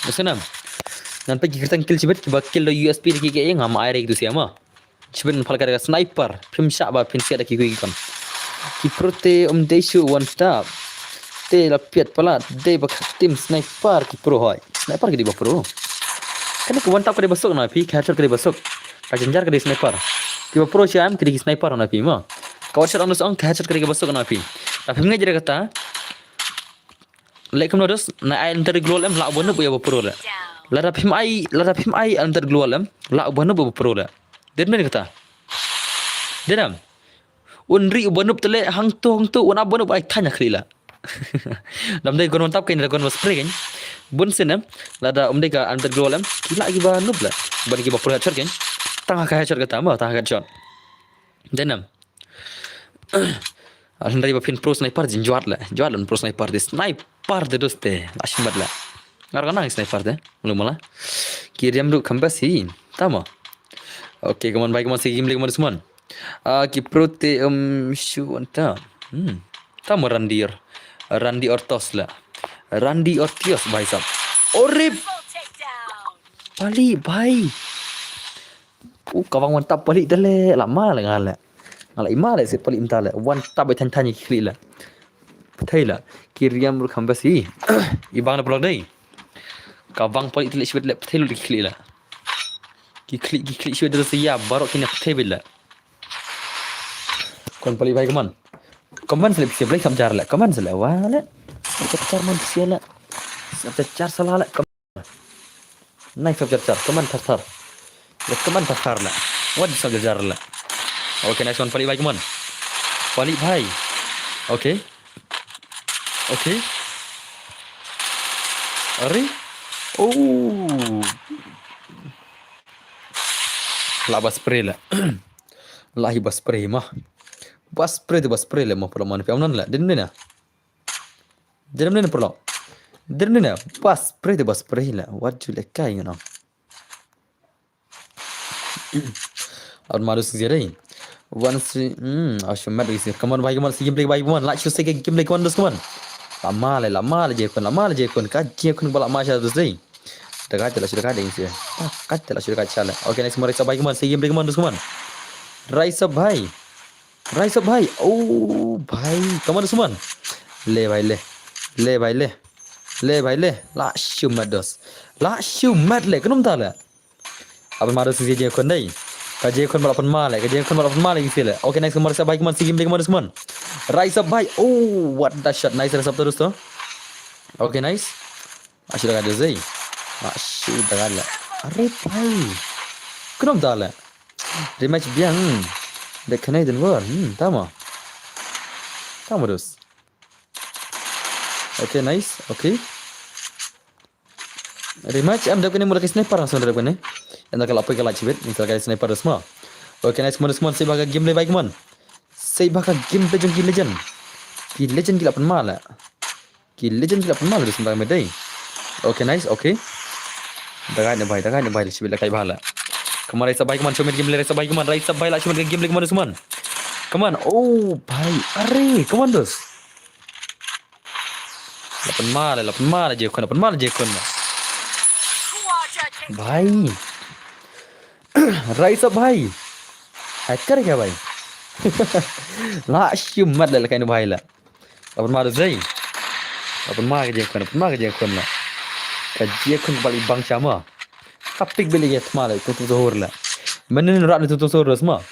S1: Masanam. Nan pagi kita kill sibet kiba kill USP ki ke ngam aire itu siapa. Sibet phal kada sniper pim syak ba pin sia da ki kan. Ki prote desu one tap. Te la piat pala de bak tim sniper ki pro hoy. Sniper ki di ba pro. Kan ki one tap kada basuk na pi headshot kada basuk. Kajenjar kada sniper. Kiba pro siam kiri sniper na pi ma. Kawat shot anus ang headshot kiri basuk na pi. Tapi ngai jere kata. Lek kam nodos na ai enter global em la bona bu ya pro la. La rapim ai enter global em la bona bu pro la. Den men kata. Denam. Unri bonup tele hang tu una bonup ai tanya kri la. Dam dai gon tap kain gon spray kan. Bun senam la da umde ka enter global em kila ki ba nub la. Ban ki ba pro headshot kan. Tangah ka headshot kata ma tangah headshot. Denam. Alhamdulillah dari bapin pro sniper jin juat pro sniper de doste ashmat la. Ngar kana sniper de mulu mala. Kiriam du kambas hi tama. Okay, kaman baik kaman segi game semua. Ki pro te shu anta. Tama Randy Ortos la. Randy Ortios bhai sab. Orip pali bhai. Kawang mantap pali dale lama la ngala. Ngala ima la se pali imta la. Wan tap ai than kli la. Thai la kiriam ru khambas hi. Ibang na blog dai. Kawang pali tele shwet la thai lu kli la. Ki kli shwet da se ya barok kina thai billa. Kon pali bhai kaman. Kaman se se blai samjar la. Kaman se la wala. Samjar man se la. Samjar salah la. Naik samjar kaman thar. Ya kaman thar la. Wad samjar la. Okay, next one pali bhai kaman. Pali bhai. Okay. Are? Oh. La bas spray la. Lahi bas spray mah. Bas spray la mah perlu mana piam nan la. Din na. Perlu. Din na. Bas spray la. What you like kai you know. और मारो सीधे रही वन से आशु मत इसे कमन भाई कमन सी गेम भाई कमन लाइक से गेम प्ले कमन दोस्त कमन lama je kon ka je kon bala masha dos dei dekat lah sudah kada ini kat lah sudah kacala. Okay, next mari sabai kemana si game play kemana dos kemana Rise up bhai oh bhai kemana dos kemana le bhai le la shumat dos la shumat le kenum ta la apa maro si je kon dei kaje kon balapan male gitu lah. Okay, next kemana sabai kemana si game play kemana dos kemana Rise up bhai. Oh, what the shot. Nice rise up terus tu. Okay, nice. Asyik dah ada Zai. Asyik dah ada. Arre bhai. Kenapa dah lah? Rematch biang. Dek Canadian war. Tama terus. Okay, nice. Okay. Rematch am dah kena mulai sniper langsung dah kena. Yang dah kalau apa kalau cibet, misal kali sniper semua. Okay, nice. Semua saya bagai game play baik man. Saya bakal game legend. Ki legend gila penmal lah. Di sebelah medai. Okay, nice. Okay. Dah kan baik. Sibila kai bahala. Kemarin sabai kemana cuma game lere sabai kemana. Rai sabai lah cuma game lere kemana semua. Kemana? Oh, baik. Are, kemana dos? 8 mal je kon. Baik. Rai sabai. Hacker क्या भाई लाश मत ले कहीं भाई ला अपन मार जाई अपन मार के जे kon la ka je kon balik bang sama Kapik beli ya malah tutup sahur lah. Menen rak ni tutup sahur semua.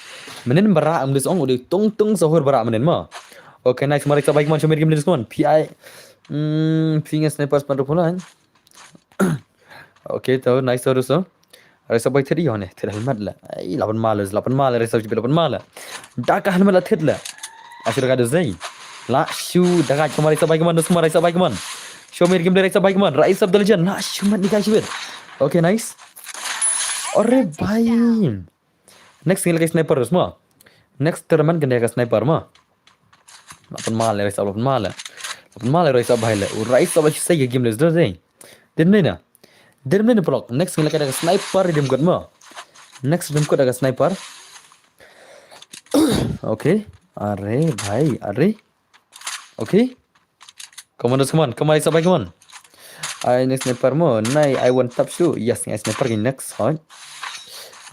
S1: Menen berak ambil song udah tung sahur berak menen mah. Okay, nice. Mari kita baik man comel game ni semua. PI finger sniper sepandu pulang. Okay, tahu nice terus tu. Rasa baik tadi ya ni. Tidak helmet lah. Ay, 8 malas rasa juga 8 malas. Dah helmet lah tidak lah. Asyik ada zai. La shu dah kemari kita baik man semua rasa baik man. Show me game rasa baik man. Rais of the legend. La shu mat nikah shibir. Okay, nice. Ore भाई next skill के sniper semua next tournament के का sniper mah अपन माल है सब अपन माल है सब भाई ले राइट सब अच्छी सही गेम लेस दे दिन में ना ब्लॉक next skill के sniper dim got mah next dim को sniper okay अरे भाई अरे okay come on kembali सब भाई come on I next sniper mo nai I want top shoe yes I sniper in next hot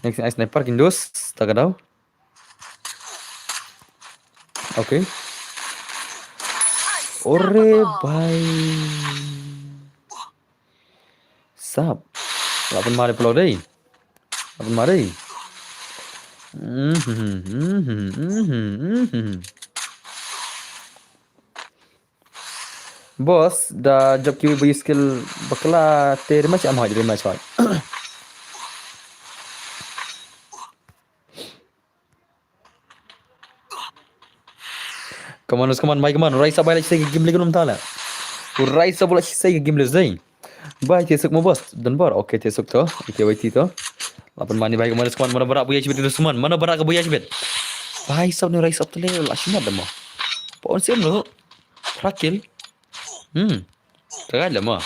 S1: next I sniper in dos tak tahu okay ore bhai sab lapan mari pulau deh lapan mari Bos, dah job kiwi bagi skill bakla ter match am hajri match haj. Come on, Mike man. Raisa balik saya game lagi belum tahu lah. Raisa bola saya game lagi zai. Baik tesuk mo bos. Dan bar. Okay tesuk tu. Okay wait tu. Lapan mani baik mana sekuan mana berak buaya cibet tu seman. Mana berak ke buaya cibet. Baik sab ni Raisa tu le lah sini ada mo. Pon sem lo. Rakil. Terang mah.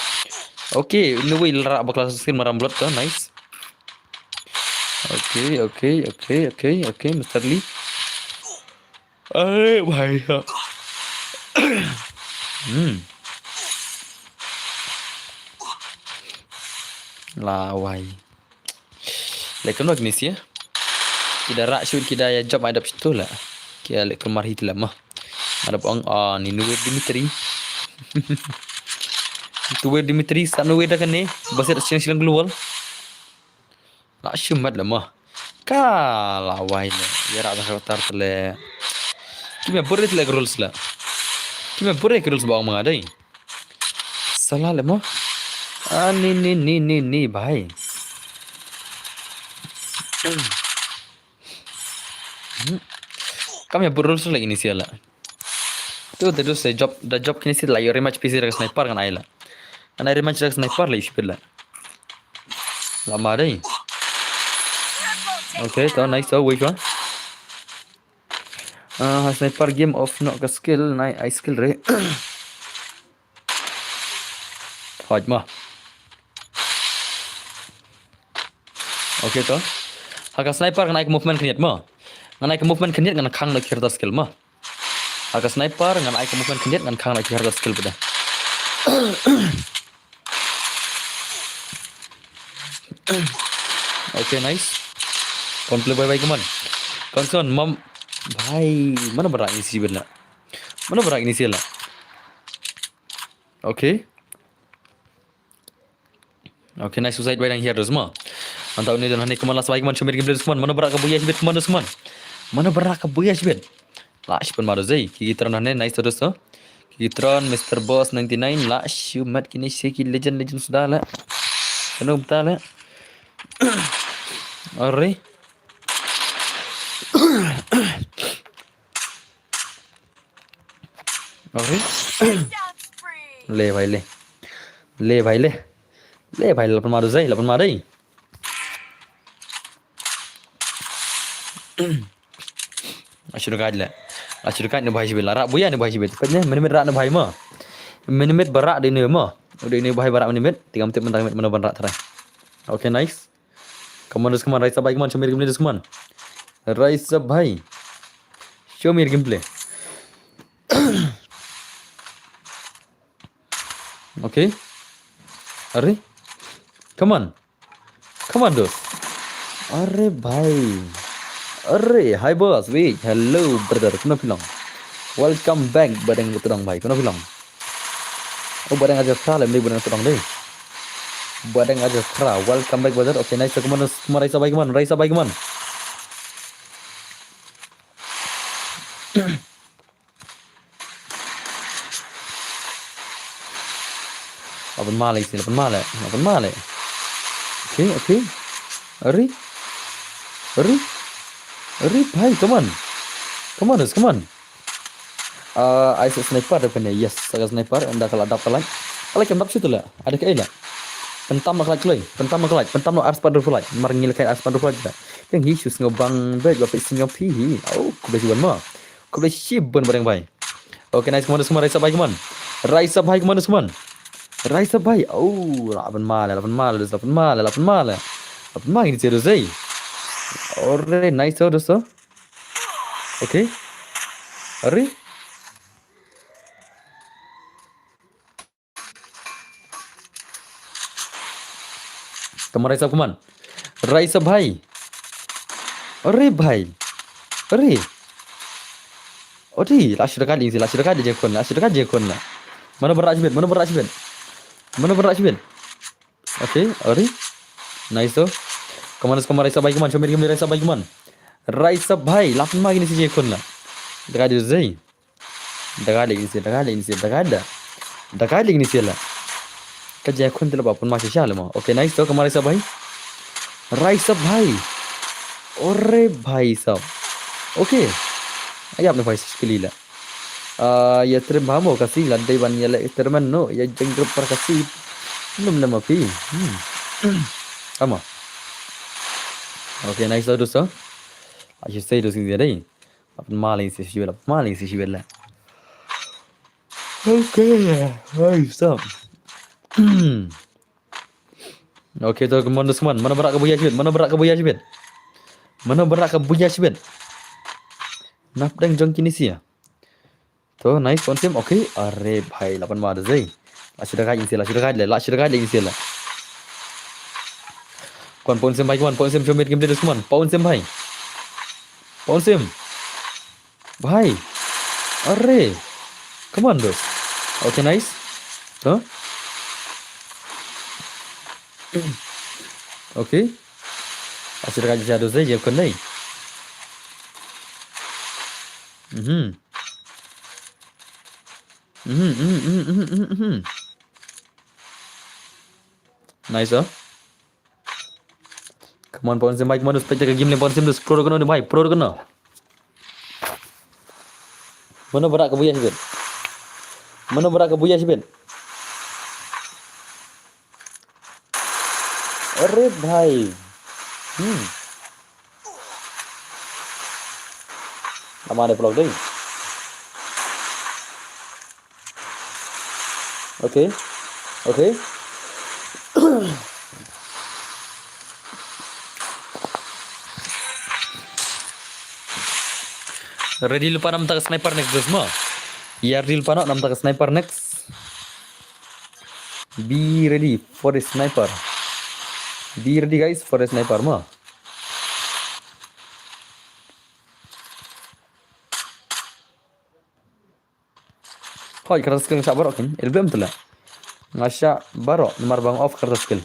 S1: Okay, ini wih lerak bakal skin maram blood tu, nice. Okay, Mr. Lee. Aduh, bahaya. Lawai. Lekon wag ni sih. Kita rak shoot kita ya job ada situ lah. Kita lekon marhi tu lah mah. Ada bang ni nuwe Dimitri. Tu Dimitri sanu dah kan ni basir silang keluar lah syumat lah mah kalawai le ya rak tar le kime burit le rules lah kime burit rules bawang mengadai salah le mah ni bhai kami burit rules lagi ni siala tu terus job kini sih lah rematch PC dengan sniper kan ayla kan rematch dengan sniper lah isi lah lama deh okay tu nice tu wait kan sniper game of nak ke skill naik I skill re haj mah okay tu hak sniper kan naik movement keniat mah naik movement keniat kan khang nak kira skill mah agak sniper dengan aik movement kenjat dengan kang lagi harga skill pada. Okay nice. Kon play bye keman. Konson mam bhai mana berak ini sih bela. Mana berak ini sih lah. Okay. Okay nice suicide by yang here semua. Antau ni dan hani keman last bye keman cuma game semua. Mana berak ke buaya sibet keman semua. Mana berak ke buaya sibet. Lash pun maru zai. Kikitron hane nice terus tu. Kikitron Mr. Boss 99 lash umat kini seki legend sudah lah. Kena betul lah. Ore. Ore. Le bhai le. Le bhai lapan maru zai, lapan maru. Asyik lah. Asyik ni bahaya sebel. Rak buaya ni bahaya sebel. Tepatnya menit rak ni bahaya mah. Menit berak di ni mah. Udah ini bahaya berak menit. 3 menit mentang mana berak terai. Okay nice. Come on Raisa bhai come on show me gameplay come on. Raisa bhai. Show me gameplay. Okay. Are? Come on dos. Are bhai. Arre, hi boss, wait, hello brother, kena bilang. Welcome back, barang ketudang bhai, kena bilang. Oh, barang aja salah, ni barang ketudang deh. Badang aja kera. Welcome back brother. Okay, nice. Kemana Raisa baik kemana? Raisa baik kemana? Lapan malai sih, lapan malai, lapan malai. Okay, okay. Ari, Ari, Ari, bhai, come on, come on. I said sniper depannya, yes, saya sniper. Anda kalau dapat like, like yang dapat situ lah. Ada kayak lah. Pentam nak like, pentam nak like, pentam nak ars pada like, marngil kayak ars pada like dah. Yang hisus ngobang bed, bapak singa pihi. Oh, kubesi ban mah, kubesi ban bareng bhai. Okay, nice kemana semua Raisa bhai kemana? Raisa bhai kemana semua? Raisa bhai, oh, lapan mal, lapan mal, lapan mal, lapan mal, lapan mal ini serius eh. Alright, nice dosto. Okay, Ari. Kamu Raisa kemana? Raisa bhai. Ari bhai. Ari. Odi, last kali je kon lah. Mana berat sibet? Mana berat sibet? Okay, Ari. Nice tu. Kemana Raisa bhai kemana? Comel Raisa bhai kemana? Raisa bhai, 8 magi ni si je kon lah. Dekat dia Zai. Dekat ni si lah. Kerja kon tu lah pun masih syal mah. Okay, nice tu. Kemana Raisa bhai? Raisa bhai. Ore bhai sab. Okay. Ayah apne bhai sekali lah. Ya terima mo kasi ladai ban ya le terman no ya jengger par kasi belum nama pi. Sama. Okay, nice dosto. I should say dosto dia dai. Apn maling si sibel lah. Okay. Hai, stop. Okay, tu kemana semua? Mana berak ke buaya sibet? Nap deng jong kini sih ya. तो नाइस कौन से ओके अरे भाई लपन मार दे लास्ट रखा इनसे ला कौन से भाई कौन से जो मेरे गेम प्ले दुश्मन पवन से भाई अरे कम ऑन दोस्त ओके नाइस तो ओके लास्ट रखा जैसे दोस्त ये कौन नहीं Nice ah. Come on, Pawan Sim, Mike Manus, pecah ke game ni Pawan Sim, pro kena ni, Mike, pro kena. Mana berat ke buaya sibet? Arre bhai. Nama ada vlog deh. Okay. Ready lupa nam tak sniper next semua. Ya ready lupa nam tak sniper next. Be ready for a sniper. Be ready guys for a sniper mah. Kau kertas skill nggak barok kan? Album tu lah. Ngasya barok nomor bang off kertas skill.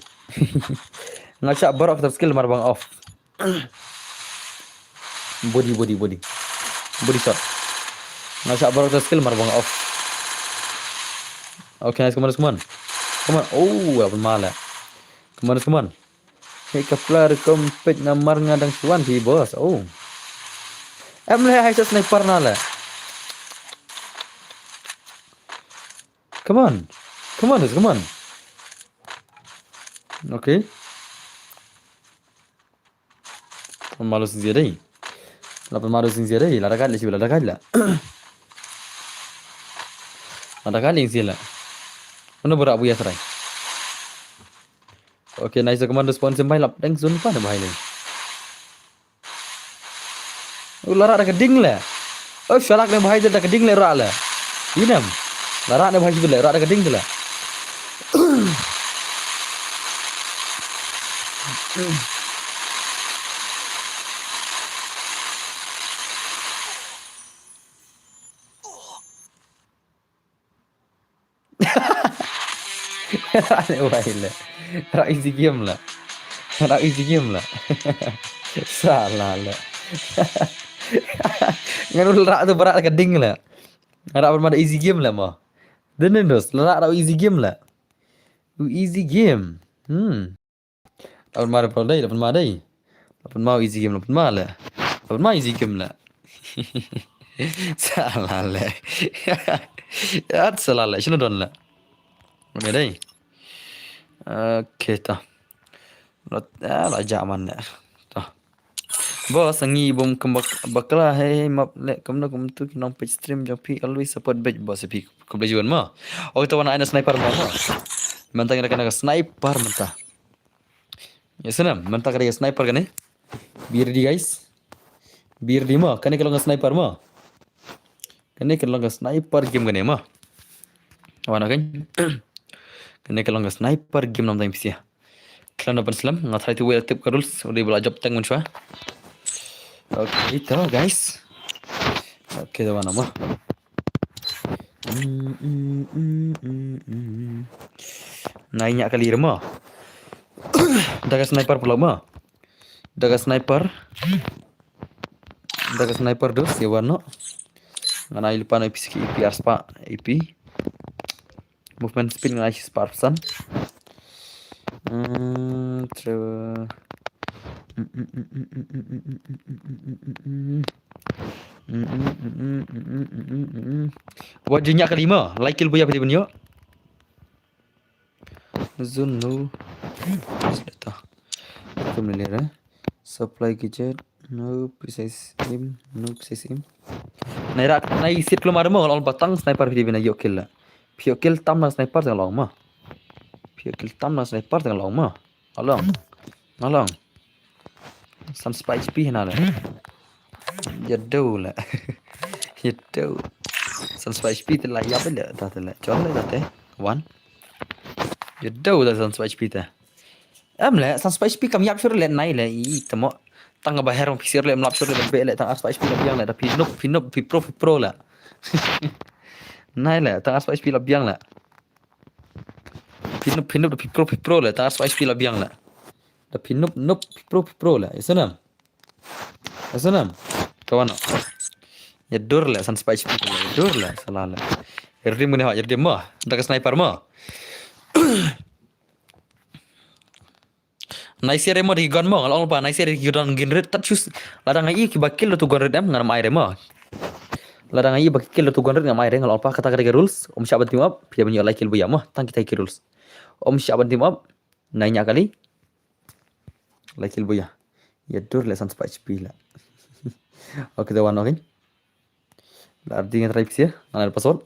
S1: Ngasya barok kertas skill nomor bang off. Body shot. Ngasya barok kertas skill nomor bang off. Okay, nice kemana? Oh, apa malah? Kemana? Hei kaplar kompet nomor ngadang suan di bos. Oh. Emle hai sniper nala. Come on. Okay. Malu sendiri. Lapan malu sendiri. Lada kali. Mana berak buaya serai. Okay, nice kemana sponsor main lap deng zone apa bahaya ni. Lara ada keding lah. Oh, syarak ni bahaya ada keding lah rak lah. Inam. Lara ni bahaya bila rak ada keding tu lah. Aneh bahaya. Rak easy game lah. Rak easy game lah. Salah lah. Nganul rak tu berat keding lah. Rak bermada easy game lah mah. Denen dos, rak easy game lah. Easy game. Lapan mah ada lapan mah ada. Lapan mah easy game lapan mah lah. Lapan mah easy game lah. Salah lah. Ya salah lah. Sino don lah. Mana dai? Okay ta. Lah jaman lah. Ta. Bos sangi bom kembak bakla hey map lek kamna tu kinong page stream japi always support batch bos pi kublejuan mah. Oh tu wana ana sniper mah. Mentang kena sniper mentah. Ya senam, mentang kena sniper kan Biar di guys. Biar di mah, kan kalau nggak sniper mah. Kan kalau nggak sniper game kan mah. Wana kan? Kan kalau nggak sniper game nam time sih. Kalau nak Islam, nggak try to wear tip rules, udah belajar teng muncul. Oke, itu guys. Oke, tu mana mah. Naiknya kali remah. Daga sniper pula mah. Daga sniper dos ya warna. Ngana ilpan IP arspa IP. Movement speed ngana sparsan. Wajahnya kelima, like buaya pada bunyo. Zunu. Sudah. Kemudian supply gadget, no precise aim. Nai sit kelumar mo, kalau batang sniper pada bina yo kill lah. Pio kill tam na sniper tengah long mah. Pio kill tam na sniper tengah long mah. Along. Sun spike HP hena lah. Jadau lah. Jadau. Sun spike HP tu lah ya benda dah tu lah. Cuba lah dah one. Jadau dah sun spike HP tu. Lah sun spike HP kami yapsur lah naik lah. Temo tangga bahar orang pisir lah melapsur lah bel lah tang spike HP lah biang lah. Dah pinup pro lah. Naik lah tang spike HP lah biang lah. Pinup dah pro lah tang spike HP lah biang lah. Dah pinup pro lah. Isanam. Kawan. Ya dur lah sun spike HP lah. Dur lah salah lah. Jadi mana hak jadi mah. Dah ke sniper mah. Naisir remo di gun mah. Kalau lupa naisir di gun generate tak cus. Ladang ai ki bakil tu gun redam ngam air mah. Ladang ai bakil tu gun redam ngam air kalau lupa kata kata rules. Om syabat team up. Dia punya like kill buya mah. Tang kita rules. Om syabat team up. Naiknya kali. Like kill buya. Ya dur lah sun spike HP lah. Oke kawan oke. Artinya try ya. Mana password?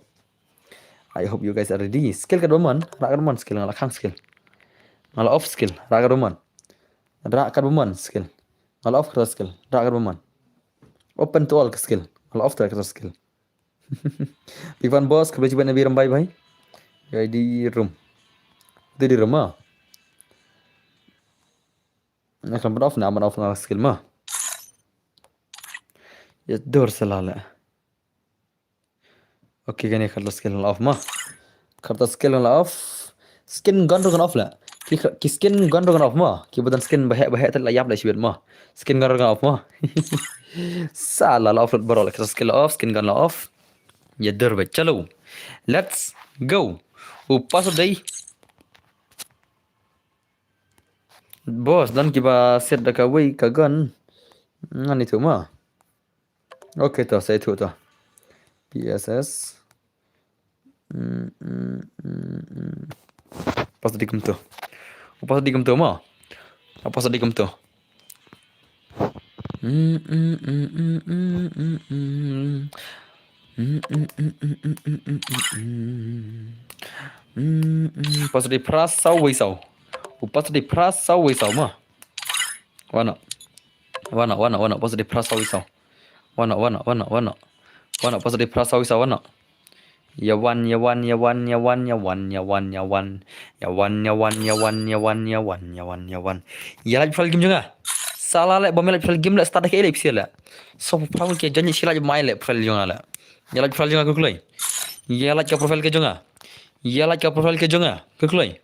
S1: I hope you guys are ready. Skill kedua man, rak kedua skill ngalah kang skill. Ngalah off skill, rak kedua man. Rak kedua man skill. Ngalah off kedua skill, rak kedua man. Open to all skill, ngalah off kedua skill. Ivan boss, kebetulan coba nabi rambai bhai. Ya di room. Itu di rumah. Nak kan off na, off ngalah skill mah. Ya dur salah. Oke kan ya kartu skill off mah. Kartu skill off. Skin gun dengan off lah. Ki skin gun dengan off mah. Ki bukan skin bahaya tak layap lah sibet mah. Skin gun dengan off mah. Salah lah offload baru lah. Kartu skill off, skin gun off. Ya dur baik. Chalo. Let's go. Pas day. Bos dan kita set dah kawai ka gun. Ngan itu mah. Oke tu saya tu. PSS. Pas tadi kem tu. Mah. Apa tadi kem tu? Pas tadi prasau wisau. Pas tadi prasau wisau mah. Wana. Pas tadi prasau wisau. Wana. Pas tadi prasau wisau wana. Yawan. Ya lagi file game juga. Salah lek bomel file game lek start ke elep sila. So profile ke janji sila mai lek file juga la. Ya lagi file juga kukulai. Ya lagi profile ke juga. Kukulai.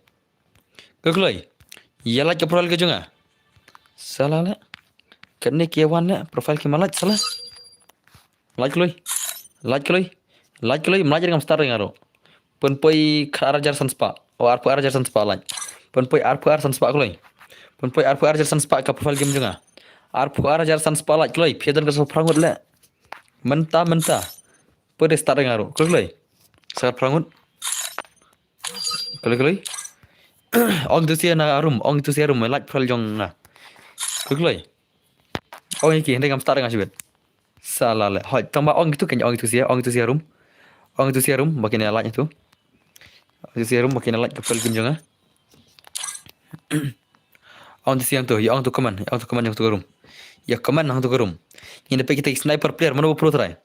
S1: Ya like ke profile ke junga. Salah le. Kene kia wan le profile ke malaj salah. Like loy. Like loy. Like loy malaj ngam star ngaro. Pun poi kharajar sanspa. O arpu arajar sanspa like. Pun poi arpu ar sanspa loy. Pun poi arpu arajar sanspa ka profile game junga. Arpu arajar sanspa like loy. Piedan ka so prangut le. Mentah. Poi star ngaro. Klik loy. Sa prangut. Klik. Ong tu sia na arum, ong tu sia arum like profile jong na. Klik loy. Ong iki hendak ngam start dengan sibet. Salah le. Hoi tambah ong itu kan ong itu sia arum. Ong itu sia arum makin like itu. Ong itu sia arum makin like ke profile game jong ah. Ong tu sia tu, ya ong tu command yang tu arum. Ya command yang tu arum. Ini pe kita sniper player mana pro try.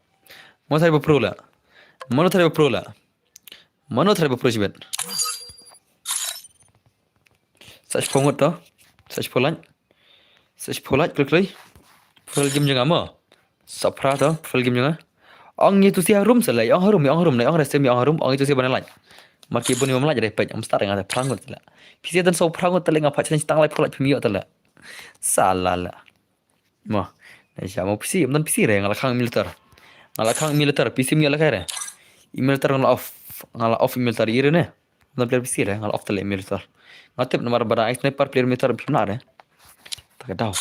S1: Mana try pro la. Mana try pro sibet. Search pongot to. Search polat klik loy. Profile game jang ama. Sapra to profile game jang. Ong itu sia room selai. Ong harum, ong resem ong harum, ong itu sia bana like. Maki pun memang jadi page start dengan ada prangut lah. Pisi dan so prangut tele ngapa challenge tang like polat pemio tele. Salah lah. Mah. Nasya mau pisi, dan pisi re ngala khang militer. Pisi mio la kare. Militer ngala off militer ire ne. Dan player pisi re ngala off tele militer. Ngatip nomor bara sniper player militer benar ya. Tak tahu.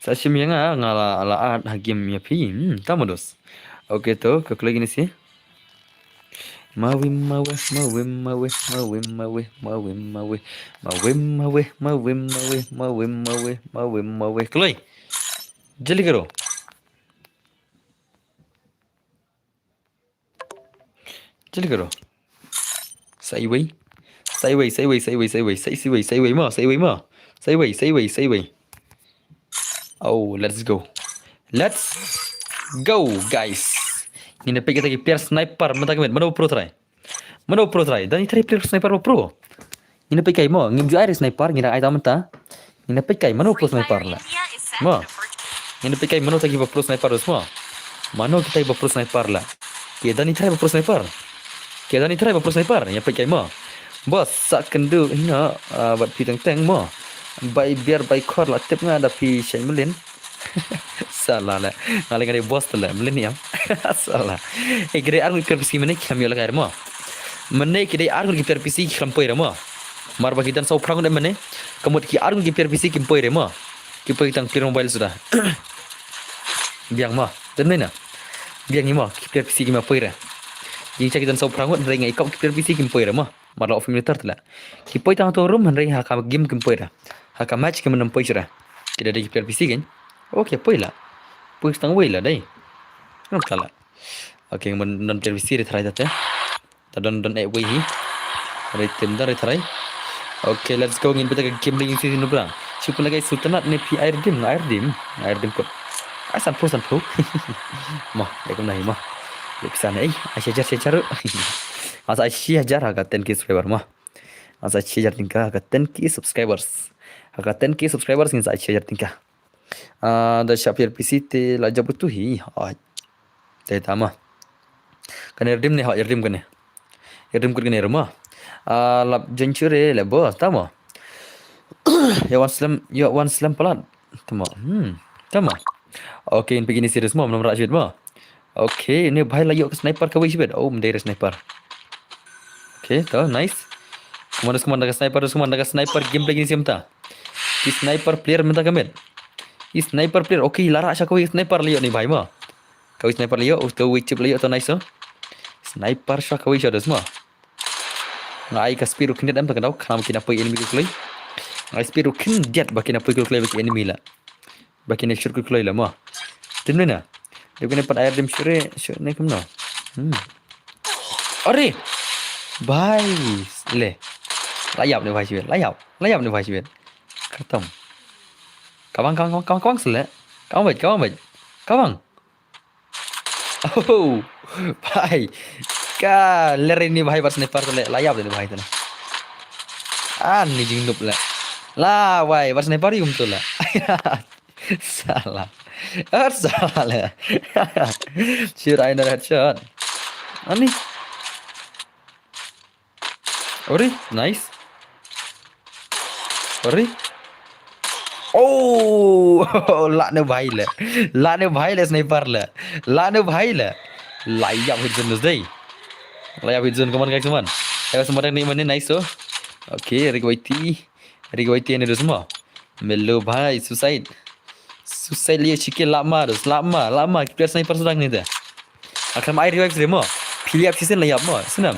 S1: Sashim yang ngala alaat hakim ya pi. Tamu dos. Oke tuh klik lagi nih sih. Mawim mawe. Keloi. Jeli karo. Say way ma. Oh, let's go guys. Ini pe kita player sniper mata kemet mana pro try. Dan ini player sniper pro. Ini pe kai mo ngim ju air sniper ngira ai ta mata. Ini pe kai mana pro sniper la. Mo. Ini pe kai mana ta pro sniper semua. Mana kita pro sniper la. Kita ni try pro sniper. Ya pe kai mo. Bos sak kendu ina buat pi teng mo. Biar kor la tip nga ada pi shay melin. Salah lah. Ngaling bos tu lah millennium. Salah. Kira arung kerpisi mana kami olah kaya mo. Mana kira arung kerpisi kelampoi ramo. Marba kita sau perang dan mana. Kemudian kira arung kerpisi kelampoi ramo. Kita tang clear mobile sudah. Biang mo. Dan mana? Biang ni mo kerpisi kelampoi ra. Jika kita sau perang dan ringai kau kerpisi kelampoi ramo. Marla of militer tu lah. Kita tang tu room ringai hakam game kelampoi ra. Hakam match kemana nampoi sudah. Kita ada kerpisi kan? Okey, poi lah. Poi setengah way lah dai. Nampak lah. Okey, men televisi dia try tadi. Tadon way hi. Ada tim dah try. Okey, let's go ngin kita game lagi sini nubra. Syukur lagi sultanat ni pi air dim kot. Asan pro. Mah, ekam nahi mah. Leksan Asyar. Asa Asyar agak 10k subscriber mah. Asa Asyar tingkah agak 10k subscribers. Agak 10k subscribers ngin Asyar tingkah. Da siap PC te la jabu tu hi. Te tama. Kan erdim ne erdim kan. Erdim kur kan erma. La jencure le bo tama. Ya one slam pelan. Tama. Tama. Okey, ini begini serius mo nomor Rashid mo. Okey, ini bahai la yo sniper ka wis bet. Oh, mendai sniper. Okey, to nice. Kemudian sniper game begini siamta. Di sniper player minta kamet. Sniper player okay lara sya kau sniper liyo ni bhai ma kau sniper liyo to witch liyo to nice sniper sya kau sya semua ngai ka spiru kindet am takau kham kina poi enemy ku klai ngai spiru kin jet bakin apa ku klai baki enemy la bakin shur ku klai la ma tinna na dia kena pat air dim shure ni kemna are bhai le layap ni bhai sibet khatam Kawang selek. Kawang. Oh, bhai. Ka ler ini bhai pas sniper selek layap ni bhai tu na. Ni jingdup la. La bhai pas sniper yum tu la. Salah. Salah lah. Shoot I headshot. Ani. Ori, nice. Ori. Oh, लाने भाई ले sniper ले layak hit zone deh layak hit zone kemana guys teman ya semua ni mana nice oh okay Rigwaiti ini tu semua melo भाई suicide lihat sikit lama player sniper sedang ni dah akan air revive deh mo pilih apa sih layap mo senam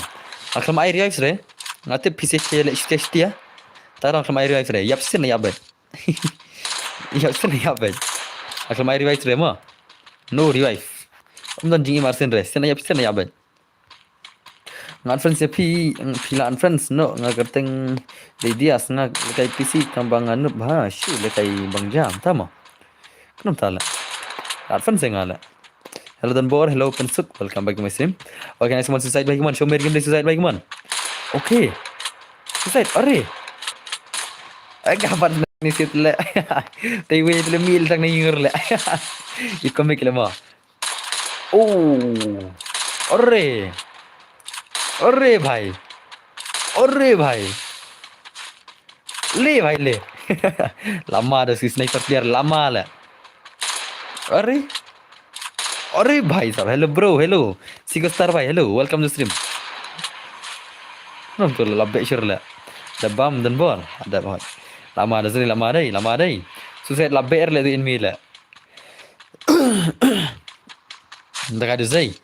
S1: akan air revive deh ngate PC le stage dia taruh akan air revive deh yap sih layap bet yap sih layap bet akan air revive deh mo no revive dan jingi marsen deh sen layap bet ngan friends pila friends no ngagerteng ideas ngak lekai PC kambangan nu bah shu lekai bang jam tama kenapa tala friends ngala hello dan bor hello pensuk welcome back to my stream okay nice one suicide bagaimana show me game suicide bagaimana okay suicide are kapan ni sit le tai we le mil tang ni ngir le ikon me kelema oh अरे भाई ले भाई ले lama ada si sniper player lama lah अरे भाई साहब hello Sigo Star भाई hello welcome to stream nampak labek sure lah ada bam dan bor ada bahut lama ada sini lama dai susah labek le tu enemy lah dah ada zai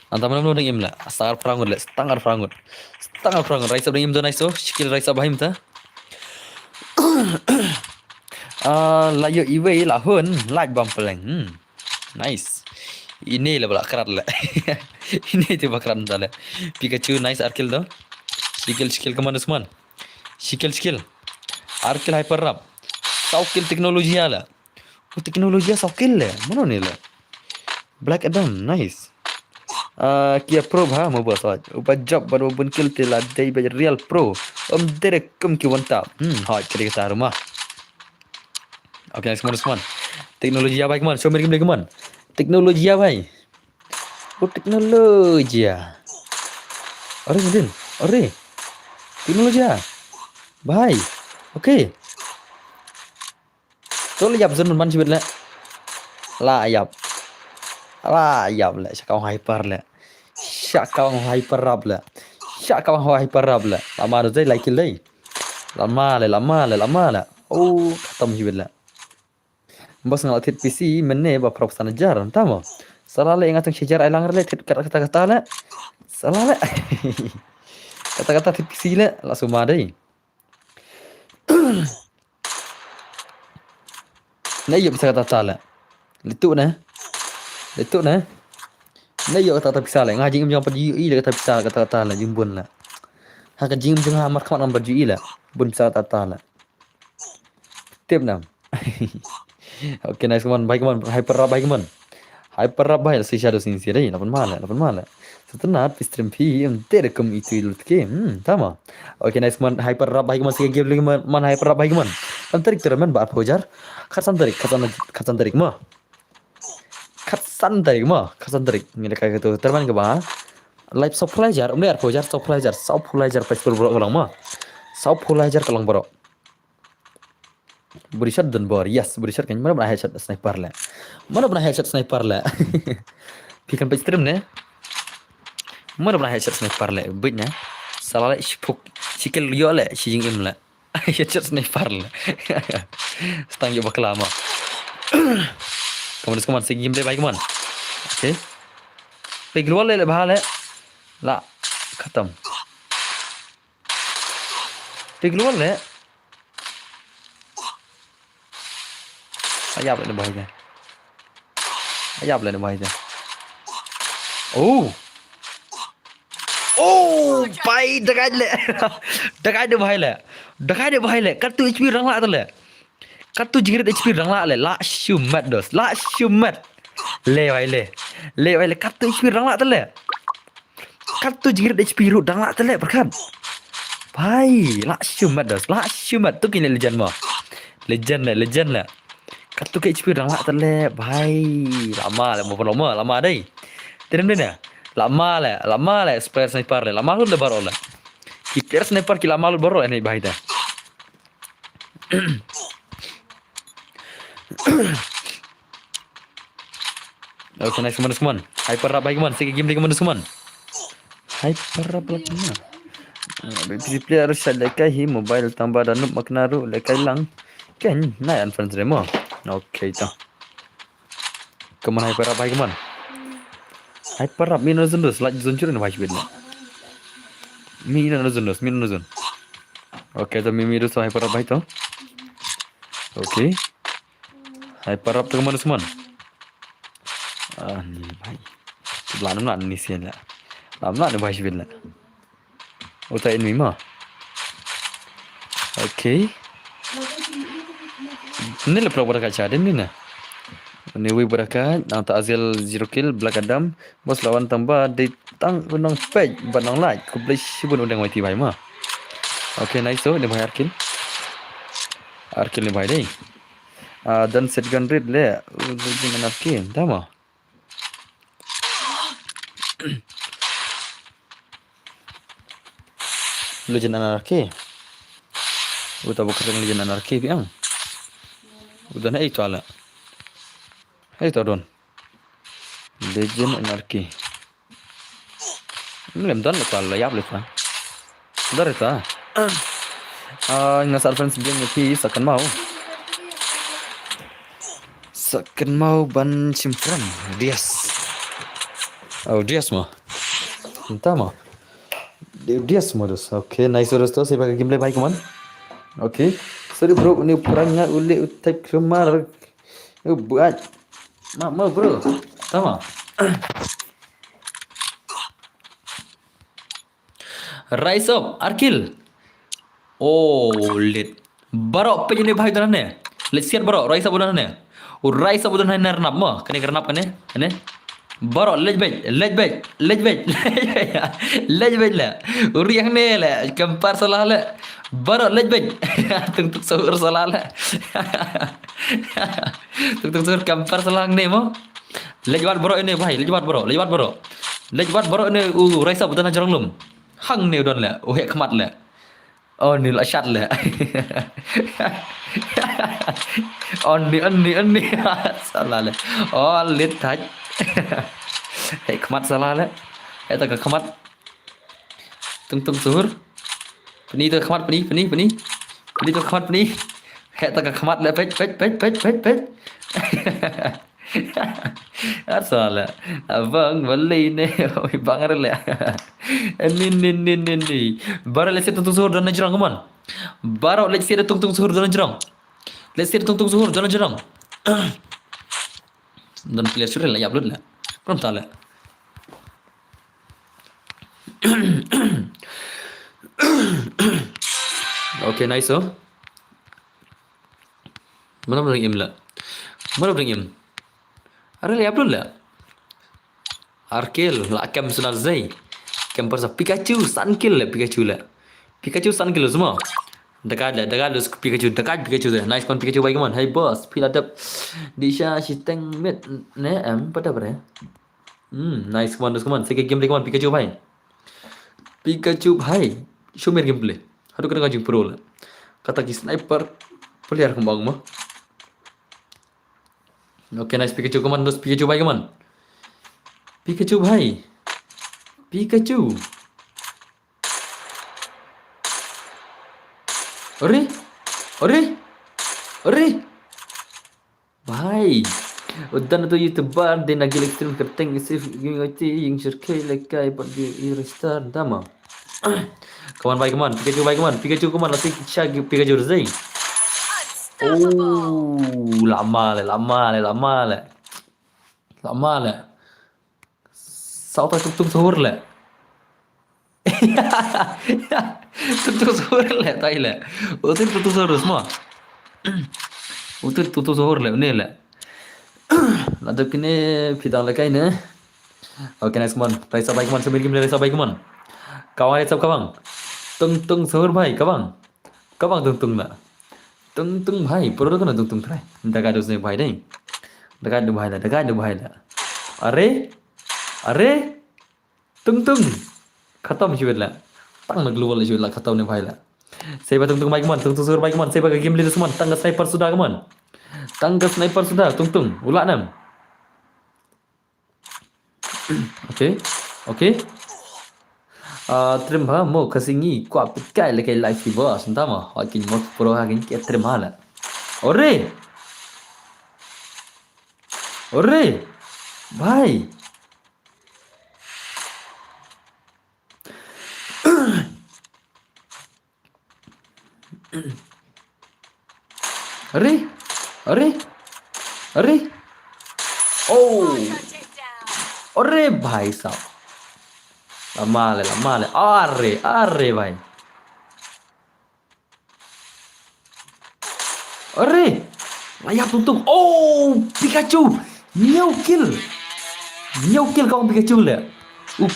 S1: Anta mana belum im lah, setengah perangut, Raisa belum im tu nice oh, skill Raisa bahim ta. Layo iwe lahun, like bam peleng, nice. Ini lah balak kerat lah, ini tu bakaran dah lah. Pikachu nice arkil tu, skill kemana semua? Skill, arkil hyper rap, skill teknologi lah. Oh teknologi skill lah, mana ni lah? Black Adam nice. Kia pro ha mau buat sahaja. Ubat job baru pun kill telah day real pro. Direct kum ki wantap. Hot jadi kata rumah. Okay, semua. Teknologi apa kemana? Show me game kemana? Teknologi apa? Oh teknologi ya. Are. Teknologi ya. Bye. Okay. Tôi là dập dân mình bắn chỉ biết là dập lah syakau hyper rap lah lama dah like lagi lama lah oh khatam hiwil lah bos ngalat PC menne ba profesan jar tamo salah le ingat syajar ailang le kata-kata lah salah le kata-kata PC le langsung madai nah yuk bisa kata lah litu nah yuk kata bisa lah ngaji jangan pergi le kata bisa kata lah jimbun lah hak jim jangan amar kamat nomor ji lah bun bisa kata lah tip nam okay nice kawan baik kawan hyper rap baik si shadow sinsi dai lapan mala setelah stream film terekum itu ilut ke tama okay nice kawan hyper rap baik kawan game lagi man hyper rap baik kawan antarik teraman ba pojar khasan tarik mah khasan tarik ngile kayak gitu terman ke ba live supply jar umle pojar supply jar pistol ulang mah supply jar kalang bro Berishad dan bor yes berishad kan mana pernah headshot sniper lah pikan pe stream ne mana pernah headshot sniper lah bitnya salah shipuk sikil yo le shijing im la headshot sniper lah stang yo baklama kamu segi game baik man okay pe global le bahale la khatam pe global le ayap le bahai dah oh pai dekat de bahai le kartu HP rang la le kartu jingrit HP rang la le la shumat le bahai le kartu HP rang la le kartu jingrit HP ru rang la le berkat pai la shumat tu kini legend lah Kartu ke HP dah lah terle भाई lama lah mau lama deh terus deh lama lah spare sniper le lama lu dah baru lah kita sniper ki lama lu baru ini भाई dah oke nice teman hyper rap baik teman sikit game teman teman hyper rap lagi mana BPC player harus lekai hi mobile tambah dan makna ru lekai lang kan naik unfriend remo oke itu kemana hyper rap baik teman hyper rap minus zundus lagi zuncur ni baik betul minus zundus oke itu mimi itu hyper rap baik tu oke hyper rap tu kemana teman ni baik belum nak ni sih lah lama nak baik betul utai ini mah oke ini lepas berapa kaca ada ni na ini we berapa nang tak azil 0 kill Black Adam bos lawan tambah di tang undang page banang like ku beli sibun undang YT bai mah oke nice so ni bayar kill ni bai deh dan set gun rate le dengan arkin dah mah Legend Anarchy udah bukan Legend Anarchy biang udah naik itu ala itu don Legend Anarchy ini lem don lepas layap lepas udah itu ngasal friends game ni seakan mau ban simfran Dias mah entah mah Dias modus oke nice dosto saya pakai gameplay baik teman oke sorry bro ini perannya ule type kemar buat mama bro sama rise up arkil oh lit barok penye bhai dan ne let's see barok rise up dan ne rise up dan ne nap mah kene karnap kene barok lej bet lah uriang ne lah kempar salah lah barok lej bet tung sahur salah lah tung sahur kempar salah ne mo lej wat barok ini bhai lej wat barok ini rise up dan jarang lum hang ne don lah hek khamat lah oh ni lah shat lah on ni salah lah oh lit taj hei khamat salah lah eta ka khamat tung suhur pani tu khamat pani tu khamat pani eta ka khamat lah pet salah abang beli ni oi bangar lah ni bara lesi tung suhur dan jerang kaman bara lesi tung suhur dan jerang dan player sudah lah upload lah belum tahu lah oke nice so mana bring im ada lah upload lah Arkil lah cam sunar zai camper sa Pikachu sun kill semua dekat Pikachu nice kon Pikachu baik man hey boss feel adap disha shiteng met ne am pada bre nice one sikit game man Pikachu bhai show me gameplay hadu kena ngajing pro lah kata ki sniper player kembang mah okay nice Pikachu kaman dos Pikachu baik man Pikachu Ore भाई udah tu youtuber dia nak gila stream kerteng isi gini yang cirkai lekai buat dia restart dama kawan baik kaman Pikachu kaman lagi cak Pikachu zai oh lama lah sao ta tung suhur lah tung suhur lah tai lah utul tung suhur semua utul tung suhur lah ni lah lalu kini pidang lekai ni okay nice kawan raisa baik kawan sebelum game raisa baik kawan kawan raisa kawan tung suhur baik kawan tung lah tung भाई pro kan tung try daga dos ne भाई नहीं daga भाई ला अरे अरे tung खत्म शुला tang na global शुला खत्म ने भाई ला seba tung baik man tung sur baik man seba ke game leader semua tangga sniper sudah kaman tangga sniper sudah tung ulat nam okay okay trim ha mo kasingi kwa pikai le kai live fever sentama hakin mo pro hakin ke trim hala ore ore भाई अरे अरे अरे ओ अरे भाई साहब लम्मा ले अरे अरे भाई अरे layak tuntung oh Pikachu nhiều kill kau Pikachu le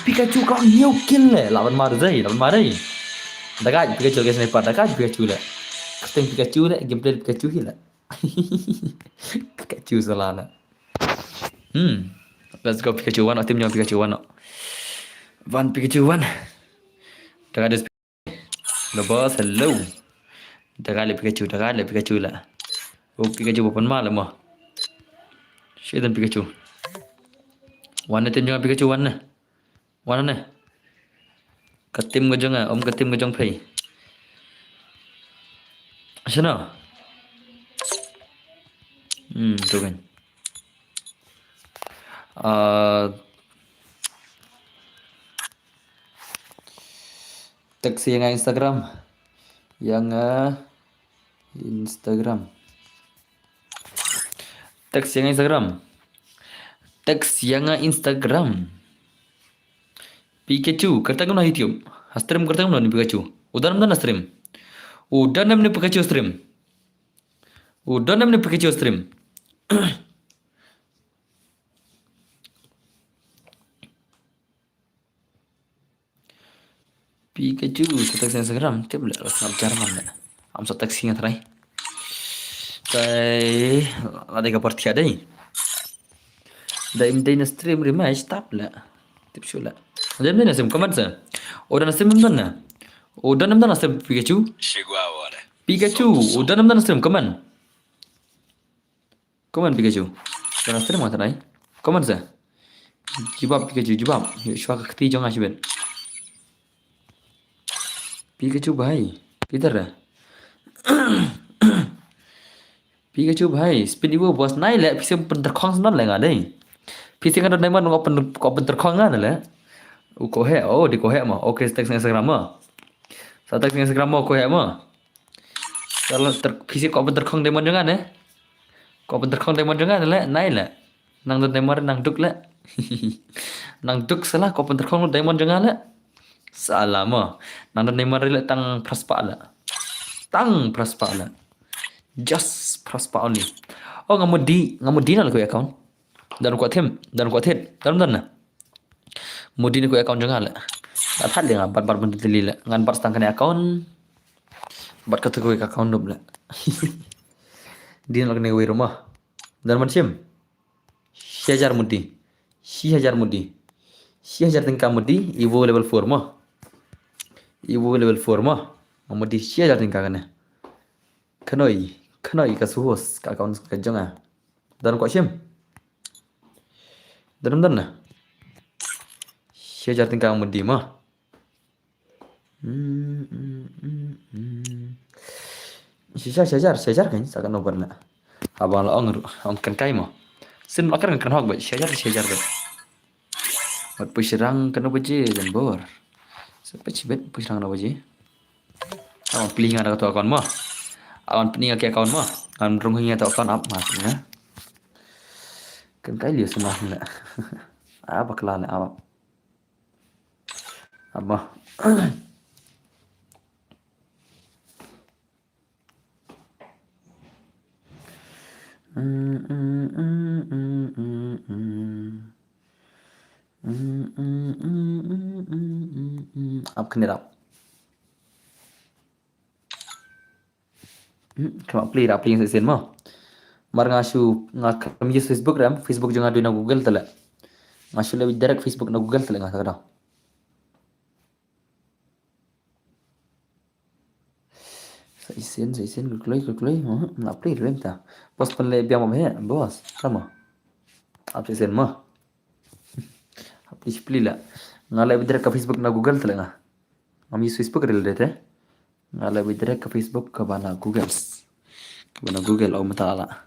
S1: Pikachu kau nhiều kill le lawan mar đây daga Pikachu ke sniper daga Pikachu le Keteng Pikachu le gameplay Pikachu hila Pikachu salana let's go Pikachu one timnya Pikachu one Pikachu one daga ada the boss hello daga le Pikachu la Pikachu bukan malam mah Syaitan Pikachu one timnya Pikachu one na ketim gajong om ketim gajong pay sana tu kan teks yang Instagram teks yang Instagram Pikachu करता क्यों ना YouTube stream करता क्यों ना Pikachu udah namanya Pikachu stream Pikachu teks Instagram tiap boleh Snapchat mana am so teks yang terai tay ada kabar tiada ni da imdai stream rematch tap lah tip shula Jadi mana sim comment sa? Udah nasib mana? Udah namda nasib Pikachu?
S3: Chegou a hora.
S1: Pikachu, udah namda nasib comment. Comment Pikachu. Udah nasib mana tadi? Comment sa? Jawab Pikachu, jawab. Shwa kakti jong asibet. Pikachu भाई किधर है? Pikachu भाई speed वो बस नहीं ले फिर से penterkong senang ले nggak deh. फिर से kan ada mana kau penterkong nggak le? Kohe, oh di kohe mah. Oke, teks Instagram mah. Sa teks Instagram mah kohe mah. Kalau fisik kau terkong demon jangan ya. Kau terkong demon jangan le, naik le. Nang demon nang duk le. Nang duk salah kau terkong demon jangan le. Salah mah. Nang demon le tang praspa le. Just praspa only. Oh ngamudi na ko account. Dan ko them, dan na. Mudi ni ko account jangan lah. Tak ada ngan bar bendeli lah. Ngan bar stangkan account. Bar kata ko account dub lah. Dia nak kena rumah. Dan macam Syajar mudi. 6000 tingkah mudi Evo level 4 mah. Mudi 6000 tingkah kana. Kanoi ka suhos ka account ka jangan. Dan ko syem. Dan na. 6000 tingkah mudi mah. Syajar kan sakan obar na. Abang la ong kan kai mah. Sin makar kan hok ba syajar ba. Mat pusirang kan baje dan bor. Sampai cibet pusirang na baje. Awak pilih ngada tu akun mah. Awak pilih ke akun mah. Kan rungnya tu akun up mah ya. Kan kai liu semah na. Apa kelana awak. Apa up kenirap Kama play ra play sen mo. Mar ngashu ngakam use Facebook ram, Facebook jeung adu na Google tala. Ngashu lebih direct Facebook na Google tala ngasa kada. Sa isen kalkulai, na play rem ta. Bos pen le biang mo he, bos. Sama. Apa sen mo? Apa play la. Ngala lebih direct ke Facebook na Google tala nga. Ngam use Facebook rel dete. Ngala lebih direct ke Facebook ke bana Google. Ke bana Google au matala.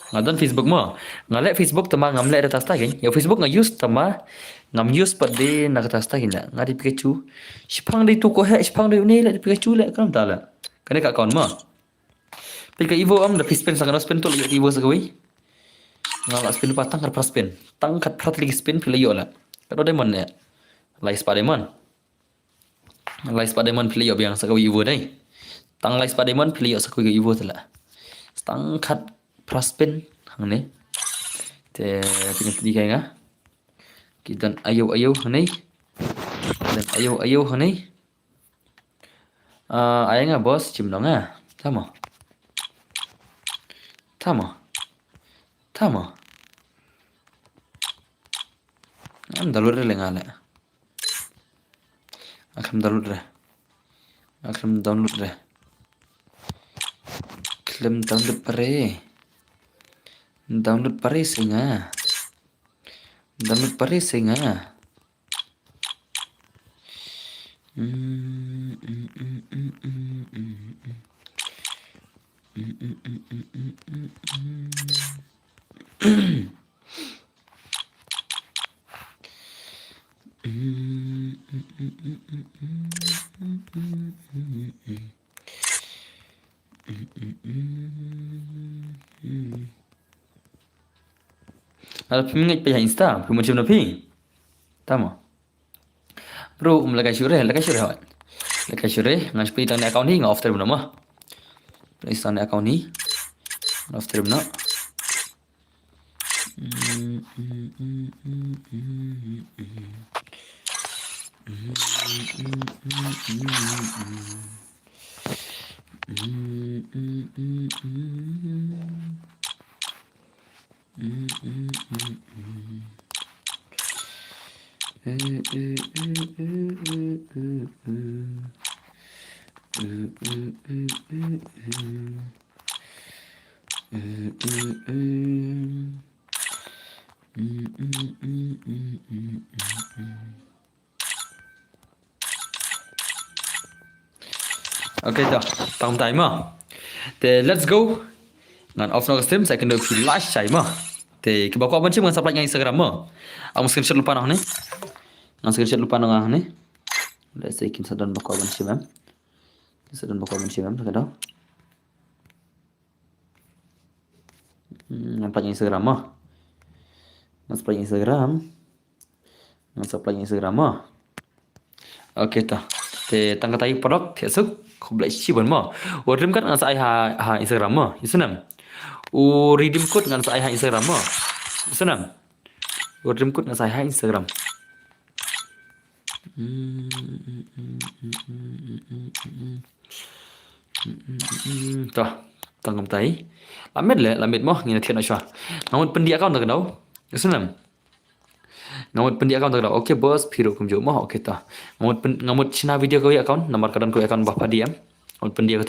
S1: Ngadon Facebook mo. Ngale Facebook tama ngamle ada tasta gen. Ya Facebook nga use tama ngam use pade na tasta gen la. Ngadi Pikachu. Sipang dei tu ko he, sipang dei ne la Pikachu la kam tala. Kane ka kaun mo. Pika Evo am da spin sa kana spin to li Evo sa gawi. Ngala spin patang kar spin. Tang kat prat lagi spin pila yo la. Kado demon ne. Lai Spiderman. Lai Spiderman pila yo biang sa gawi Evo dai. Tang Lai Spiderman pila yo sa gawi Evo tala. Tang kat praspin hang ni te punya tadi kai nga kita ayo hang ni dan ayo hang ni ay nga bos chim dong nga tama am dalur le nga le akam download re klem download pare download pare singa Ada pemingat pihak Insta, macam mana pi? Tama. Bro, lagai syure awak. Lagai syure, ngas pi tang account ni ngau off term nama. Please tang account ni. Off term na. Okay dah, tang timer. Te let's go. Ngan off no stream saya kena flash saya mah. Te ke bakwa ban cima supply ngan Instagram mah. Am screenshot lupa nah ni. Ngan screenshot lupa nah ni. Let's say kin sadan bakwa ban cima. Sadan bakwa ban cima tak ada. Ngan supply Instagram mah. Ngan supply Instagram mah. Okay dah. Te tangga tai produk tiasuk khoblai chi ban ma redeem kan ngan sai ha Instagram ma isunam redeem code ngan sai ha Instagram ma isunam redeem code ngan sai ha Instagram tanggam tai lamet mo ngina thian asha ngamut pendi account tak dau isunam ngamut pendi account tak dau okay bos phiro kum jo mo okay ta ngamut china video ko account nomor kadan ko account bapa diam ngamut pendi ko